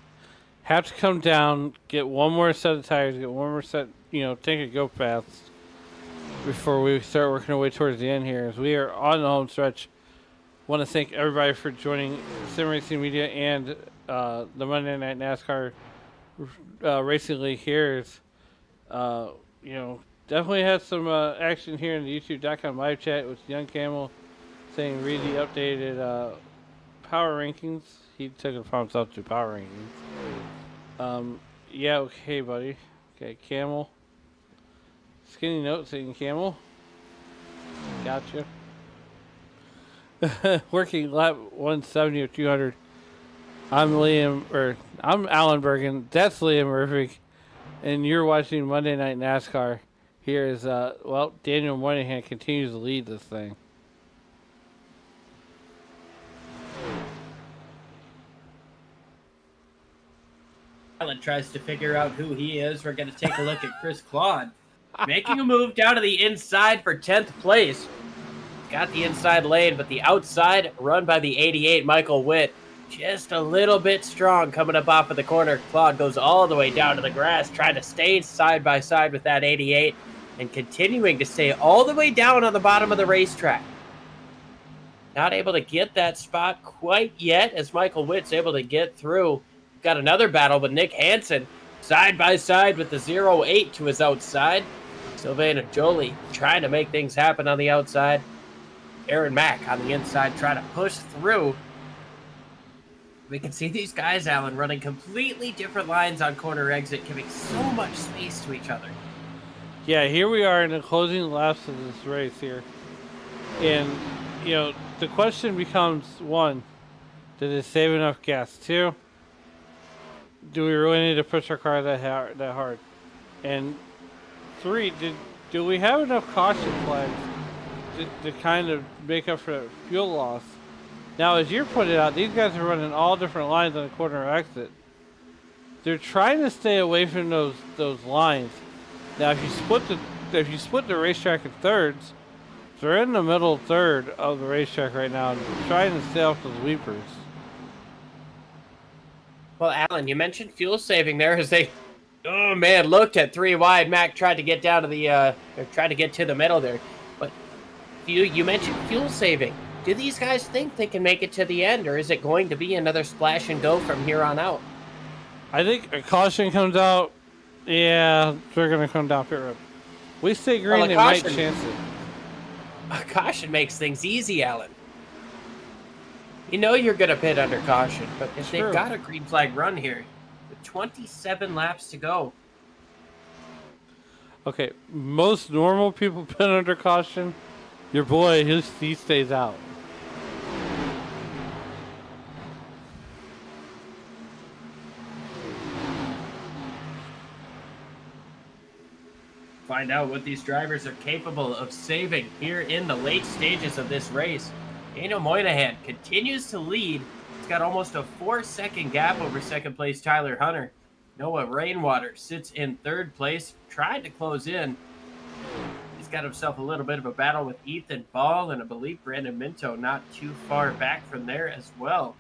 have to come down, get one more set of tires, get one more set, take a go fast before we start working our way towards the end here. As we are on the home stretch, want to thank everybody for joining Sim Racing Media and the Monday Night NASCAR Racing League here. Is, definitely had some action here in the YouTube.com live chat with Young Camel saying read the updated power rankings. He took it upon himself to power rankings. Yeah, okay, buddy. Okay, Camel. Skinny note saying Camel. Gotcha. Working lap 170 of 200. I'm Alan Bergen. That's Liam Murphy. And you're watching Monday Night NASCAR. Here is, Daniel Moynihan continues to lead this thing. Alan tries to figure out who he is. We're going to take a look at Chris Claude. Making a move down to the inside for 10th place. Got the inside lane, but the outside run by the 88, Michael Witt. Just a little bit strong coming up off of the corner. Claude goes all the way down to the grass, trying to stay side by side with that 88 and continuing to stay all the way down on the bottom of the racetrack. Not able to get that spot quite yet as Michael Witt's able to get through. Got another battle with Nick Hansen side by side with the 08 to his outside. Sylvain Jolie trying to make things happen on the outside. Aaron Mack on the inside trying to push through. We can see these guys, Alan, running completely different lines on corner exit, giving so much space to each other. Yeah, here we are in the closing laps of this race here. And, the question becomes, 1, did it save enough gas? 2, do we really need to push our car that hard? And 3, do we have enough caution flags to kind of make up for fuel loss? Now, as you pointed out, these guys are running all different lines on the corner exit. They're trying to stay away from those lines. Now, if you split the racetrack in thirds, they're in the middle third of the racetrack right now, and trying to stay off those weepers. Well, Alan, you mentioned fuel saving there as they, looked at 3 wide. Mac tried to get down to the, tried to get to the middle there, but you mentioned fuel saving. Do these guys think they can make it to the end, or is it going to be another splash and go from here on out? I think a caution comes out. Yeah, they're going to come down pit road. We stay green, they might chance it. A caution makes things easy, Alan. You know you're going to pit under caution, but if they've got a green flag run here, with 27 laps to go. Okay, most normal people pit under caution. Your boy, he stays out. Find out what these drivers are capable of saving here in the late stages of this race. Daniel Moynihan continues to lead. He's got almost a 4-second gap over second place Tyler Hunter. Noah Rainwater sits in third place, trying to close in. He's got himself a little bit of a battle with Ethan Ball, and I believe Brandon Minto not too far back from there as well.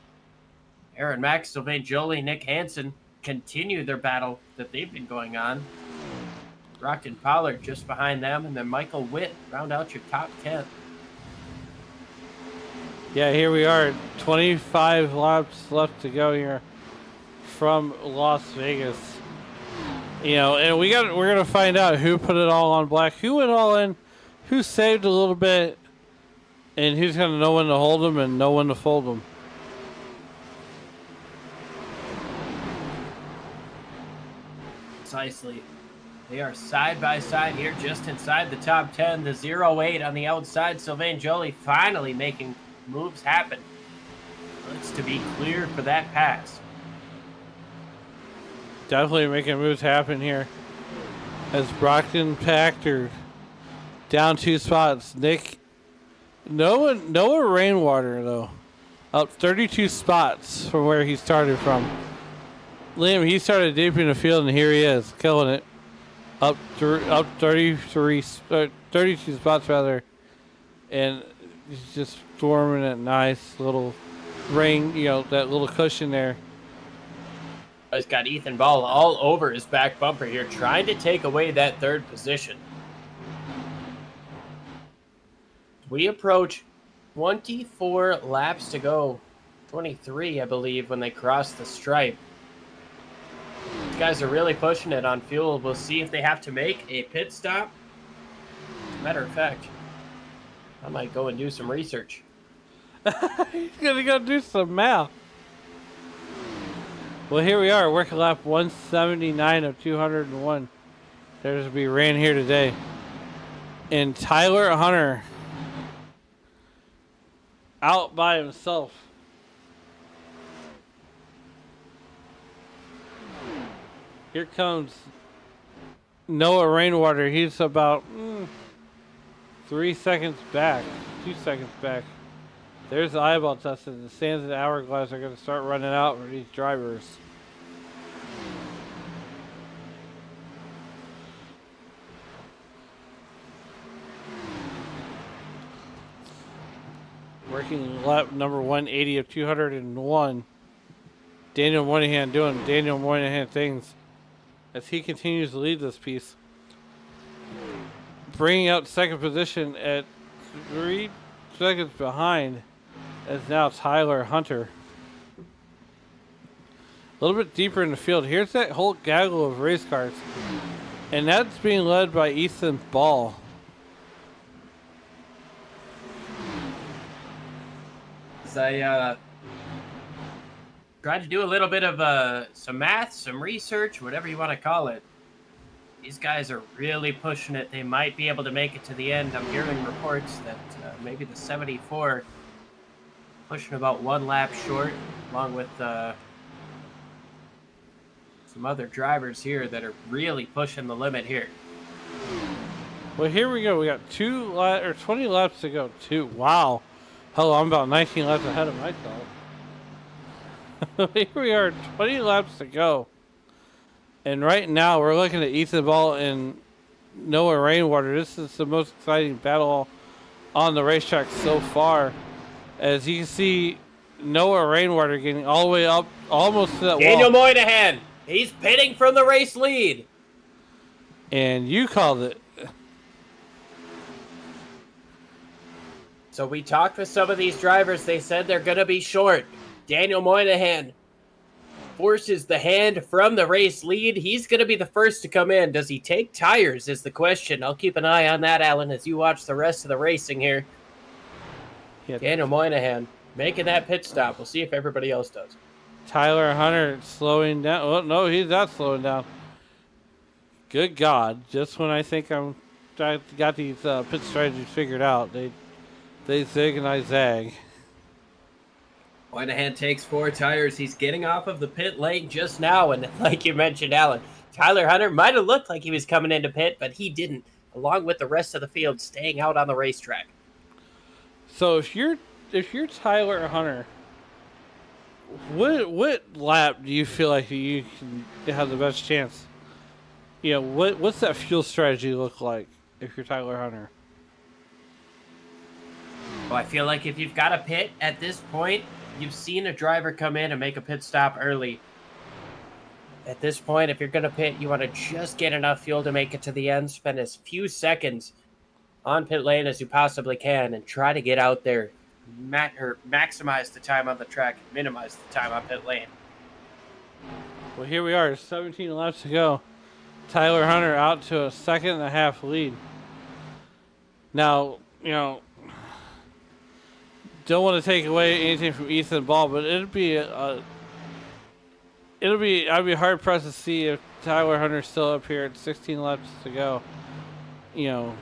Aaron Mack, Sylvain Jolie, Nick Hansen continue their battle that they've been going on. Brockton Pollard just behind them, and then Michael Witt round out your top 10. Yeah, here we are. 25 laps left to go here from Las Vegas. And we're gonna find out who put it all on black, who went all in, who saved a little bit, and who's gonna know when to hold them and know when to fold them. Precisely. They are side by side here, just inside the top 10. The 0-8 on the outside. Sylvain Joly finally making moves happen. Looks to be clear for that pass. Definitely making moves happen here. As Brockton Packard down 2 spots. Noah Rainwater, though, up 32 spots from where he started from. Liam, he started deep in the field, and here he is, killing it. Up 32 spots, rather. And he's just forming that nice little ring, that little cushion there. He's got Ethan Ball all over his back bumper here, trying to take away that third position. We approach 24 laps to go. 23, I believe, when they cross the stripe. These guys are really pushing it on fuel. We'll see if they have to make a pit stop. As a matter of fact, I might go and do some research. He's gonna go do some math. Well, here we are, working lap 179 of 201. There's to be ran here today. And Tyler Hunter out by himself. Here comes Noah Rainwater. He's about 3 seconds back, 2 seconds back. There's the eyeball test, and the sands of the hourglass are going to start running out for these drivers. Working lap number 180 of 201. Daniel Moynihan doing Daniel Moynihan things as he continues to lead this piece. Bringing out second position at 3 seconds behind is now Tyler Hunter. A little bit deeper in the field. Here's that whole gaggle of race cars. And that's being led by Ethan Ball. As I tried to do a little bit of some math, some research, whatever you want to call it. These guys are really pushing it. They might be able to make it to the end. I'm hearing reports that maybe the 74 pushing about 1 lap short, along with some other drivers here that are really pushing the limit here. Well, here we go. We got 20 laps to go. Wow. Hell, I'm about 19 laps ahead of myself. Here we are, 20 laps to go. And right now, we're looking at Ethan Ball and Noah Rainwater. This is the most exciting battle on the racetrack so far. As you can see, Noah Rainwater getting all the way up, almost to that Daniel wall. Moynihan, he's pitting from the race lead. And you called it. So we talked with some of these drivers. They said they're going to be short. Daniel Moynihan forces the hand from the race lead. He's going to be the first to come in. Does he take tires is the question. I'll keep an eye on that, Alan, as you watch the rest of the racing here. Yeah. Daniel Moynihan making that pit stop. We'll see if everybody else does. Tyler Hunter slowing down. Oh, no, he's not slowing down. Good God. Just when I think I got these pit strategies figured out, they zig and I zag. Moynihan takes 4 tires. He's getting off of the pit lane just now. And like you mentioned, Alan, Tyler Hunter might have looked like he was coming into pit, but he didn't, along with the rest of the field staying out on the racetrack. So if you're Tyler Hunter, what lap do you feel like you can have the best chance? What's that fuel strategy look like if you're Tyler Hunter? Well, I feel like if you've got a pit at this point, you've seen a driver come in and make a pit stop early. At this point, if you're going to pit, you want to just get enough fuel to make it to the end, spend as few seconds on pit lane as you possibly can, and try to get out there, maximize the time on the track, minimize the time on pit lane. Well, here we are, 17 laps to go. Tyler Hunter out to a 2.5 lead. Now, don't want to take away anything from Ethan Ball, but it'd be I'd be hard pressed to see if Tyler Hunter's still up here at 16 laps to go. You know,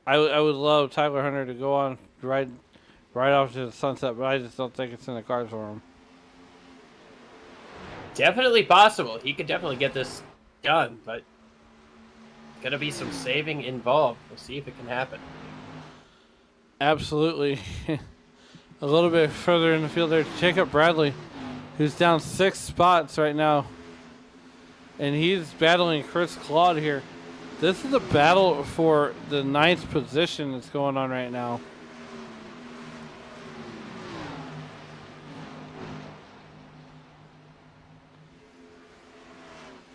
I would love Tyler Hunter to go on right off to the sunset, but I just don't think it's in the cards for him. Definitely possible. He could definitely get this done, but going to be some saving involved. We'll see if it can happen. Absolutely. A little bit further in the field there, Jacob Bradley, who's down 6 spots right now. And he's battling Chris Claude here. This is a battle for the 9th position that's going on right now.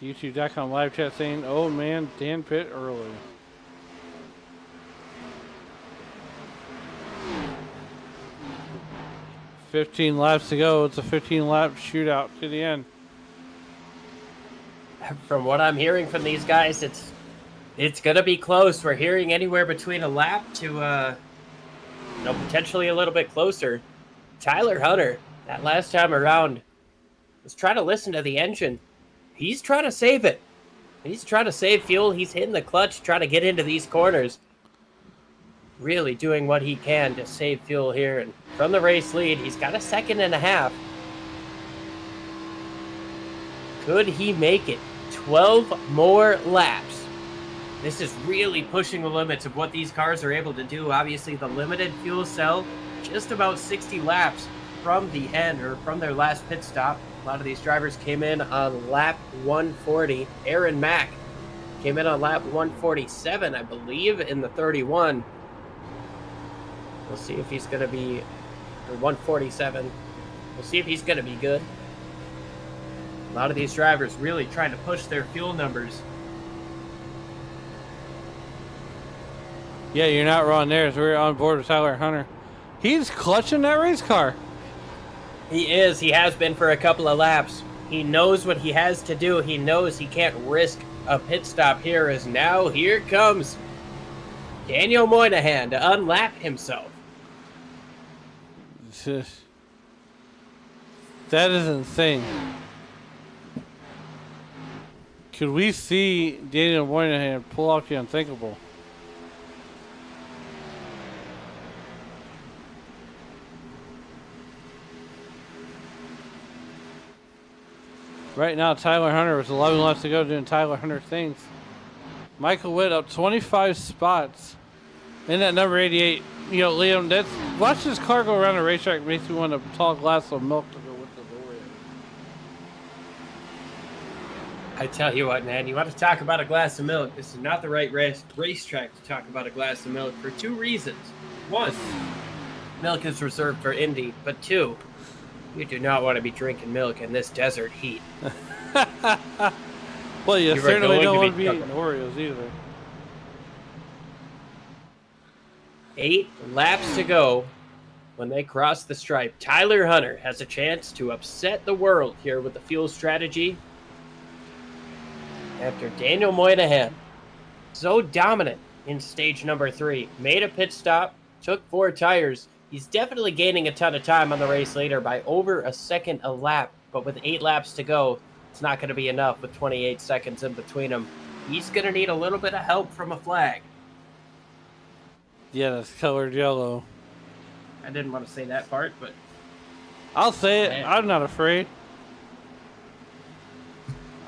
YouTube.com live chat saying, oh man, Dan Pitt early. "15 laps to go." It's a 15-lap shootout to the end. From what I'm hearing from these guys, it's going to be close. We're hearing anywhere between a lap to potentially a little bit closer. Tyler Hunter, that last time around, was trying to listen to the engine. He's trying to save it. He's trying to save fuel. He's hitting the clutch, trying to get into these corners. Really doing what he can to save fuel here. And from the race lead, he's got a 2.5 seconds. Could he make it 12 more laps? This is really pushing the limits of what these cars are able to do. Obviously, the limited fuel cell, just about 60 laps from the end, or from their last pit stop. A lot of these drivers came in on lap 140. Aaron Mack came in on lap 147, I believe, in the 31. We'll see if he's going to be, or 147. We'll see if he's going to be good. A lot of these drivers really trying to push their fuel numbers. Yeah, you're not wrong there. So we're on board with Tyler Hunter. He's clutching that race car. He is. He has been for a couple of laps. He knows what he has to do. He knows he can't risk a pit stop here, as now here comes Daniel Moynihan to unlap himself. That is insane. Could we see Daniel Moynihan pull off the unthinkable? Right now, Tyler Hunter with 11 laps to go doing Tyler Hunter things. Michael Witt up 25 spots. In that number 88, you know, Liam, that's, watch this car go around the racetrack makes me want a tall glass of milk to go with the Oreo. I tell you what, man, you want to talk about a glass of milk, this is not the right racetrack to talk about a glass of milk for 2 reasons. 1, milk is reserved for Indy, but 2, you do not want to be drinking milk in this desert heat. Well, you certainly don't want to be eating eating Oreos either. 8 laps to go when they cross the stripe. Tyler Hunter has a chance to upset the world here with the fuel strategy. After Daniel Moynihan, so dominant in stage number 3, made a pit stop, took 4 tires. He's definitely gaining a ton of time on the race leader by over a second a lap, but with 8 laps to go, it's not going to be enough with 28 seconds in between them. He's going to need a little bit of help from a flag. Yeah, that's colored yellow. I didn't want to say that part, but I'll say it. Man. I'm not afraid.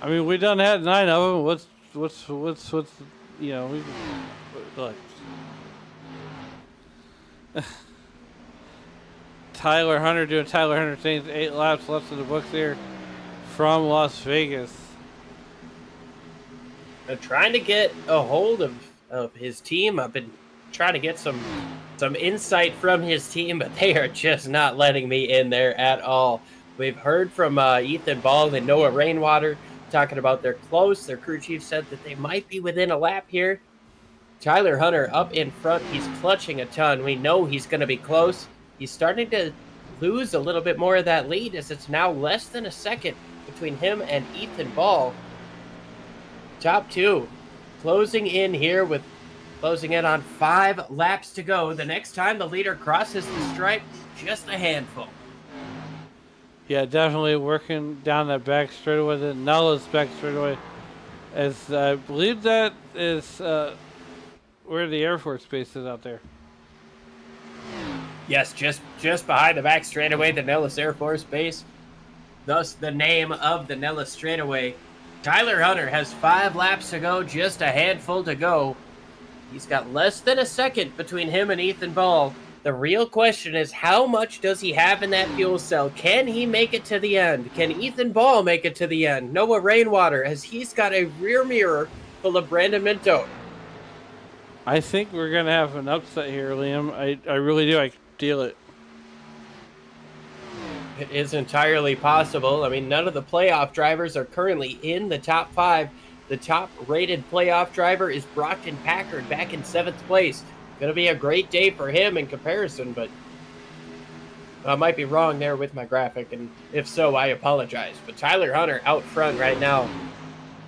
I mean, we done had 9 of them. What's you know, look. Tyler Hunter doing Tyler Hunter things. 8 laps left in the books here from Las Vegas. they're trying to get a hold of his team. I've been trying to get some insight from his team, but they are just not letting me in there at all. We've heard from Ethan Ball and Noah Rainwater talking about they're close. Their crew chief said that they might be within a lap here. Tyler Hunter up in front. He's clutching a ton. We know he's going to be close. He's starting to lose a little bit more of that lead, as it's now less than a second between him and Ethan Ball. Top 2 closing in here with closing in on 5 laps to go. The next time the leader crosses the stripe, just a handful. Yeah, definitely working down that back straightaway, the Nellis back straightaway. As I believe that is where the Air Force Base is out there. Yes, just behind the back straightaway, the Nellis Air Force Base. Thus, the name of the Nellis straightaway. Tyler Hunter has 5 laps to go, just a handful to go. He's got less than a second between him and Ethan Ball. The real question is, how much does he have in that fuel cell? Can he make it to the end? Can Ethan Ball make it to the end? Noah Rainwater, as he's got a rear mirror full of Brandon Minto. I think we're going to have an upset here, Liam. I really do. I feel it. It is entirely possible. I mean, none of the playoff drivers are currently in the top 5. The top-rated playoff driver is Brockton Packard back in 7th place. Going to be a great day for him in comparison, but I might be wrong there with my graphic, and if so, I apologize. But Tyler Hunter out front right now,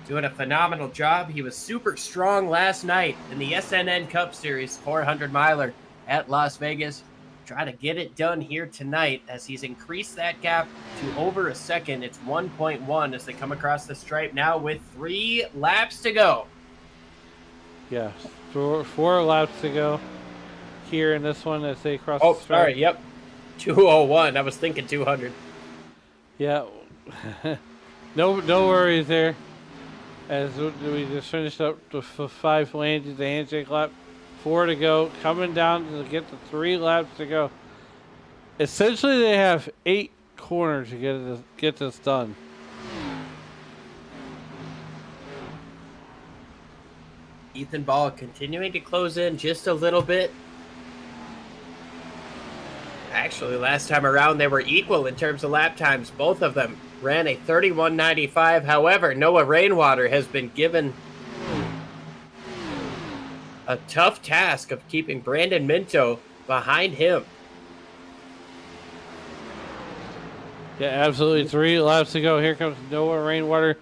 doing a phenomenal job. He was super strong last night in the SNN Cup Series 400-miler at Las Vegas. Try to get it done here tonight as he's increased that gap to over a second. It's 1.1 as they come across the stripe now with 3 laps to go. Yeah, 4 laps to go here in this one as they cross Oh, the stripe. sorry, yep. 201. I was thinking 200. Yeah, no worries there. As we just finished up the 5 landings, the handshake lap, 4 to go, coming down to get the 3 laps to go. Essentially, they have 8 corners to get this done. Ethan Ball continuing to close in just a little bit. Actually, last time around, they were equal in terms of lap times. Both of them ran a 31.95. However, Noah Rainwater has been given a tough task of keeping Brandon Minto behind him. Yeah, absolutely. 3 laps to go. Here comes Noah Rainwater,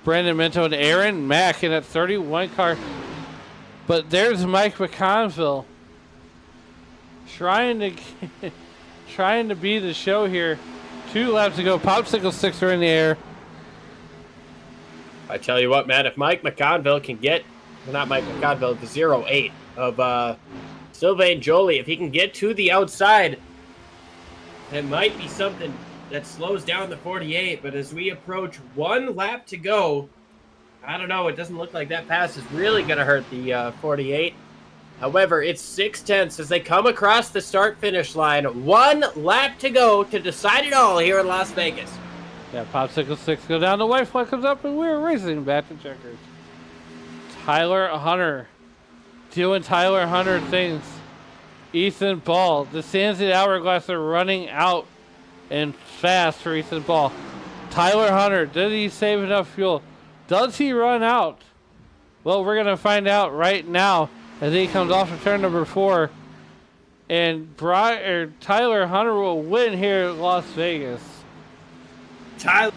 Brandon Minto, and Aaron Mack in that 31 car. But there's Mike McConville trying to be the show here. 2 laps to go. Popsicle sticks are in the air. I tell you what, man, if Mike McConville can get, well, not Mike McConville, the 08 of Sylvain Joly, if he can get to the outside, it might be something that slows down the 48. But as we approach 1 lap to go, I don't know. It doesn't look like that pass is really going to hurt the 48. However, it's 6/10 as they come across the start-finish line. 1 lap to go to decide it all here in Las Vegas. Yeah, Popsicle sticks go down. The white flag comes up, and we're racing back to checkers. Tyler Hunter doing Tyler Hunter things. Ethan Ball. The sands of the hourglass are running out and fast for Ethan Ball. Tyler Hunter, did he save enough fuel? Does he run out? Well, we're going to find out right now as he comes off of turn number 4. And Tyler Hunter will win here at Las Vegas. Tyler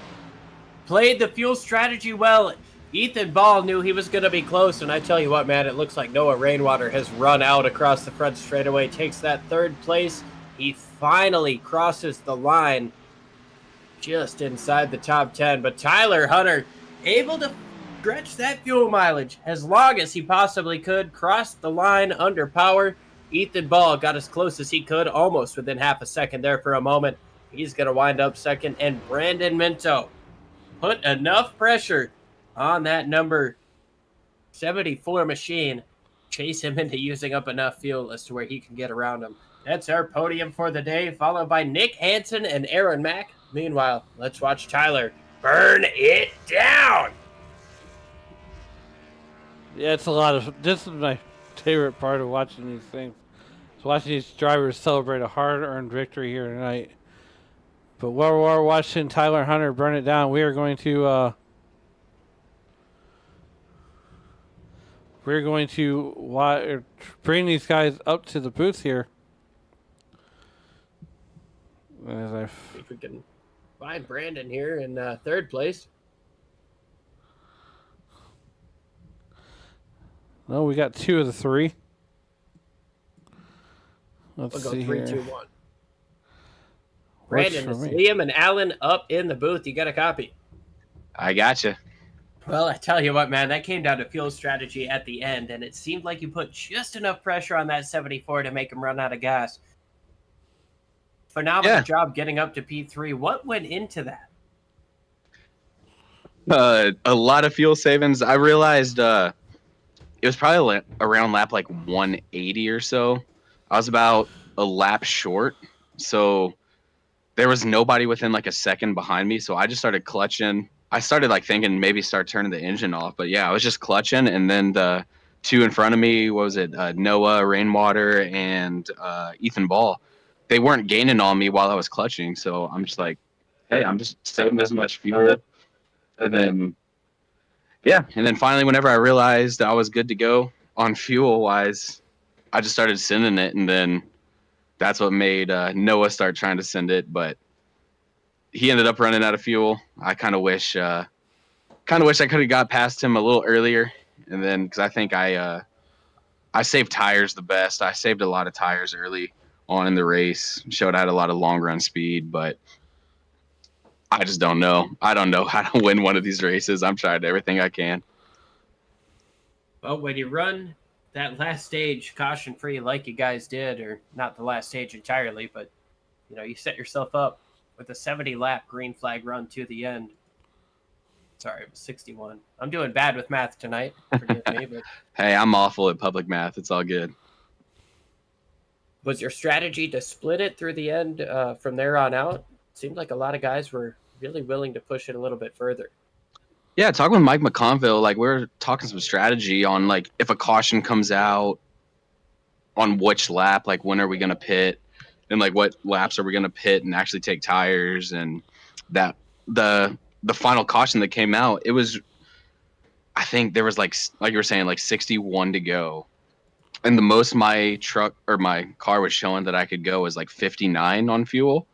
played the fuel strategy well. Ethan Ball knew he was going to be close, and I tell you what, man, it looks like Noah Rainwater has run out across the front straightaway, takes that 3rd place. He finally crosses the line just inside the top 10, but Tyler Hunter able to stretch that fuel mileage as long as he possibly could, crossed the line under power. Ethan Ball got as close as he could, almost within half a second there for a moment. He's going to wind up 2nd, and Brandon Minto put enough pressure on that number 74 machine, chase him into using up enough fuel as to where he can get around him. That's our podium for the day, followed by Nick Hansen and Aaron Mack. Meanwhile, let's watch Tyler burn it down. Yeah, it's a lot of. This is my favorite part of watching these things. It's watching these drivers celebrate a hard-earned victory here tonight. But while we're watching Tyler Hunter burn it down, we are going to bring these guys up to the booth here. As I see if we can find Brandon here in 3rd place. No, we got 2 of the 3. Let's We'll go see 3, here. 2, 1. Brandon, for is me. Liam and Alan up in the booth? You got a copy? I gotcha. Well, I tell you what, man, that came down to fuel strategy at the end, and it seemed like you put just enough pressure on that 74 to make him run out of gas. Phenomenal job getting up to P3. What went into that? A lot of fuel savings. I realized it was probably around lap like 180 or so. I was about a lap short, so there was nobody within like a second behind me. So I just started clutching. I started like thinking maybe start turning the engine off, but yeah, I was just clutching. And then the two in front of me, what was it? Noah Rainwater and Ethan Ball. They weren't gaining on me while I was clutching, so I'm just like, hey, I'm just saving as much fuel. And then, yeah. And then finally, whenever I realized I was good to go on fuel wise, I just started sending it. And then that's what made Noah start trying to send it. But he ended up running out of fuel. I kind of wish I could have got past him a little earlier. And then, because I think I saved tires the best. I saved a lot of tires early on in the race. Showed I had a lot of long run speed, but I just don't know. I don't know how to win one of these races. I'm trying everything I can. Well, when you run that last stage caution free like you guys did, or not the last stage entirely, but you set yourself up with a 70 lap green flag run to the end. Sorry, it was 61. I'm doing bad with math tonight. Forgive me, but Hey, I'm awful at public math. It's all good. was your strategy to split it through the end from there on out? Seemed like a lot of guys were really willing to push it a little bit further. Yeah, talking with Mike McConville, like we're talking some strategy on like if a caution comes out on which lap, like when are we going to pit and like what laps are we going to pit and actually take tires, and that the final caution that came out, it was, I think there was like you were saying, like 61 to go. And the most my truck or my car was showing that I could go was like 59 on fuel.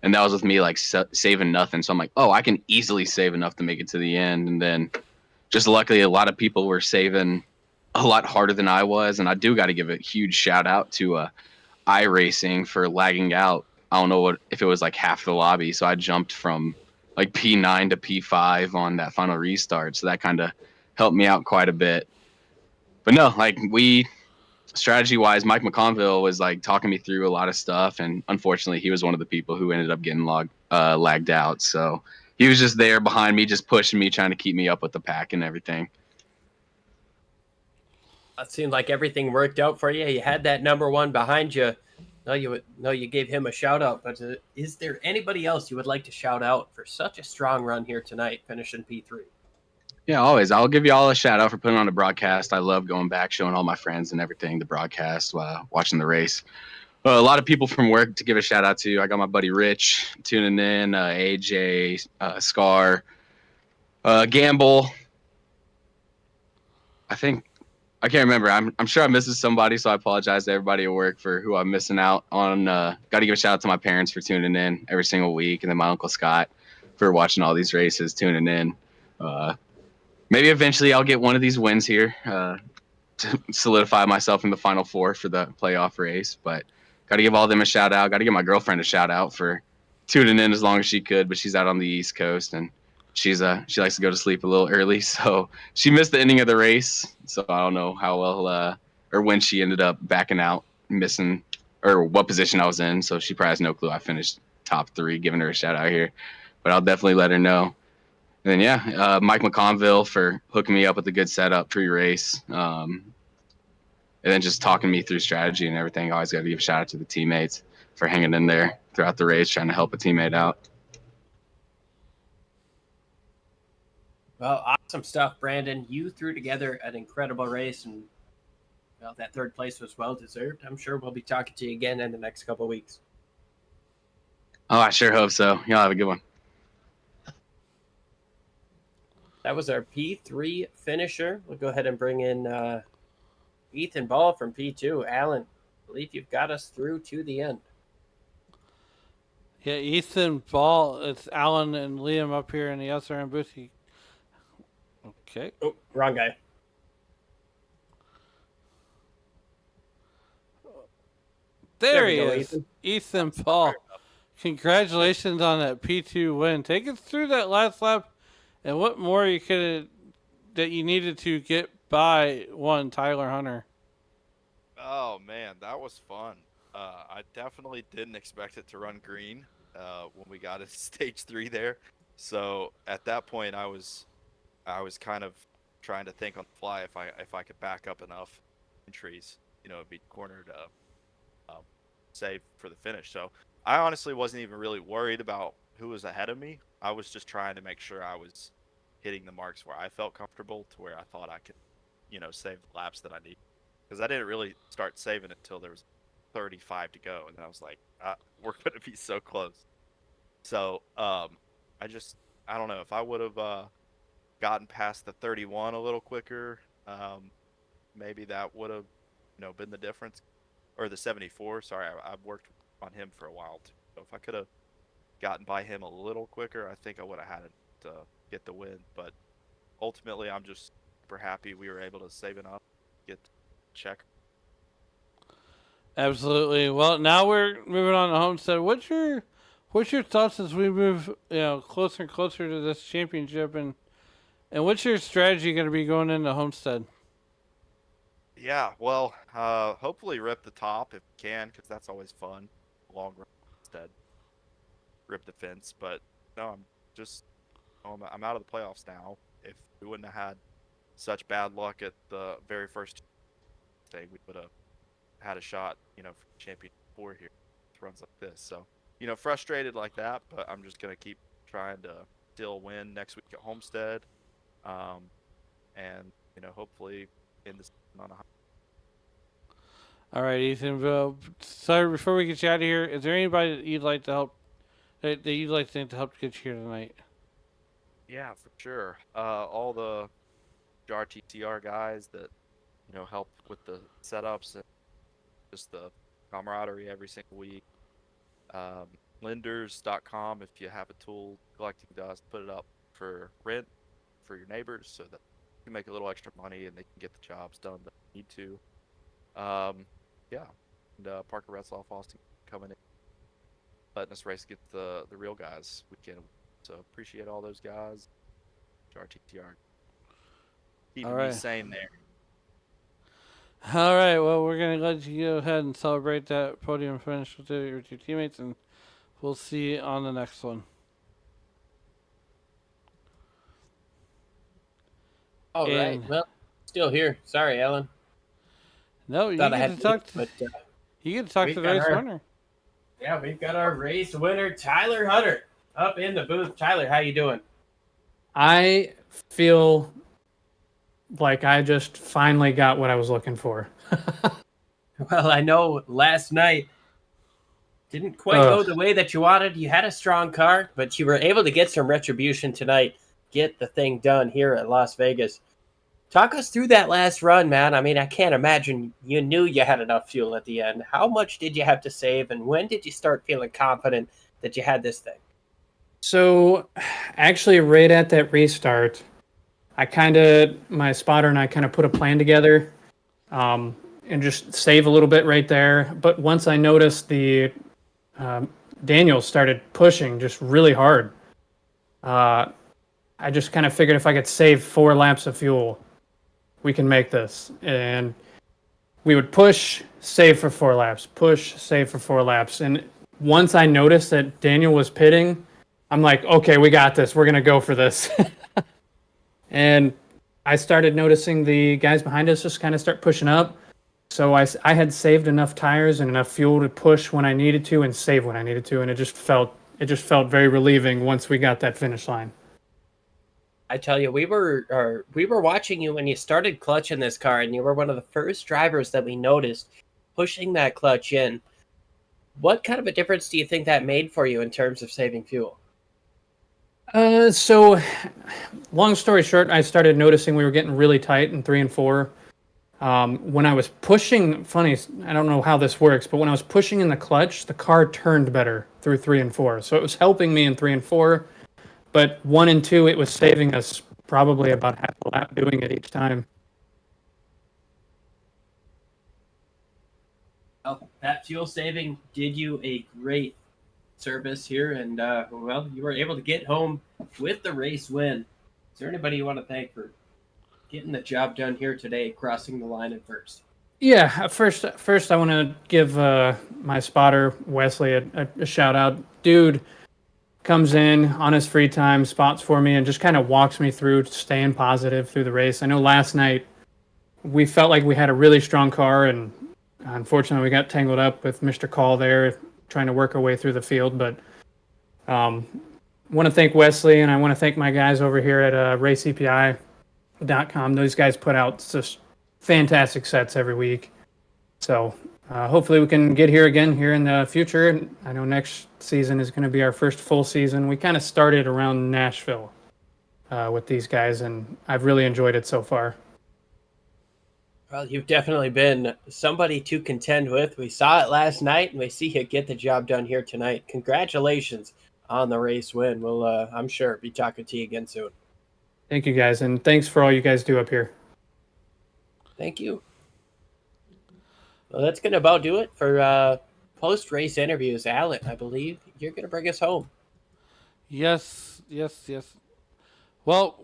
And that was with me like saving nothing. So I'm like, oh, I can easily save enough to make it to the end. And then just luckily, a lot of people were saving a lot harder than I was. And I do got to give a huge shout out to iRacing for lagging out. I don't know if it was like half the lobby. So I jumped from like P9 to P5 on that final restart. So that kind of helped me out quite a bit. But no, like strategy wise, Mike McConville was like talking me through a lot of stuff, and unfortunately he was one of the people who ended up getting lagged out. So he was just there behind me, just pushing me, trying to keep me up with the pack and everything. It seemed like everything worked out for you. You had that number one behind you. You gave him a shout out, but is there anybody else you would like to shout out for such a strong run here tonight, finishing P3? Yeah, always. I'll give you all a shout out for putting on the broadcast. I love going back, showing all my friends and everything the broadcast, watching the race. A lot of people from work to give a shout out to. I got my buddy Rich tuning in, AJ, Scar, Gamble. I can't remember. I'm sure I'm missing somebody, so I apologize to everybody at work for who I'm missing out on. Got to give a shout out to my parents for tuning in every single week, and then my Uncle Scott for watching all these races, tuning in. Maybe eventually I'll get one of these wins here to solidify myself in the Final Four for the playoff race. But got to give all of them a shout out. Got to give my girlfriend a shout out for tuning in as long as she could. But she's out on the East Coast, and she likes to go to sleep a little early. So she missed the ending of the race. So I don't know how well or when she ended up backing out, missing, or what position I was in. So she probably has no clue I finished top 3, giving her a shout out here. But I'll definitely let her know. And then, Mike McConville for hooking me up with a good setup pre-race. And then just talking me through strategy and everything. I always got to give a shout out to the teammates for hanging in there throughout the race, trying to help a teammate out. Well, awesome stuff, Brandon. You threw together an incredible race, and that third place was well-deserved. I'm sure we'll be talking to you again in the next couple of weeks. Oh, I sure hope so. Y'all have a good one. That was our P3 finisher. We'll go ahead and bring in Ethan Ball from P2. Alan, I believe you've got us through to the end. Yeah, Ethan Ball. It's Alan and Liam up here in the SRM booth. Okay. Oh, wrong guy. There he is. Ethan Ball Congratulations on that P2 win. Take us through that last lap and what more you could that you needed to get by one Tyler Hunter. Oh man, that was fun. I definitely didn't expect it to run green when we got into stage 3 there. So at that point, I was kind of trying to think on the fly if I could back up enough entries, be cornered save for the finish. So I honestly wasn't even really worried about who was ahead of me. I was just trying to make sure I was hitting the marks where I felt comfortable to where I thought I could, save the laps that I need. Because I didn't really start saving it until there was 35 to go, and then I was like, we're going to be so close. So I don't know if I would have gotten past the 31 a little quicker, maybe that would have, been the difference. Or the 74. Sorry, I've worked on him for a while too. So if I could have gotten by him a little quicker, I think I would have had it to get the win. But ultimately, I'm just super happy we were able to save enough, get check. Absolutely. Well, now we're moving on to Homestead. What's your thoughts as we move, closer and closer to this championship, and what's your strategy going to be going into Homestead? Yeah, well, hopefully rip the top if we can, because that's always fun. Long run instead, rip the fence. But no, I'm out of the playoffs now. If we wouldn't have had such bad luck at the very first day, we would have had a shot, for Champion 4 here with runs like this. So, frustrated like that, but I'm just gonna keep trying to still win next week at Homestead, and hopefully in this on a high. All right, Ethan. Sorry, before we get you out of here, is there anybody that you'd like to help that you'd like to think to help get you here tonight? Yeah, for sure. All the RTTR guys that help with the setups and just the camaraderie every single week. Lenders.com, if you have a tool collecting dust, put it up for rent for your neighbors so that you can make a little extra money and they can get the jobs done that they need to. Yeah, and Parker Retzloff Austin coming in, letting us race against the real guys weekend. So appreciate all those guys. RTTR keeping me sane there. All right, well, we're going to let you go ahead and celebrate that podium finish with your two teammates, and we'll see you on the next one. All right. Well, still here. Sorry, Alan. No, you get to talk to the race winner. Yeah, we've got our race winner, Tyler Hunter, up in the booth. Tyler, how you doing? I feel like I just finally got what I was looking for. Well, I know last night didn't quite go the way that you wanted. You had a strong car, but you were able to get some retribution tonight, get the thing done here at Las Vegas. Talk us through that last run, man. I mean, I can't imagine you knew you had enough fuel at the end. How much did you have to save, and when did you start feeling confident that you had this thing? So, actually, right at that restart, my spotter and I kind of put a plan together and just save a little bit right there. But once I noticed the Daniel started pushing just really hard, I just kind of figured if I could save 4 laps of fuel, we can make this. And we would push, save for 4 laps, push, save for 4 laps. And once I noticed that Daniel was pitting, I'm like, okay, we got this. We're going to go for this. And I started noticing the guys behind us just kind of start pushing up. So I had saved enough tires and enough fuel to push when I needed to and save when I needed to. And it just felt very relieving once we got that finish line. I tell you, we were watching you when you started clutching this car, and you were one of the first drivers that we noticed pushing that clutch in. What kind of a difference do you think that made for you in terms of saving fuel? So, long story short, I started noticing we were getting really tight in 3 and 4. When I was pushing, funny, I don't know how this works, but when I was pushing in the clutch, the car turned better through 3 and 4. So it was helping me in 3 and 4. But 1 and 2, it was saving us probably about half a lap doing it each time. Well, that fuel saving did you a great service here, and well, you were able to get home with the race win. Is there anybody you want to thank for getting the job done here today, crossing the line at first? Yeah, first I want to give my spotter Wesley a shout out. Dude comes in on his free time, spots for me, and just kind of walks me through staying positive through the race. I know last night we felt like we had a really strong car, and unfortunately we got tangled up with Mr. Call there trying to work our way through the field. But want to thank Wesley, and I want to thank my guys over here at raceepi.com. Those guys put out just fantastic sets every week. So hopefully we can get here again here in the future. I know next season is going to be our first full season. We kind of started around Nashville with these guys, and I've really enjoyed it so far. Well, you've definitely been somebody to contend with. We saw it last night, and we see you get the job done here tonight. Congratulations on the race win. We'll, I'm sure, be talking to you again soon. Thank you, guys, and thanks for all you guys do up here. Thank you. Well, that's going to about do it for post-race interviews. Alan, I believe you're going to bring us home. Yes. Well,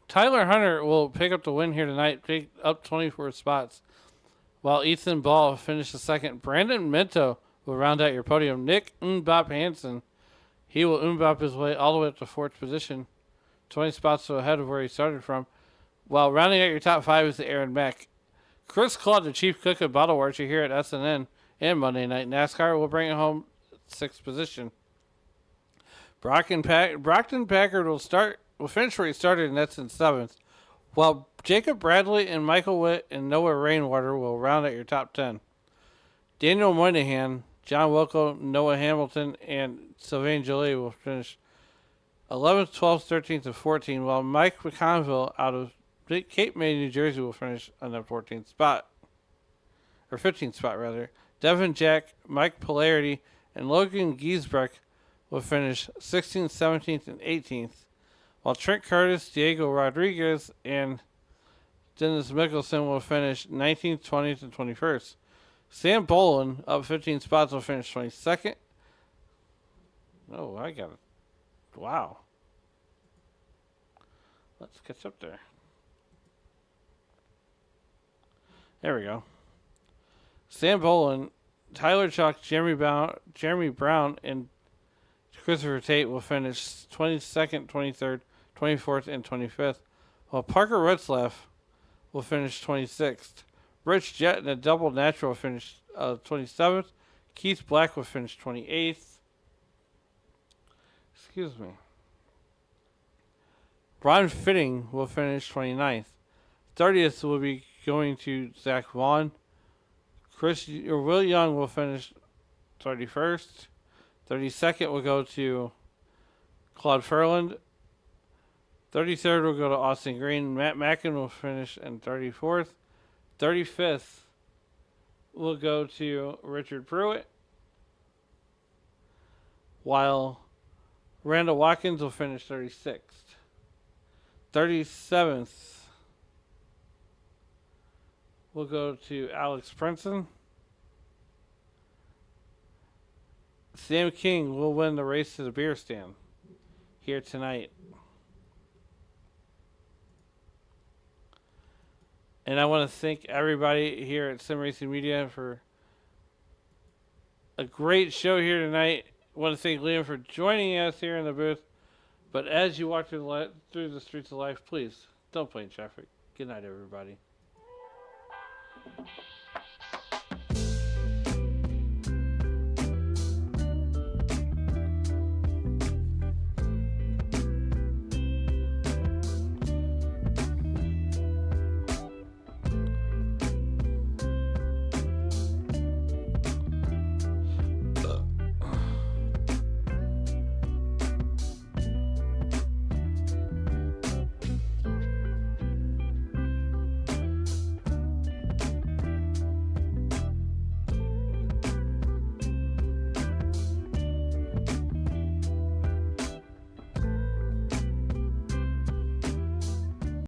Tyler Hunter will pick up the win here tonight, pick up 24 spots, while Ethan Ball finishes second. Brandon Minto will round out your podium. Nick Mbop Hansen, he will Mbop his way all the way up to fourth position, 20 spots ahead of where he started from. While rounding out your top five is the Aaron Mack. Chris Claude, the chief cook of Bottle Watcher here at SNN and Monday Night NASCAR, will bring it home sixth position. Brockton Packard will finish where he started, and that's in seventh. While Jacob Bradley and Michael Witt and Noah Rainwater will round out your top 10. Daniel Moynihan, John Wilco, Noah Hamilton, and Sylvain Jolie will finish 11th, 12th, 13th, and 14th, while Mike McConville out of Cape May, New Jersey will finish on the 14th spot. Or 15th spot, rather. Devin Jack, Mike Polarity, and Logan Giesbrecht will finish 16th, 17th, and 18th, while Trent Curtis, Diego Rodriguez, and Dennis Mickelson will finish 19th, 20th, and 21st. Sam Bolin, up 15 spots, will finish 22nd. Oh, I got it. Wow. Let's catch up there. There we go. Sam Bolin, Tyler Chalk, Jeremy Brown, and Christopher Tate will finish 22nd, 23rd, 24th, and 25th, while Parker Ritzlaff will finish 26th. Rich Jett in a double natural will finish 27th. Keith Black will finish 28th. Excuse me. Ron Fitting will finish 29th. 30th will be going to Zach Vaughn. Will Young will finish 31st. 32nd will go to Claude Furland. 33rd will go to Austin Green. Matt Mackin will finish in 34th. 35th will go to Richard Pruitt, while Randall Watkins will finish 36th. 37th will go to Alex Princeton. Sam King will win the race to the beer stand here tonight. And I want to thank everybody here at Sim Racing Media for a great show here tonight. I want to thank Liam for joining us here in the booth. But as you walk through the streets of life, please don't play in traffic. Good night, everybody.